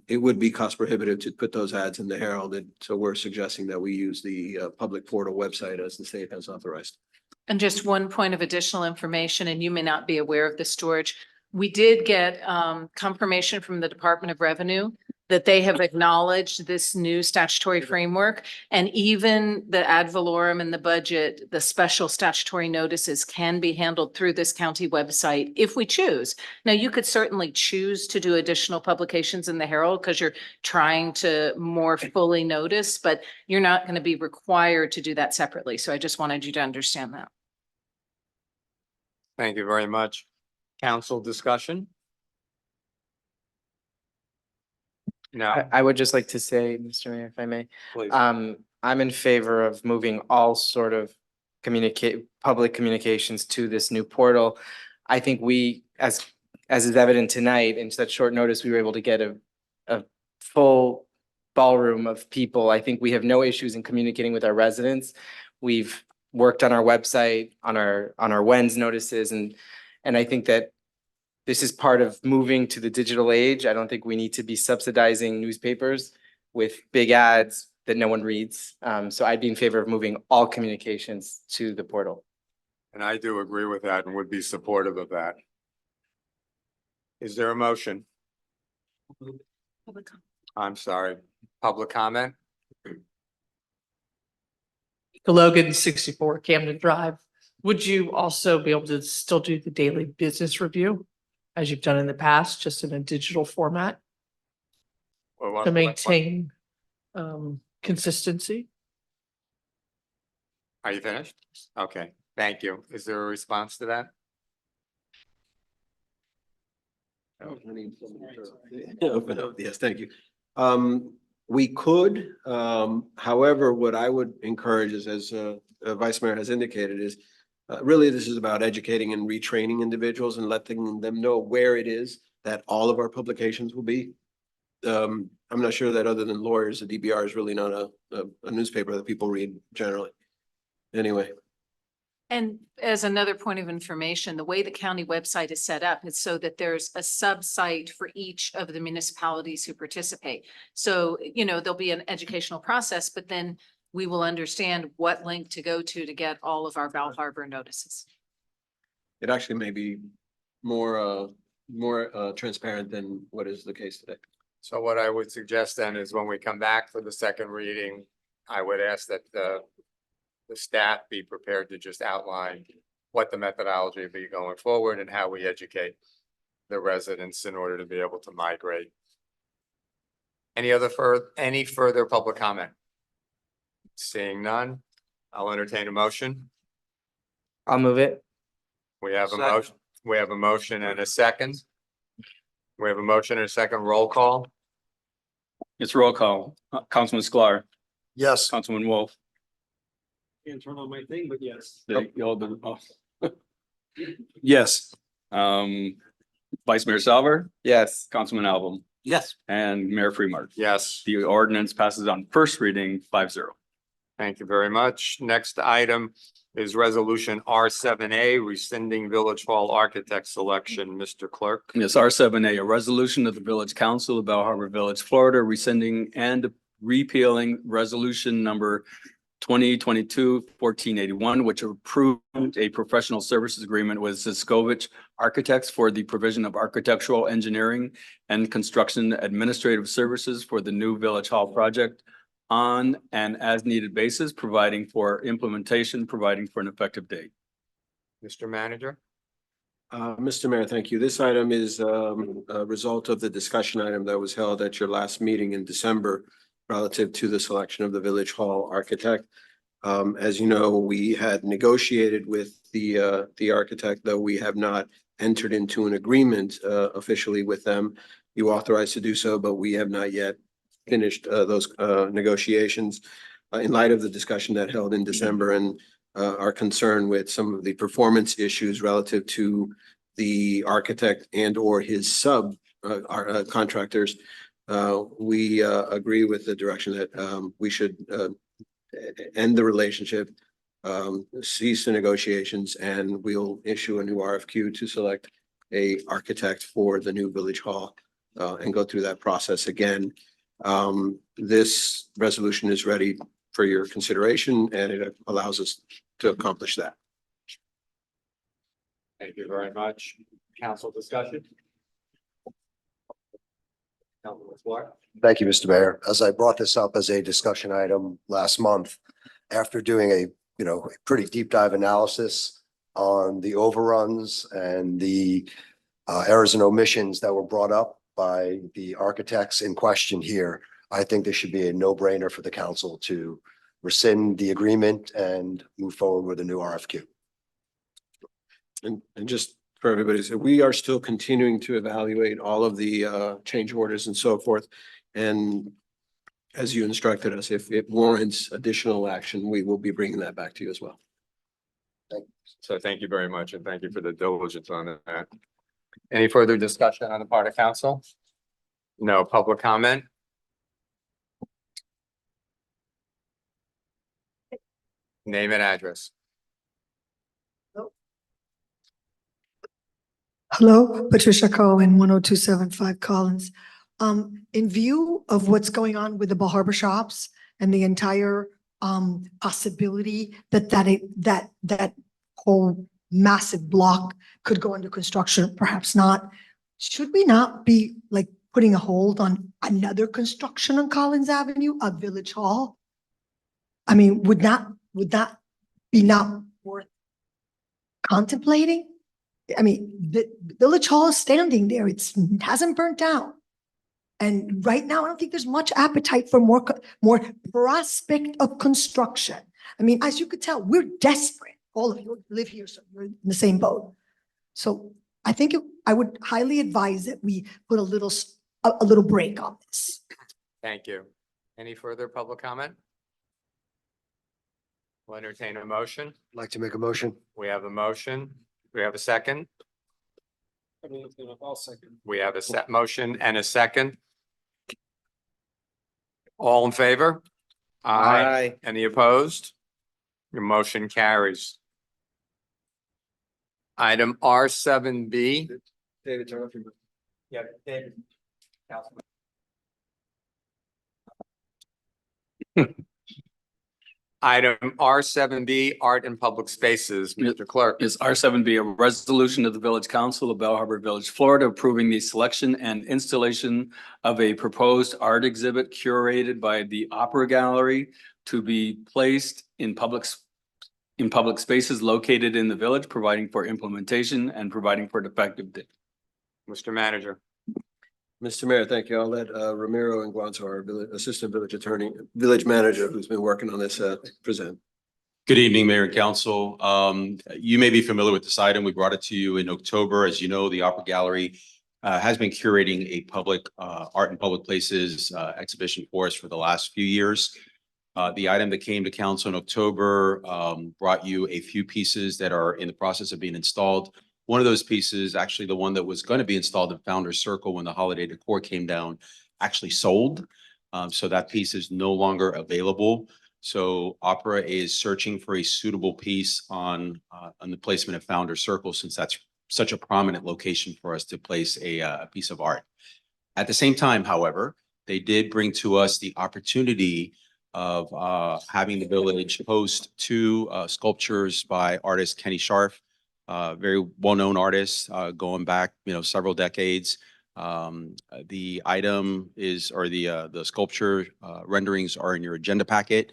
it would be cost prohibitive to put those ads in the Herald. And so we're suggesting that we use the public portal website as the state has authorized. And just one point of additional information, and you may not be aware of this, George. We did get confirmation from the Department of Revenue that they have acknowledged this new statutory framework, and even the ad valorem and the budget, the special statutory notices can be handled through this county website if we choose. Now, you could certainly choose to do additional publications in the Herald because you're trying to more fully notice, but you're not going to be required to do that separately. So I just wanted you to understand that. Thank you very much. Council discussion? No. I would just like to say, Mr. Mayor, if I may, Please. I'm in favor of moving all sort of public communications to this new portal. I think we, as is evident tonight, in such short notice, we were able to get a full ballroom of people. I think we have no issues in communicating with our residents. We've worked on our website, on our WENS notices, and I think that this is part of moving to the digital age. I don't think we need to be subsidizing newspapers with big ads that no one reads. So I'd be in favor of moving all communications to the portal. And I do agree with that and would be supportive of that. Is there a motion? I'm sorry, public comment? Logan, 64 Camden Drive. Would you also be able to still do the daily business review as you've done in the past, just in a digital format to maintain consistency? Are you finished? Okay, thank you. Is there a response to that? Yes, thank you. We could, however, what I would encourage is, as Vice Mayor has indicated, is really this is about educating and retraining individuals and letting them know where it is that all of our publications will be. I'm not sure that other than lawyers, the DBR is really not a newspaper that people read generally. Anyway. And as another point of information, the way the county website is set up is so that there's a sub-site for each of the municipalities who participate. So, you know, there'll be an educational process, but then we will understand what link to go to get all of our Bal Harbour notices. It actually may be more transparent than what is the case today. So what I would suggest then is when we come back for the second reading, I would ask that the staff be prepared to just outline what the methodology will be going forward and how we educate the residents in order to be able to migrate. Any further public comment? Seeing none, I'll entertain a motion. I'll move it. We have a motion. We have a motion and a second. We have a motion and a second. Roll call. It's roll call. Councilman Sklar, Yes. Councilman Wolf. Can't turn on my thing, but yes. Yes. Vice Mayor Salver, Yes. Councilman Album, Yes. and Mayor Freemark. Yes. The ordinance passes on first reading 5-0. Thank you very much. Next item is resolution R7A, rescinding Village Hall architect selection. Mr. Clerk. Yes, R7A, a resolution of the Village Council of Bal Harbour Village, Florida, rescinding and repealing resolution number 2022-1481, which approved a professional services agreement with Siskovich Architects for the provision of architectural engineering and construction administrative services for the new Village Hall project on an as-needed basis, providing for implementation, providing for an effective date. Mr. Manager. Mr. Mayor, thank you. This item is a result of the discussion item that was held at your last meeting in December relative to the selection of the Village Hall architect. As you know, we had negotiated with the architect, though we have not entered into an agreement officially with them. You authorized to do so, but we have not yet finished those negotiations. In light of the discussion that held in December and our concern with some of the performance issues relative to the architect and or his sub contractors, we agree with the direction that we should end the relationship, cease the negotiations, and we'll issue a new RFQ to select a architect for the new Village Hall and go through that process again. This resolution is ready for your consideration, and it allows us to accomplish that. Thank you very much. Council discussion. Thank you, Mr. Mayor. As I brought this up as a discussion item last month, after doing a pretty deep dive analysis on the overruns and the errors and omissions that were brought up by the architects in question here, I think this should be a no-brainer for the council to rescind the agreement and move forward with a new RFQ. And just for everybody, so we are still continuing to evaluate all of the change orders and so forth. And as you instructed us, if it warrants additional action, we will be bringing that back to you as well. So thank you very much, and thank you for the diligence on that. Any further discussion on the part of council? No public comment? Name and address. Hello, Patricia Cohen, 10275 Collins. In view of what's going on with the Bal Harbour shops and the entire possibility that whole massive block could go under construction, perhaps not. Should we not be like putting a hold on another construction on Collins Avenue, a Village Hall? I mean, would that be not worth contemplating? I mean, the Village Hall is standing there. It hasn't burnt down. And right now, I don't think there's much appetite for more prospect of construction. I mean, as you could tell, we're desperate. All of you live here, so you're in the same boat. So I think I would highly advise that we put a little break on this. Thank you. Any further public comment? We'll entertain a motion. I'd like to make a motion. We have a motion. We have a second. I'll second. We have a set motion and a second. All in favor? Aye. Any opposed? Your motion carries. Item R7B. David, turn off your. Yeah, David. Item R7B, Art in Public Spaces, Mr. Clerk. Is R7B a resolution of the Village Council of Bal Harbour Village, Florida, approving the selection and installation of a proposed art exhibit curated by the Opera Gallery to be placed in public spaces located in the village, providing for implementation and providing for an effective date. Mr. Manager. Mr. Mayor, thank you. I'll let Ramiro Inguanzo, our Assistant Village Manager, who's been working on this, present. Good evening, Mayor and Council. You may be familiar with this item. We brought it to you in October. As you know, the Opera Gallery has been curating a public art in public places exhibition for us for the last few years. The item that came to council in October brought you a few pieces that are in the process of being installed. One of those pieces, actually the one that was going to be installed in Founder's Circle when the holiday decor came down, actually sold. So that piece is no longer available. So Opera is searching for a suitable piece on the placement of Founder's Circle, since that's such a prominent location for us to place a piece of art. At the same time, however, they did bring to us the opportunity of having the village host two sculptures by artist Kenny Scharf. Very well-known artist, going back, several decades. The item is, or the sculpture renderings are in your agenda packet.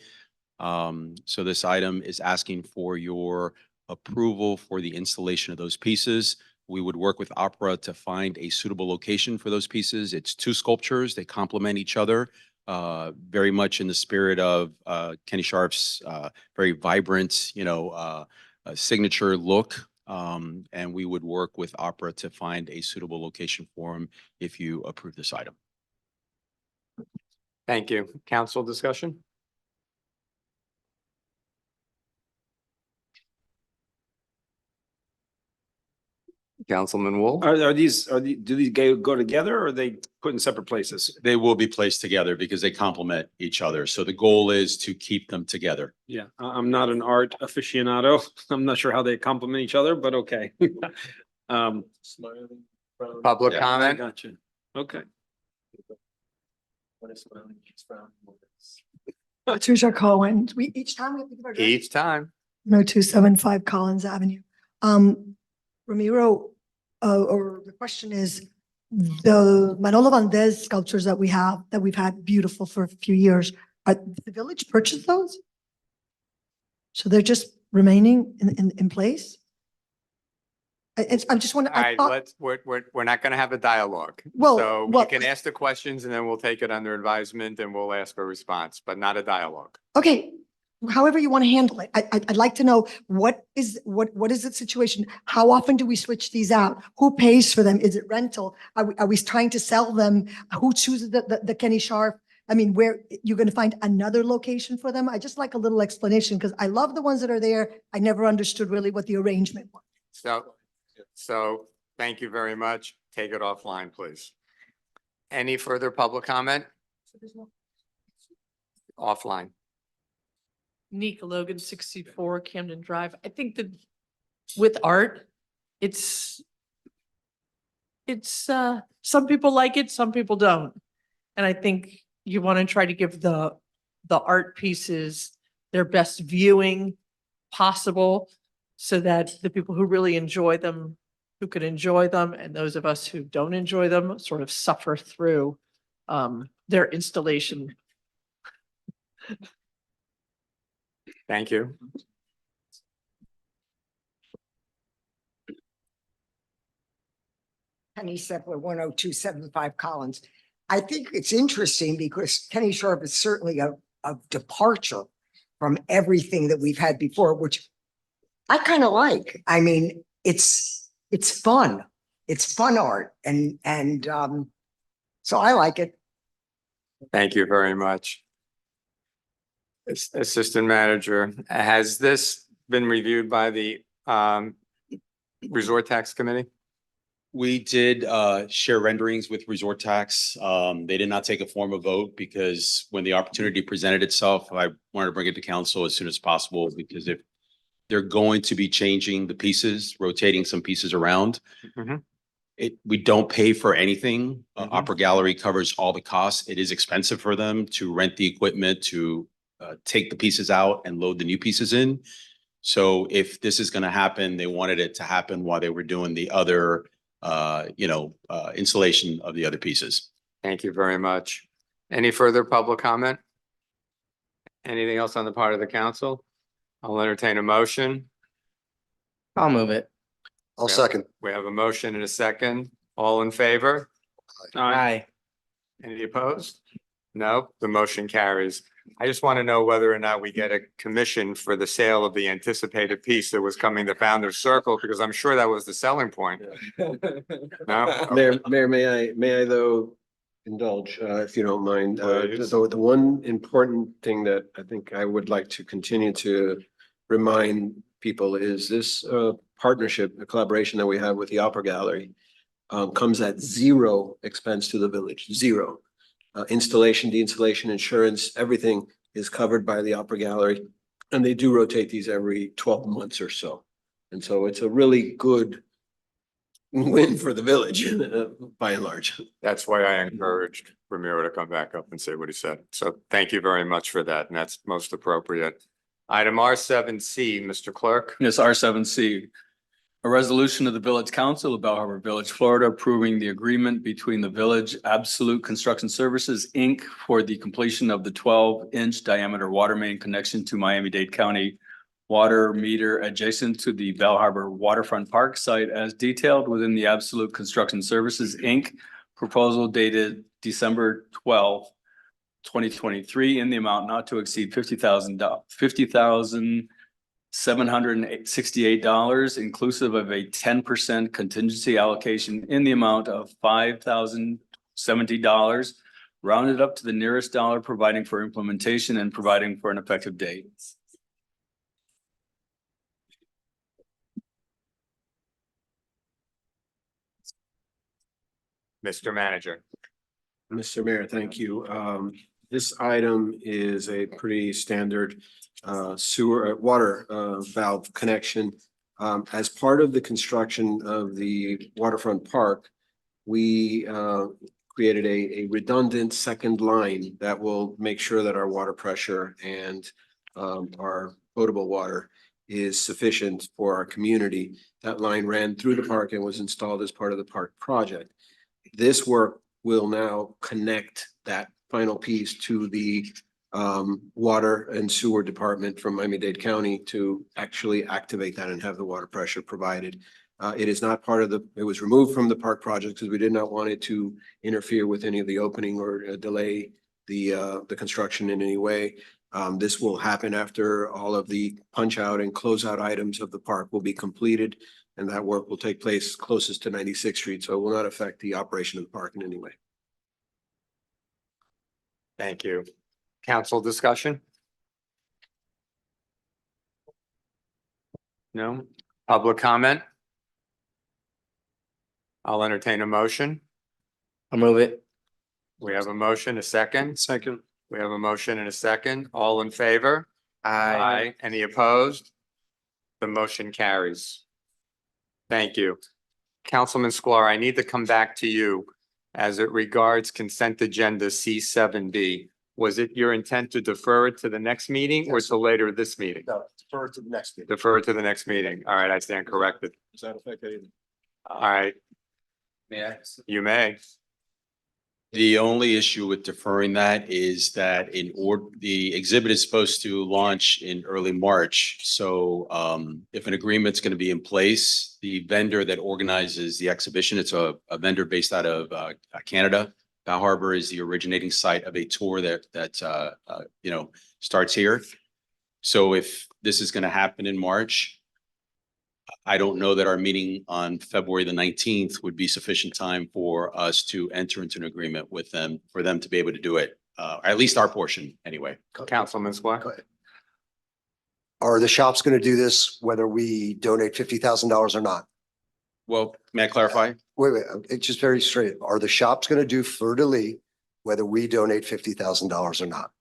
So this item is asking for your approval for the installation of those pieces. We would work with Opera to find a suitable location for those pieces. It's two sculptures. They complement each other, very much in the spirit of Kenny Scharf's very vibrant, signature look. And we would work with Opera to find a suitable location for him if you approve this item. Thank you. Council discussion? Councilman Wool? Do these go together, or are they put in separate places? They will be placed together because they complement each other. So the goal is to keep them together. Yeah, I'm not an art aficionado. I'm not sure how they complement each other, but okay. Public Yeah. comment? Gotcha. Okay. Patricia Cohen, each time we have to give our. Each time. 275 Collins Avenue. Ramiro, or the question is, the Manolo Valdez sculptures that we've had beautiful for a few years, did the village purchase those? So they're just remaining in place? I'm just wondering. All right, we're not going to have a dialogue. Well, So we well- can ask the questions and then we'll take it under advisement and we'll ask a response, but not a dialogue. Okay, however you want to handle it. I'd like to know what is the situation? How often do we switch these out? Who pays for them? Is it rental? Are we trying to sell them? Who chooses the Kenny Scharf? I mean, where you're going to find another location for them? I just like a little explanation because I love the ones that are there. I never understood really what the arrangement was. So thank you very much. Take it offline, please. Any further public comment? Offline. Nika Logan, 64 Camden Drive. I think that with art, it's it's, some people like it, some people don't. And I think you want to try to give the art pieces their best viewing possible so that the people who really enjoy them, who could enjoy them, and those of us who don't enjoy them sort of suffer through their installation. Thank you. Kenny Sepler, 10275 Collins. I think it's interesting because Kenny Sharp is certainly a departure from everything that we've had before, which I kind of like. I mean, it's fun. It's fun art. And so I like it. Thank you very much. Assistant Manager, has this been reviewed by the Resort Tax Committee? We did share renderings with Resort Tax. They did not take a formal vote because when the opportunity presented itself, I wanted to bring it to council as soon as possible, because if they're going to be changing the pieces, rotating some pieces around, we don't pay for anything. Opera Gallery covers all the costs. It is expensive for them to rent the equipment, to take the pieces out and load the new pieces in. So if this is going to happen, they wanted it to happen while they were doing the other installation of the other pieces. Thank you very much. Any further public comment? Anything else on the part of the council? I'll entertain a motion. I'll move it. I'll second. We have a motion and a second. All in favor? Aye. Any opposed? No, the motion carries. I just want to know whether or not we get a commission for the sale of the anticipated piece that was coming to Founder's Circle, because I'm sure that was the selling point. No? Mayor, may I though indulge, if you don't mind? Please. So the one important thing that I think I would like to continue to remind people is this partnership, the collaboration that we have with the Opera Gallery comes at zero expense to the village, zero. Installation, de-installation, insurance, everything is covered by the Opera Gallery. And they do rotate these every 12 months or so. And so it's a really good win for the village by and large. That's why I encouraged Ramiro to come back up and say what he said. So thank you very much for that. And that's most appropriate. Item R7C, Mr. Clerk. Yes, R7C. A resolution of the Village Council of Bal Harbour Village, Florida, approving the agreement between the Village Absolute Construction Services, Inc. for the completion of the 12-inch diameter water main connection to Miami-Dade County water meter adjacent to the Bal Harbour Waterfront Park site as detailed within the Absolute Construction Services, Inc. proposal dated December 12, 2023 in the amount not to exceed $50,768, inclusive of a 10% contingency allocation in the amount of $5,070, rounded up to the nearest dollar, providing for implementation and providing for an effective date. Mr. Manager. Mr. Mayor, thank you. This item is a pretty standard water valve connection. As part of the construction of the waterfront park, we created a redundant second line that will make sure that our water pressure and our potable water is sufficient for our community. That line ran through the park and was installed as part of the park project. This work will now connect that final piece to the water and sewer department from Miami-Dade County to actually activate that and have the water pressure provided. It is not part of it was removed from the park project because we did not want it to interfere with any of the opening or delay the construction in any way. This will happen after all of the punch out and closeout items of the park will be completed, and that work will take place closest to 96th Street, so it will not affect the operation of the park in any way. Thank you. Council discussion? No? Public comment? I'll entertain a motion. I'll move it. We have a motion, a second. Second. We have a motion and a second. All in favor? Aye. Any opposed? The motion carries. Thank you. Councilman Sklar, I need to come back to you as it regards consent agenda C7B. Was it your intent to defer it to the next meeting or Yes. to later this meeting? No, defer to the next meeting. Defer it to the next meeting. All right, I stand corrected. Does that affect anything? All right, May I? you may. The only issue with deferring that is that the exhibit is supposed to launch in early March. So if an agreement's going to be in place, the vendor that organizes the exhibition, it's a vendor based out of Canada. Bal Harbour is the originating site of a tour that starts here. So if this is going to happen in March, I don't know that our meeting on February the 19th would be sufficient time for us to enter into an agreement with them, for them to be able to do it, at least our portion anyway. Councilman Sklar. Go ahead. Are the shops going to do this whether we donate $50,000 or not? Well, may I clarify? Wait, it's just very straight. Are the shops going to do fleur-de-lis whether we donate $50,000 or not?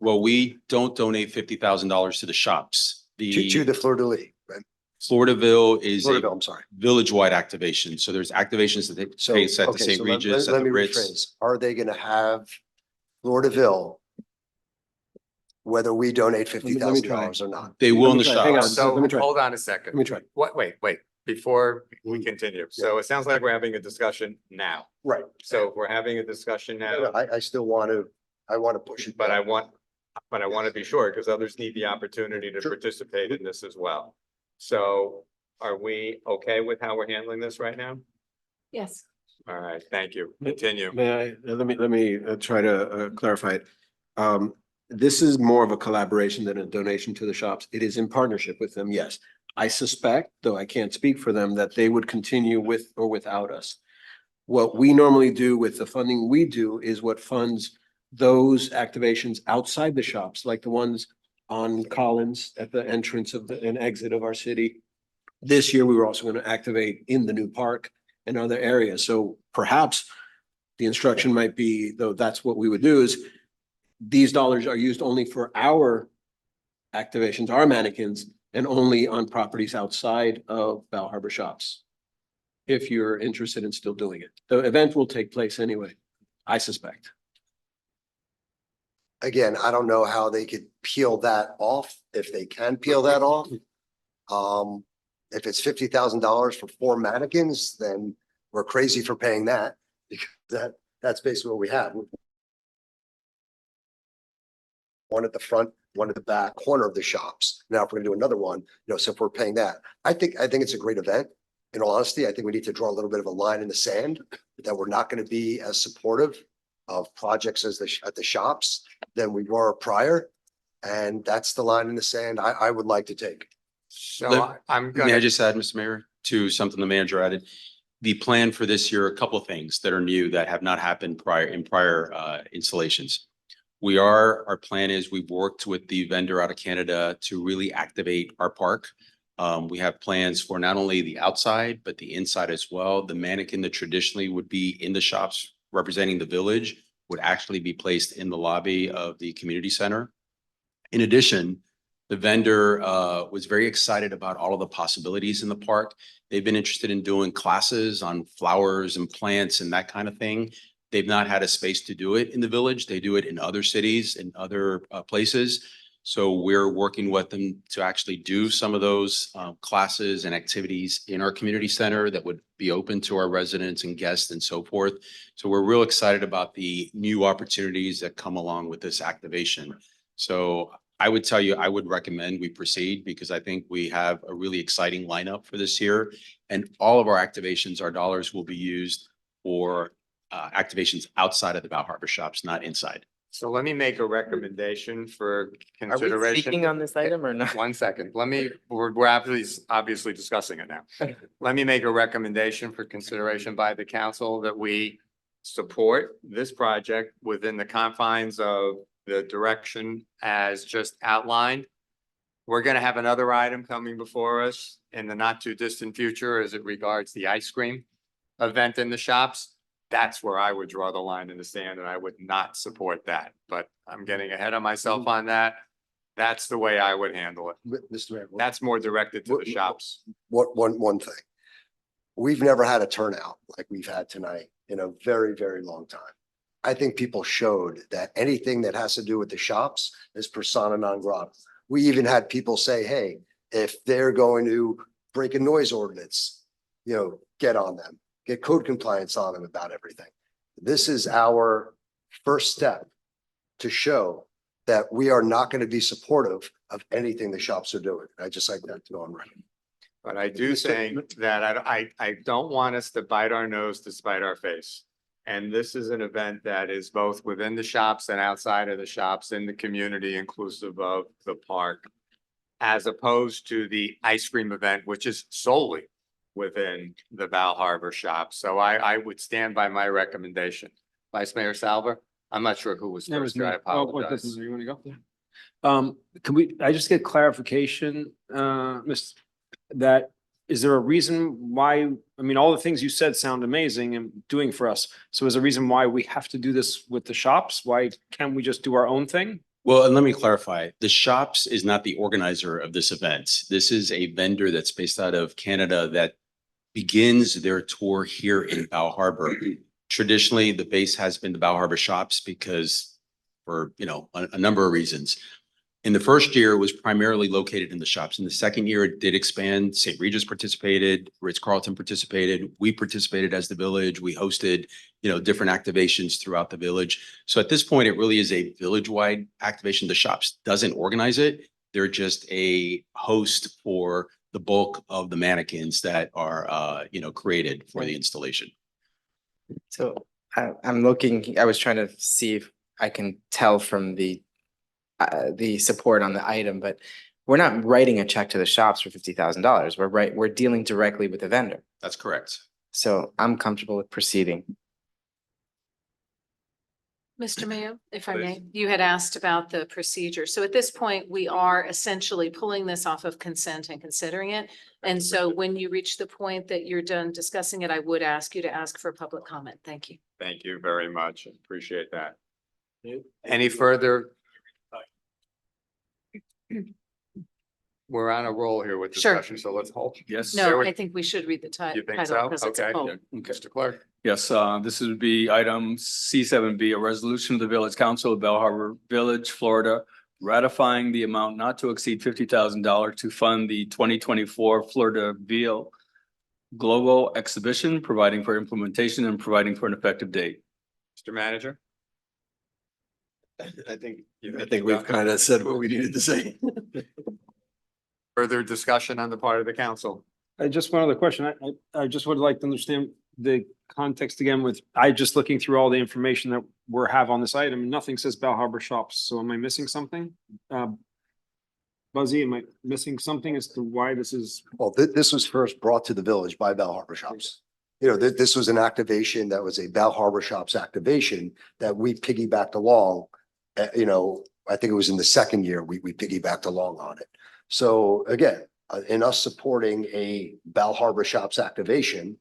Well, we don't donate $50,000 to the shops. To the fleur-de-lis, right? Floridaville is a Floridaville, I'm sorry. village-wide activation. So there's activations that take So, place at the okay, St. so Regis, at let the me Ritz. rephrase. Are they going to have Floridaville whether we donate $50,000 or not? They will in the Hang on. shops. So Let me try. hold on a second. Let me try. What, wait, before we continue. So it sounds like we're having a discussion now. Right. So we're having a discussion now, I still want to, I want to push it. but I back. want to be sure because others need the opportunity to participate in this as well. So are we okay with how we're handling this right now? Yes. All right, thank you. Continue. May I, let me try to clarify it. This is more of a collaboration than a donation to the shops. It is in partnership with them, yes. I suspect, though I can't speak for them, that they would continue with or without us. What we normally do with the funding we do is what funds those activations outside the shops, like the ones on Collins at the entrance of an exit of our city. This year, we were also going to activate in the new park and other areas. So perhaps the instruction might be, though that's what we would do, is these dollars are used only for our activations, our mannequins, and only on properties outside of Bal Harbour shops. If you're interested in still doing it. The event will take place anyway, I suspect. Again, I don't know how they could peel that off, if they can peel that off. If it's $50,000 for 4 mannequins, then we're crazy for paying that, because that's basically what we have. One at the front, one at the back corner of the shops. Now, if we're gonna do another one, so if we're paying that, I think it's a great event. In all honesty, I think we need to draw a little bit of a line in the sand that we're not gonna be as supportive of projects at the shops than we were prior. And that's the line in the sand I would like to take. So I'm May I gonna, just add, Mr. Mayor, to something the manager added? The plan for this year, a couple of things that are new that have not happened in prior installations. Our plan is we've worked with the vendor out of Canada to really activate our park. We have plans for not only the outside, but the inside as well. The mannequin that traditionally would be in the shops representing the village would actually be placed in the lobby of the community center. In addition, the vendor was very excited about all of the possibilities in the park. They've been interested in doing classes on flowers and plants and that kind of thing. They've not had a space to do it in the village. They do it in other cities and other places. So we're working with them to actually do some of those classes and activities in our community center that would be open to our residents and guests and so forth. So we're real excited about the new opportunities that come along with this activation. So I would tell you, I would recommend we proceed because I think we have a really exciting lineup for this year. And all of our activations, our dollars will be used for activations outside of the Bal Harbour shops, not inside. so let me make a recommendation for Are we consideration. speaking on this item or not? 1 second. We're obviously discussing it now. Let me make a recommendation for consideration by the council that we support this project within the confines of the direction as just outlined. We're going to have another item coming before us in the not too distant future as it regards the ice cream event in the shops. That's where I would draw the line in the sand and I would not support that, but I'm getting ahead of myself on that. That's the way I would handle it. Mr. Mayor. That's more directed to the shops. One thing. we've never had a turnout like we've had tonight in a very, very long time. I think people showed that anything that has to do with the shops is persona non grata. We even had people say, hey, if they're going to break a noise ordinance, get on them, get code compliance on them about everything. This is our first step to show that we are not going to be supportive of anything the shops are doing. I just like that to go on record. But I do think that I don't want us to bite our nose to spite our face. And this is an event that is both within the shops and outside of the shops in the community, inclusive of the park, as opposed to the ice cream event, which is solely within the Bal Harbour shop. So I would stand by my recommendation. Vice Mayor Salver, I'm not sure who was first. I apologize. You want to go? Can I just get clarification, is there a reason why, I mean, all the things you said sound amazing and doing for us. So is there a reason why we have to do this with the shops? Why can't we just do our own thing? Well, and let me clarify, the shops is not the organizer of this event. This is a vendor that's based out of Canada that begins their tour here in Bal Harbour. Traditionally, the base has been the Bal Harbour shops because for, a number of reasons. In the first year, it was primarily located in the shops. In the second year, it did expand. St. Regis participated, Ritz-Carlton participated. We participated as the village. We hosted, different activations throughout the village. So at this point, it really is a village-wide activation. The shops doesn't organize it. They're just a host for the bulk of the mannequins that are, created for the installation. So I'm looking, I was trying to see if I can tell from the support on the item, but we're not writing a check to the shops for $50,000. We're dealing directly with the vendor. That's correct. So I'm comfortable with proceeding. Mr. Mayor, if I may, you had asked about the procedure. So at this point, we are essentially pulling this off of consent and considering it. And so when you reach the point that you're done discussing it, I would ask you to ask for public comment. Thank you. Thank you very much. Appreciate that. Any further? We're on a roll here with Sure. discussion, so let's hold. Yes. No, I think we should read the You think title so? because it's a Okay. poll. Mr. Clerk. Yes, this would be item C7B, a resolution of the Village Council of Bal Harbour Village, Florida, ratifying the amount not to exceed $50,000 to fund the 2024 Florida Ville Global Exhibition, providing for implementation and providing for an effective date. Mr. Manager. I think we've kind of said what we needed to say. Further discussion on the part of the council. Just one other question. I just would like to understand the context again with, just looking through all the information that we have on this item, nothing says Bal Harbour shops. So am I missing something? Buzzy, am I missing something as to why this is? Well, this was first brought to the village by Bal Harbour shops. This was an activation that was a Bal Harbour shops activation that we piggybacked along. I think it was in the second year we piggybacked along on it. So again, in us supporting a Bal Harbour shops activation,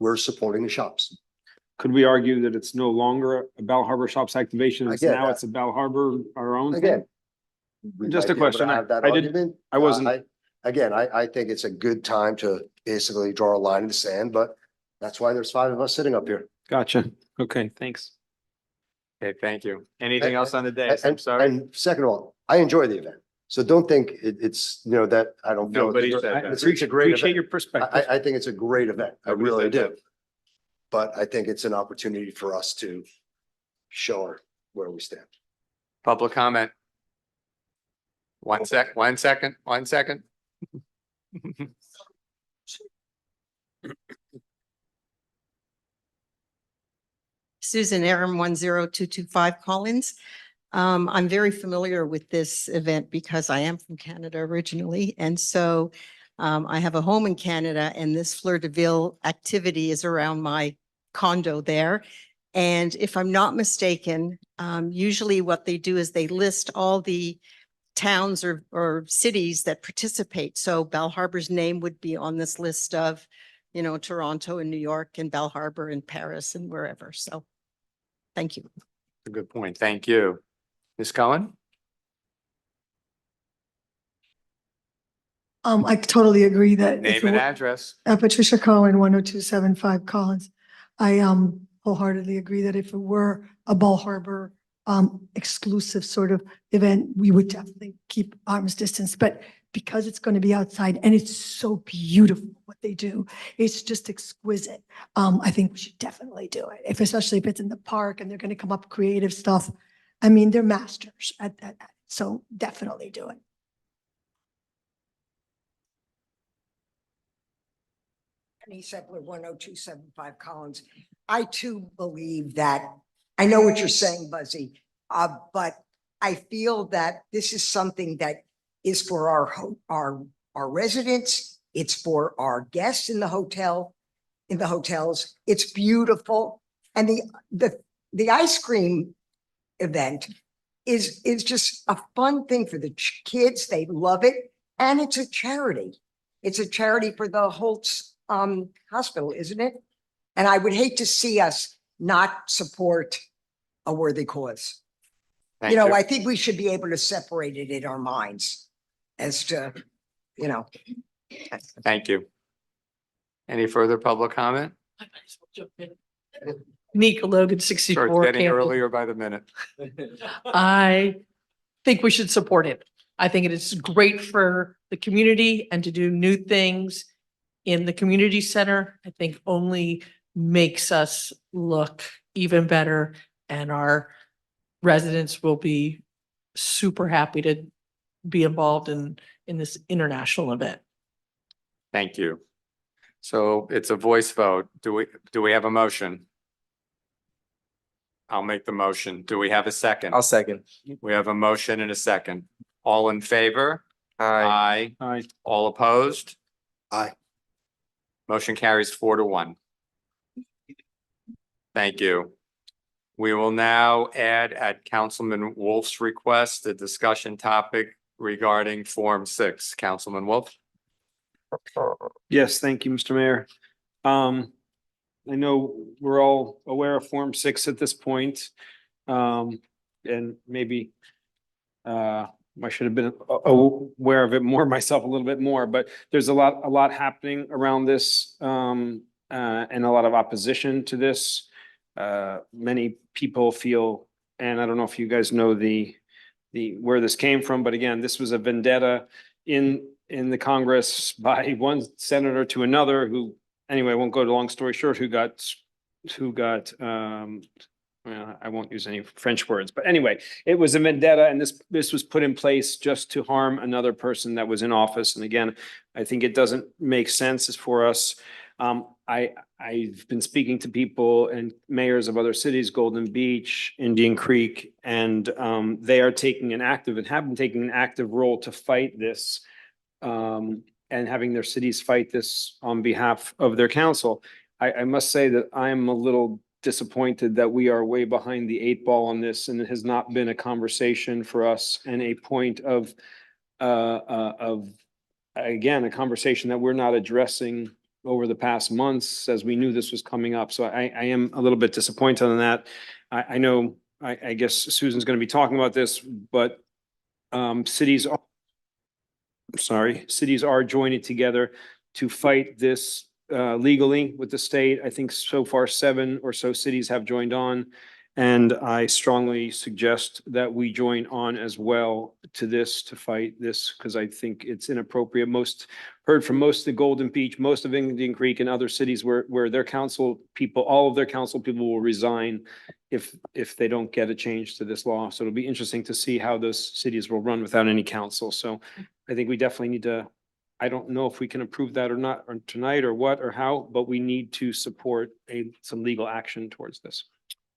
we're supporting the shops. Could we argue that it's no longer a Bal Harbour shops activation? I get Now that. it's a Bal Harbour, our own thing? Again. we Just might a be able to question. have that I didn't- argument. I wasn't- I think it's a good time to basically draw a line in the sand, but that's why there's 5 of us sitting up here. Gotcha. Okay, thanks. Okay, thank you. Anything else on the day? I'm And, sorry. and second of all, I enjoy the event. So don't think it's, that I don't feel. Nobody said that. It's a great Appreciate event. your perspective. I think it's a great event. I Nobody really said do. that. But I think it's an opportunity for us to show where we stand. Public comment. One second. Susan Aram, 10225 Collins. I'm very familiar with this event because I am from Canada originally. And so I have a home in Canada, and this Fleur de Ville activity is around my condo there. And if I'm not mistaken, usually what they do is they list all the towns or cities that participate. So Bal Harbour's name would be on this list of, Toronto and New York and Bal Harbour and Paris and wherever. So thank you. A good point. Thank you. Ms. Cohen? I totally agree that. if Name it and were- address. Patricia Cohen, 10275 Collins. I wholeheartedly agree that if it were a Bal Harbour exclusive sort of event, we would definitely keep arm's distance. But because it's going to be outside and it's so beautiful what they do, it's just exquisite. I think we should definitely do it. Especially if it's in the park and they're going to come up creative stuff. I mean, they're masters at that. So definitely do it. Penny Sepler, 10275 Collins. I too believe that, I know what you're saying, Buzzy, but I feel that this is something that is for our residents. It's for our guests in the hotel, in the hotels. It's beautiful. And the ice cream event is just a fun thing for the kids. They love it. And it's a charity. It's a charity for the Holtz hospital, isn't it? And I would hate to see us not support a worthy cause. Thank You know, you. I think we should be able to separate it in our minds as to, you know. Thank you. Any further public comment? Nika Logan, Sure, 64. it's getting Campbell. earlier by the minute. I think we should support it. I think it is great for the community and to do new things in the community center. I think only makes us look even better, and our residents will be super happy to be involved in this international event. Thank you. So it's a voice vote. Do we have a motion? I'll make the motion. Do we have a second? I'll second. We have a motion and a second. All in favor? Aye. Aye. All opposed? Aye. Motion carries 4-1. Thank you. We will now add at Councilman Wolf's request, a discussion topic regarding Form 6. Councilman Wolf? Yes, thank you, Mr. Mayor. I know we're all aware of Form 6 at this point. And maybe I should have been aware of it more myself a little bit more, but there's a lot happening around this and a lot of opposition to this. Many people feel, and I don't know if you guys know the where this came from, but again, this was a vendetta in the Congress by one senator to another who, anyway, I won't go to long story short, who got well, I won't use any French words, but anyway, it was a vendetta, and this was put in place just to harm another person that was in office. And again, I think it doesn't make sense for us. I've been speaking to people and mayors of other cities, Golden Beach, Indian Creek, and they are taking an active and have been taking an active role to fight this and having their cities fight this on behalf of their council. I must say that I'm a little disappointed that we are way behind the 8 ball on this, and it has not been a conversation for us and a point of again, a conversation that we're not addressing over the past months as we knew this was coming up. So I am a little bit disappointed on that. I know, I guess Susan's going to be talking about this, but cities are joining together to fight this legally with the state. I think so far 7 or so cities have joined on. And I strongly suggest that we join on as well to this, to fight this, because I think it's inappropriate. Heard from most of the Golden Beach, most of Indian Creek and other cities where their council people, all of their council people will resign if they don't get a change to this law. So it'll be interesting to see how those cities will run without any council. So I think we definitely need to, I don't know if we can approve that or not, or tonight or what or how, but we need to support some legal action towards this.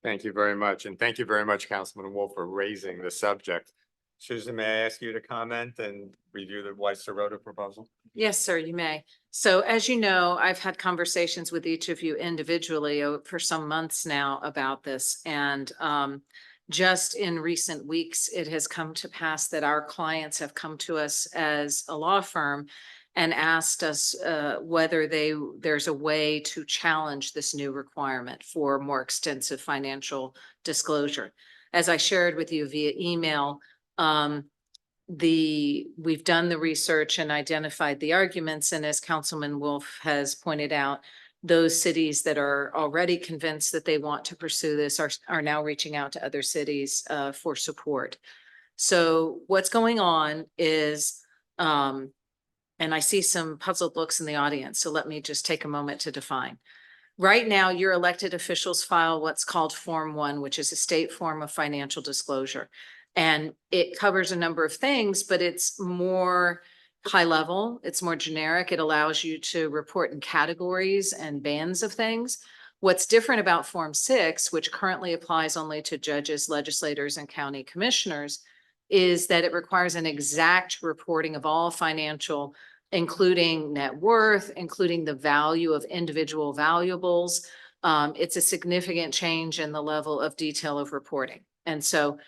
Thank you very much. And thank you very much, Councilman Wolf, for raising the subject. Susan, may I ask you to comment and review the Weiss-Serota proposal? Yes, sir, you may. So as you know, I've had conversations with each of you individually for some months now about this. And just in recent weeks, it has come to pass that our clients have come to us as a law firm and asked us whether there's a way to challenge this new requirement for more extensive financial disclosure. As I shared with you via email, we've done the research and identified the arguments, and as Councilman Wolf has pointed out, those cities that are already convinced that they want to pursue this are now reaching out to other cities for support. So what's going on is, and I see some puzzled looks in the audience, so let me just take a moment to define. Right now, your elected officials file what's called Form 1, which is a state form of financial disclosure. And it covers a number of things, but it's more high level, it's more generic. It allows you to report in categories and bands of things. What's different about Form 6, which currently applies only to judges, legislators, and county commissioners, is that it requires an exact reporting of all financial, including net worth, including the value of individual valuables. It's a significant change in the level of detail of reporting. And so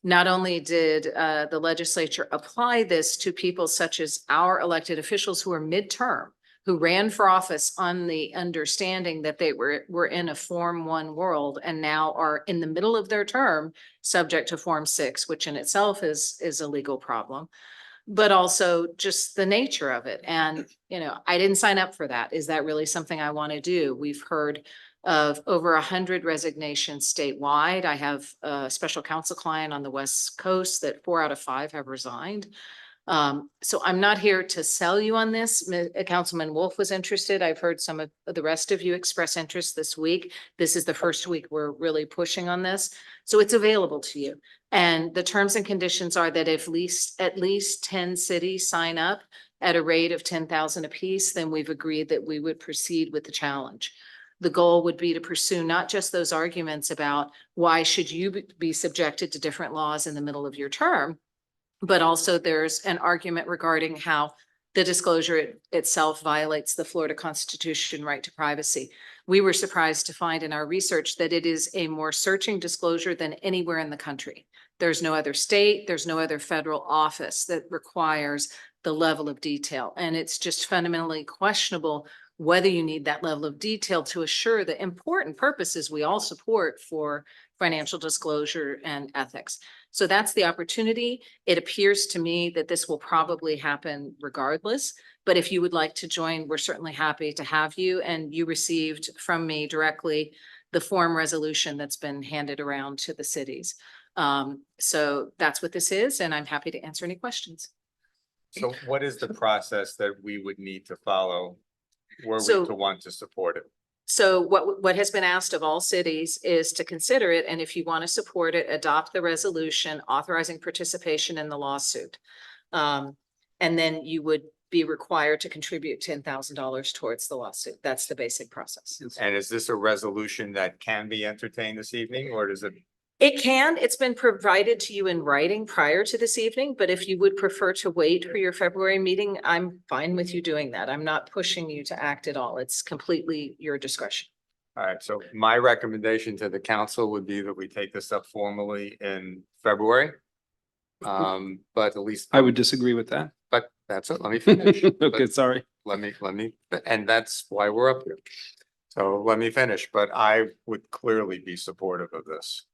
not only did the legislature apply this to people such as our elected officials who are midterm, who ran for office on the understanding that they were in a Form 1 world and now are in the middle of their term subject to Form 6, which in itself is a legal problem, but also just the nature of it. And, you know, I didn't sign up for that. Is that really something I want to do? We've heard of over 100 resignations statewide. I have a special counsel client on the West Coast that 4 out of 5 have resigned. So I'm not here to sell you on this. Councilman Wolf was interested. I've heard some of the rest of you express interest this week. This is the first week we're really pushing on this. So it's available to you. And the terms and conditions are that if at least 10 cities sign up at a rate of 10,000 apiece, then we've agreed that we would proceed with the challenge. The goal would be to pursue not just those arguments about why should you be subjected to different laws in the middle of your term, but also there's an argument regarding how the disclosure itself violates the Florida Constitution right to privacy. We were surprised to find in our research that it is a more searching disclosure than anywhere in the country. There's no other state, there's no other federal office that requires the level of detail. And it's just fundamentally questionable whether you need that level of detail to assure the important purposes we all support for financial disclosure and ethics. So that's the opportunity. It appears to me that this will probably happen regardless. But if you would like to join, we're certainly happy to have you. And you received from me directly the form resolution that's been handed around to the cities. So that's what this is, and I'm happy to answer any questions. So what is the process that we would need to follow were we So- to want to support it? So what has been asked of all cities is to consider it, and if you want to support it, adopt the resolution authorizing participation in the lawsuit. And then you would be required to contribute $10,000 towards the lawsuit. That's the basic process. And is this a resolution that can be entertained this evening, or does it? It can. It's been provided to you in writing prior to this evening, but if you would prefer to wait for your February meeting, I'm fine with you doing that. I'm not pushing you to act at all. It's completely your discretion. All right, so my recommendation to the council would be that we take this up formally in February. But at least. I would disagree with that. But that's it. Let me finish. Okay, sorry. Let me, and that's why we're up here. So let me finish, but I would clearly be supportive of this.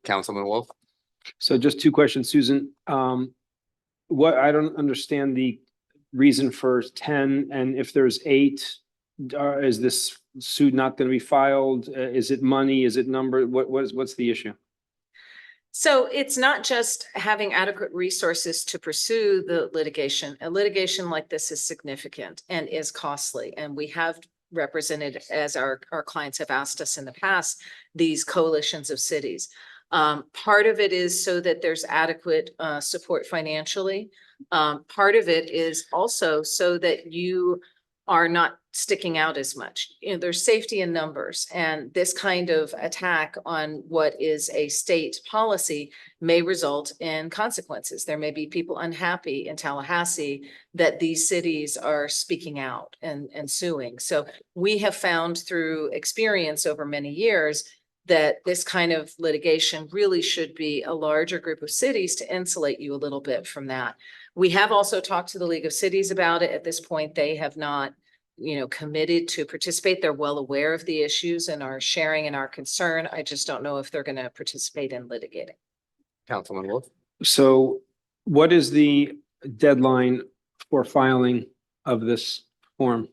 Councilman Wolf? So just 2 questions, Susan. What, I don't understand the reason for 10, and if there's 8, is this suit not going to be filed? Is it money? Is it number? What's the issue? So it's not just having adequate resources to pursue the litigation. A litigation like this is significant and is costly. And we have represented, as our clients have asked us in the past, these coalitions of cities. Part of it is so that there's adequate support financially. Part of it is also so that you are not sticking out as much. You know, there's safety in numbers, and this kind of attack on what is a state policy may result in consequences. There may be people unhappy in Tallahassee that these cities are speaking out and suing. So we have found through experience over many years that this kind of litigation really should be a larger group of cities to insulate you a little bit from that. We have also talked to the League of Cities about it. At this point, they have not, committed to participate. They're well aware of the issues and are sharing in our concern. I just don't know if they're going to participate in litigating. Councilman Wolf? So What is the deadline for filing of this form?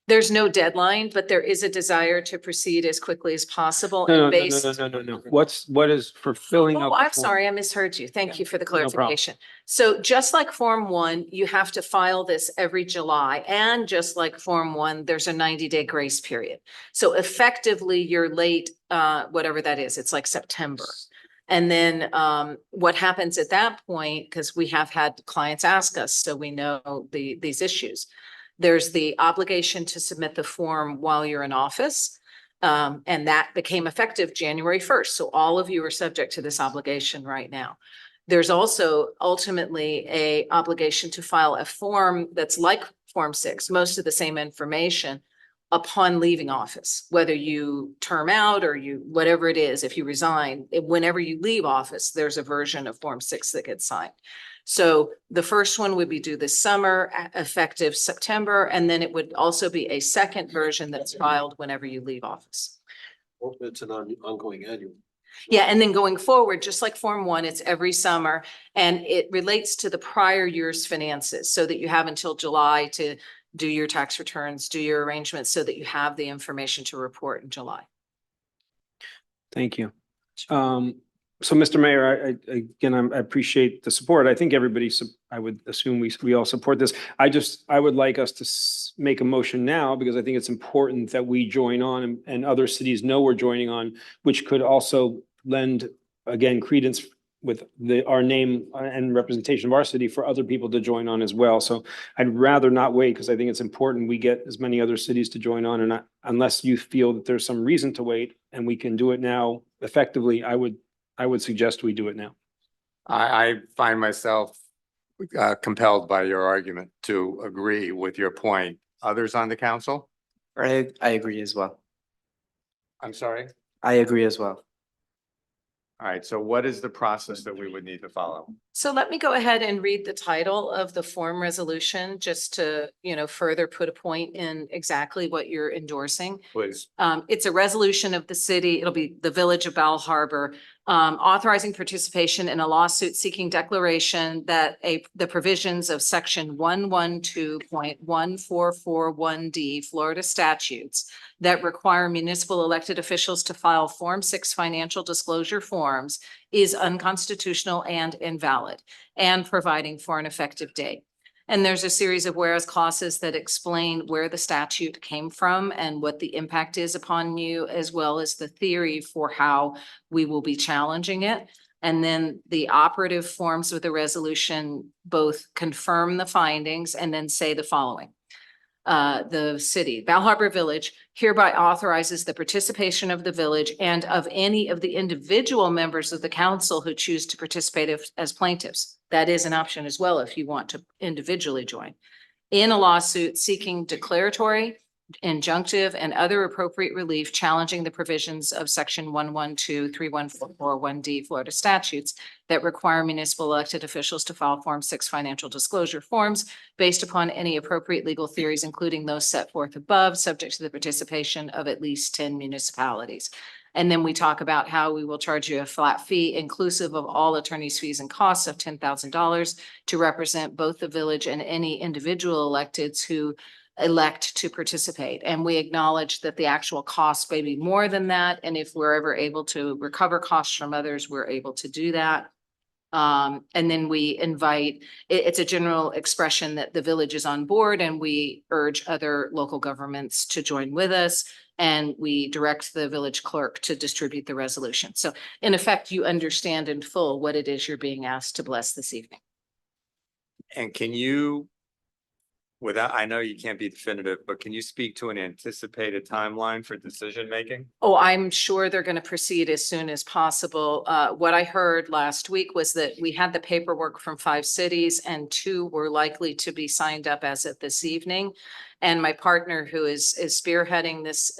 There's no deadline, but there is a desire to proceed as quickly as possible. No, and no, no, no, based- no, no, no, no. What is for filling out? Oh, the I'm form? sorry, I misheard you. Thank you for the No problem. clarification. So just like Form 1, you have to file this every July. And just like Form 1, there's a 90-day grace period. So effectively, you're late, whatever that is, it's like September. And then what happens at that point, because we have had clients ask us, so we know these issues. There's the obligation to submit the form while you're in office. And that became effective January 1st. So all of you are subject to this obligation right now. There's also ultimately a obligation to file a form that's like Form 6, most of the same information upon leaving office, whether you term out or you, whatever it is, if you resign, whenever you leave office, there's a version of Form 6 that gets signed. So the first one would be due this summer, effective September, and then it would also be a second version that's filed whenever you leave office. It's an ongoing annual. Yeah, and then going forward, just like Form 1, it's every summer, and it relates to the prior year's finances, so that you have until July to do your tax returns, do your arrangements, so that you have the information to report in July. Thank you. So Mr. Mayor, I appreciate the support. I think everybody, I would assume we all support this. I would like us to make a motion now because I think it's important that we join on and other cities know we're joining on, which could also lend, again, credence with our name and representation of our city for other people to join on as well. So I'd rather not wait because I think it's important we get as many other cities to join on, and unless you feel that there's some reason to wait and we can do it now effectively, I would suggest we do it now. I find myself compelled by your argument to agree with your point. Others on the council? I agree as well. I'm sorry? I agree as well. All right, so what is the process that we would need to follow? So let me go ahead and read the title of the form resolution, just to, further put a point in exactly what you're endorsing. Please. It's a resolution of the city, it'll be the Village of Bal Harbour, authorizing participation in a lawsuit seeking declaration that the provisions of section 112.1441D Florida statutes that require municipal elected officials to file Form 6 financial disclosure forms is unconstitutional and invalid, and providing for an effective date. And there's a series of whereas clauses that explain where the statute came from and what the impact is upon you, as well as the theory for how we will be challenging it. And then the operative forms of the resolution both confirm the findings and then say the following. The city, Bal Harbour Village, hereby authorizes the participation of the village and of any of the individual members of the council who choose to participate as plaintiffs. That is an option as well if you want to individually join in a lawsuit seeking declaratory, injunctive, and other appropriate relief challenging the provisions of section 112.3141D Florida statutes that require municipal elected officials to file Form 6 financial disclosure forms based upon any appropriate legal theories, including those set forth above, subject to the participation of at least 10 municipalities. And then we talk about how we will charge you a flat fee inclusive of all attorney's fees and costs of $10,000 to represent both the village and any individual electeds who elect to participate. And we acknowledge that the actual cost may be more than that. And if we're ever able to recover costs from others, we're able to do that. And then we invite, it's a general expression that the village is on board, and we urge other local governments to join with us. And we direct the village clerk to distribute the resolution. So in effect, you understand in full what it is you're being asked to bless this evening. And can you, I know you can't be definitive, but can you speak to an anticipated timeline for decision making? Oh, I'm sure they're going to proceed as soon as possible. What I heard last week was that we had the paperwork from 5 cities and 2 were likely to be signed up as of this evening. And my partner, who is spearheading this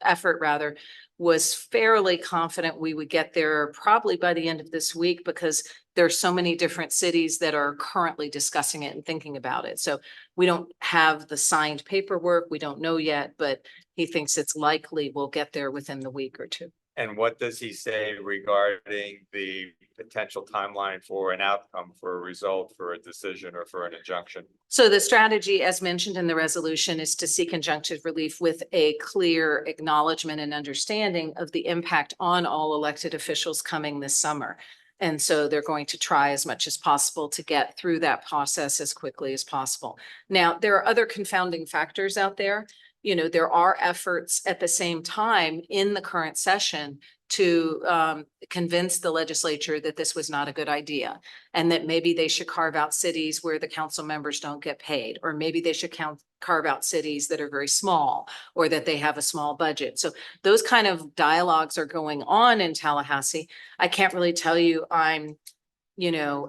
effort, was fairly confident we would get there probably by the end of this week, because there's so many different cities that are currently discussing it and thinking about it. So we don't have the signed paperwork. We don't know yet, but he thinks it's likely we'll get there within the week or 2. And what does he say regarding the potential timeline for an outcome, for a result, for a decision, or for an injunction? So the strategy, as mentioned in the resolution, is to seek injunctive relief with a clear acknowledgement and understanding of the impact on all elected officials coming this summer. And so they're going to try as much as possible to get through that process as quickly as possible. Now, there are other confounding factors out there. You know, there are efforts at the same time in the current session to convince the legislature that this was not a good idea and that maybe they should carve out cities where the council members don't get paid, or maybe they should carve out cities that are very small or that they have a small budget. So those kind of dialogues are going on in Tallahassee. I can't really tell you I'm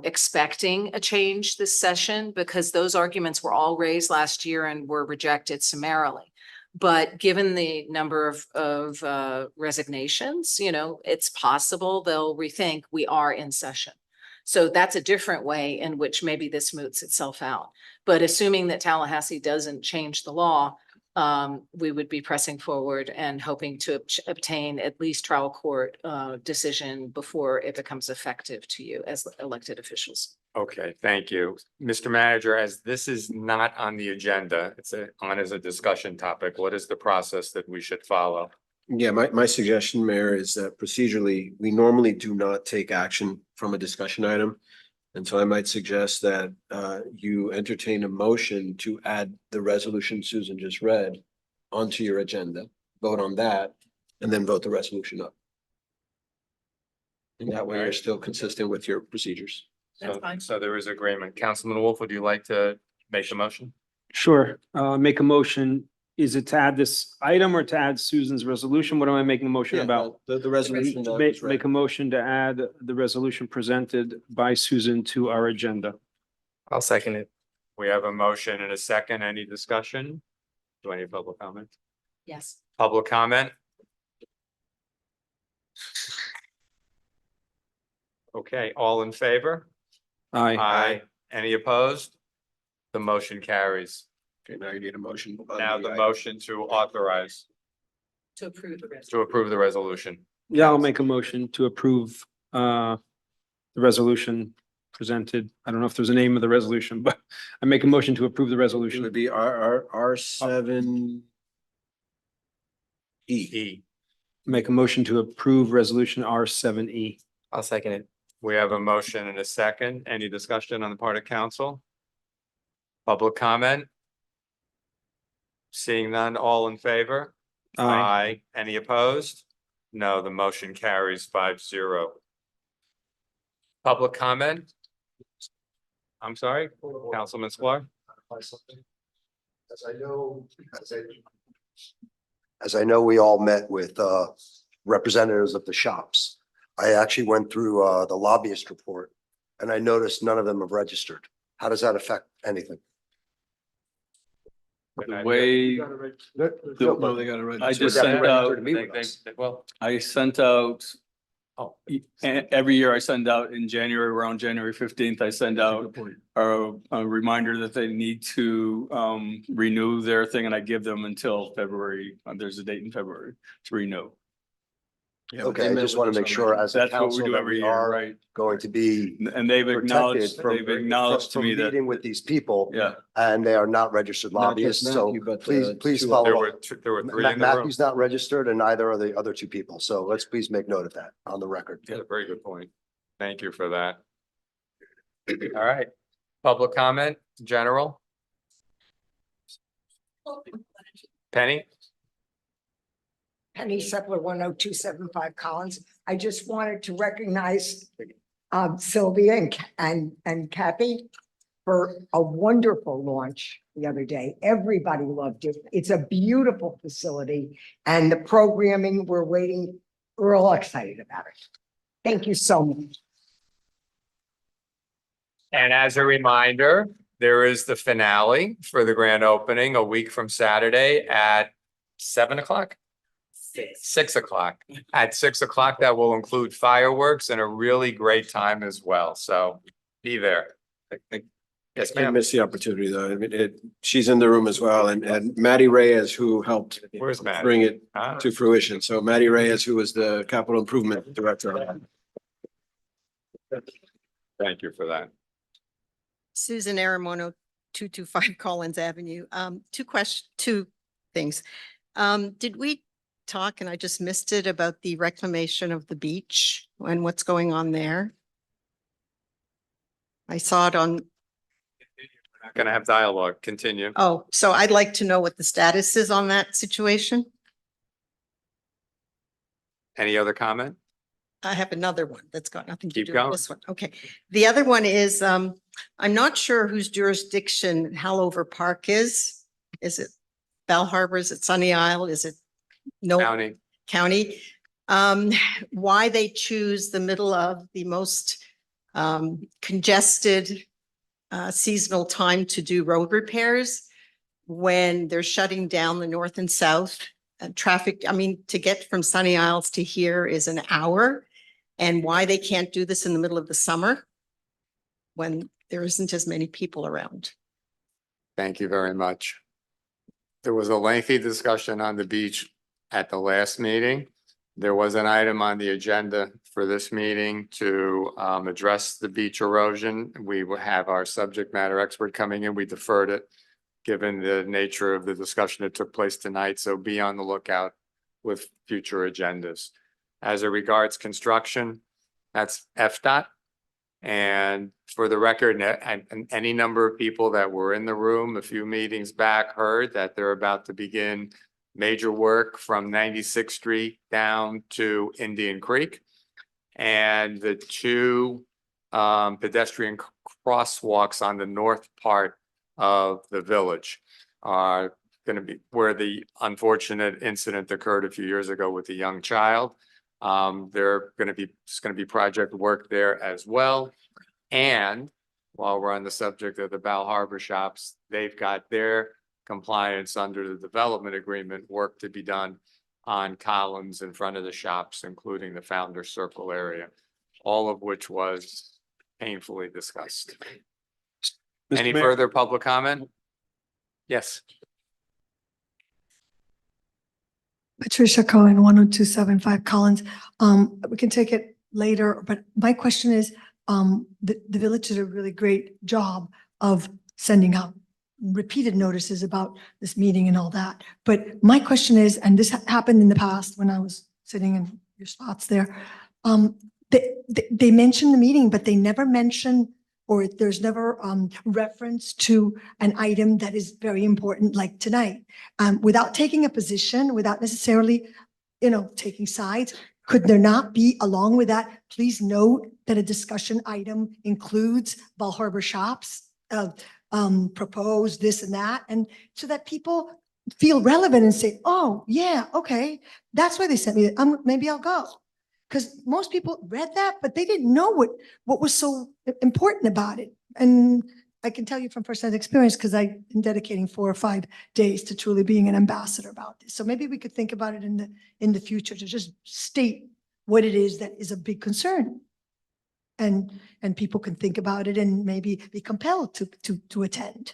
expecting a change this session because those arguments were all raised last year and were rejected summarily. But given the number of resignations, it's possible they'll rethink we are in session. So that's a different way in which maybe this moots itself out. But assuming that Tallahassee doesn't change the law, we would be pressing forward and hoping to obtain at least trial court decision before it becomes effective to you as elected officials. Okay, thank you. Mr. Manager, as this is not on the agenda, it's on as a discussion topic, what is the process that we should follow? Yeah, my suggestion, Mayor, is that procedurally, we normally do not take action from a discussion item. And so I might suggest that you entertain a motion to add the resolution Susan just read onto your agenda, vote on that, and then vote the resolution up. And that way you're still consistent with your procedures. That's fine. So there is agreement. Councilman Wolf, would you like to make the motion? Sure, make a motion. Is it to add this item or to add Susan's resolution? What am I making a motion Yeah, about? the resolution. that was Make read. a motion to add the resolution presented by Susan to our agenda. I'll second it. We have a motion and a second. Any discussion? Do any public comment? Yes. Public comment? Okay, all in favor? Aye. Aye. Any opposed? The motion carries. Okay, now you need a motion. on Now the item. motion to authorize, To approve the rest. to approve the resolution. Yeah, I'll make a motion to approve the resolution presented. I don't know if there's a name of the resolution, but I make a motion to approve the It resolution. would be R7 E. E. Make a motion to approve resolution R7E. I'll second it. We have a motion and a second. Any discussion on the part of council? Public comment? Seeing none, all in favor? Aye. Any opposed? No, the motion carries 5-0. Public comment? I'm sorry, Councilman Sklar? As I know, we all met with representatives of the shops. I actually went through the lobbyist report and I noticed none of them have registered. How does that affect anything? The way, No, they got it right. I just Would that be sent out, registered to meet with us? Well, I sent out, oh, every year I send out in January, around January 15th, I send out a reminder that they need to renew their thing, and I give them until February. There's a date in February to renew. Yeah, but they Okay, I met just with want us to make on sure that. as a That's what we council do that every we year, are right? going to be And they've acknowledged, protected they've acknowledged to from me that, meeting with these people. yeah. And they are not registered Not just lobbyists, so Matthew, but, please two follow there up. were three in the room. Matthew's not registered and neither are the other two people, so let's please make note of that on the record. Yeah, very good point. Thank you for that. All right, public comment, general? Penny? Penny Sepler, 10275 Collins. I just wanted to recognize Sylvia and Kathy for a wonderful launch the other day. Everybody loved it. It's a beautiful facility and the programming, we're all excited about it. Thank you so much. And as a reminder, there is the finale for the grand opening a week from Saturday at 7 o'clock. 6 o'clock. At 6 o'clock, that will include fireworks and a really great time as well. So be there. Yes, Can't ma'am. miss the opportunity though. I mean, she's in the room as well and Maddie Reyes, who helped Where's Matt? bring it Ah. to fruition. So Maddie Reyes, who was the capital improvement director. Thank you for that. Susan Aramono, 225 Collins Avenue. Two things. Did we talk, and I just missed it, about the reclamation of the beach and what's going on there? I saw it on, We're not gonna have dialogue. Continue. oh, so I'd like to know what the status is on that situation. Any other comment? I have another one that's got nothing to Keep do going. with this one. Okay. The other one is, I'm not sure whose jurisdiction Hallover Park is. Is it Bal Harbour? Is it Sunny Isle? Is it no County. county? Why they choose the middle of the most congested seasonal time to do road repairs when they're shutting down the north and south traffic. I mean, to get from Sunny Isles to here is an hour. And why they can't do this in the middle of the summer when there isn't as many people around. Thank you very much. There was a lengthy discussion on the beach at the last meeting. There was an item on the agenda for this meeting to address the beach erosion. We will have our subject matter expert coming in. We deferred it given the nature of the discussion that took place tonight. So be on the lookout with future agendas. As it regards construction, that's FDOT. And for the record, and any number of people that were in the room a few meetings back heard that they're about to begin major work from 96th Street down to Indian Creek. And the two pedestrian crosswalks on the north part of the village are going to be where the unfortunate incident occurred a few years ago with a young child. It's going to be project work there as well. And while we're on the subject of the Bal Harbour shops, they've got their compliance under the development agreement work to be done on Collins in front of the shops, including the Founder Circle area, all of which was painfully discussed. Any Mayor. further public comment? Yes. Patricia Cohen, 10275 Collins. We can take it later, but my question is, the village did a really great job of sending out repeated notices about this meeting and all that. But my question is, and this happened in the past when I was sitting in your spots there, they mentioned the meeting, but they never mention, or there's never reference to an item that is very important like tonight. Without taking a position, without necessarily, taking sides, could there not be, along with that, please note that a discussion item includes Bal Harbour shops, propose this and that, and so that people feel relevant and say, oh, yeah, okay, that's why they sent me, maybe I'll go. Because most people read that, but they didn't know what was so important about it. And I can tell you from firsthand experience, because I've been dedicating 4 or 5 days to truly being an ambassador about this. So maybe we could think about it in the future to just state what it is that is a big concern. And people can think about it and maybe be compelled to attend.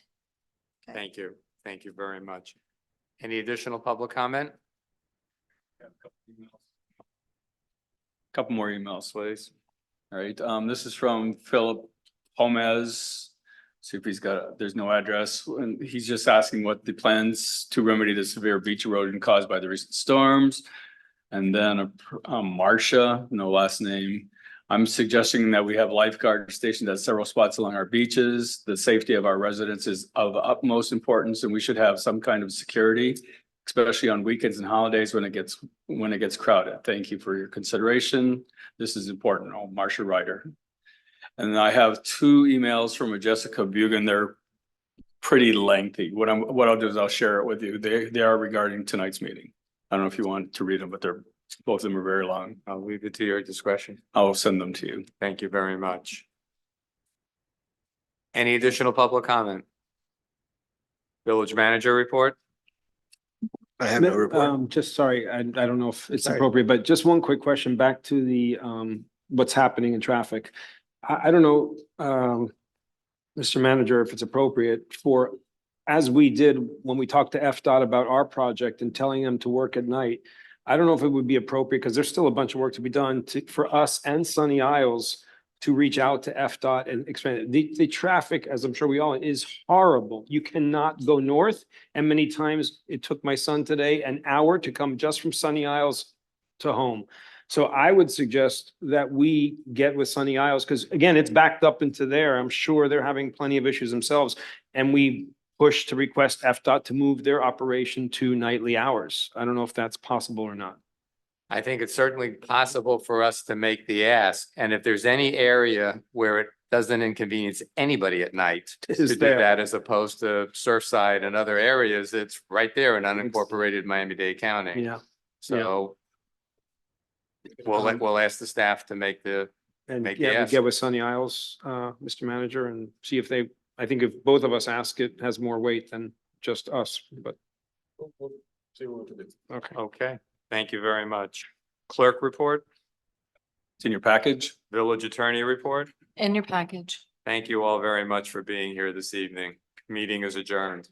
Thank you. Thank you very much. Any additional public comment? Couple more emails, please. All right, this is from Philip Gomez. See if he's got, there's no address, and he's just asking what the plans to remedy the severe beach erosion caused by the recent storms. And then Marcia, no last name. I'm suggesting that we have lifeguard stationed at several spots along our beaches. The safety of our residents is of utmost importance, and we should have some kind of security, especially on weekends and holidays when it gets crowded. Thank you for your consideration. This is important. Oh, Marcia Ryder. And then I have 2 emails from Jessica Bugan. They're pretty lengthy. What I'll do is I'll share it with you. They are regarding tonight's meeting. I don't know if you want to read them, but both of them are very long. I'll leave it to your discretion. I'll send them to you. Thank you very much. Any additional public comment? Village manager report? I have no report. Just sorry, I don't know if it's Sorry. appropriate, but just one quick question back to the what's happening in traffic. I don't know, Mr. Manager, if it's appropriate, for, as we did when we talked to FDOT about our project and telling them to work at night, I don't know if it would be appropriate, because there's still a bunch of work to be done for us and Sunny Isles to reach out to FDOT and expand it. The traffic, as I'm sure we all, is horrible. You cannot go north. And many times it took my son today an hour to come just from Sunny Isles to home. So I would suggest that we get with Sunny Isles, because again, it's backed up into there. I'm sure they're having plenty of issues themselves. And we push to request FDOT to move their operation to nightly hours. I don't know if that's possible or not. I think it's certainly possible for us to make the ask, and if there's any area where it doesn't inconvenience anybody at night to Is do there. that as opposed to Surfside and other areas, it's right there in unincorporated Miami-Dade County. Yeah. So we'll ask the staff to make the, And make the yeah, we ask. get with Sunny Isles, Mr. Manager, and see if they, I think if both of us ask, it has more weight than just us, but. See what we can do. Okay. Okay, thank you very much. Clerk report, It's in your package. village attorney report. In your package. Thank you all very much for being here this evening. Meeting is adjourned.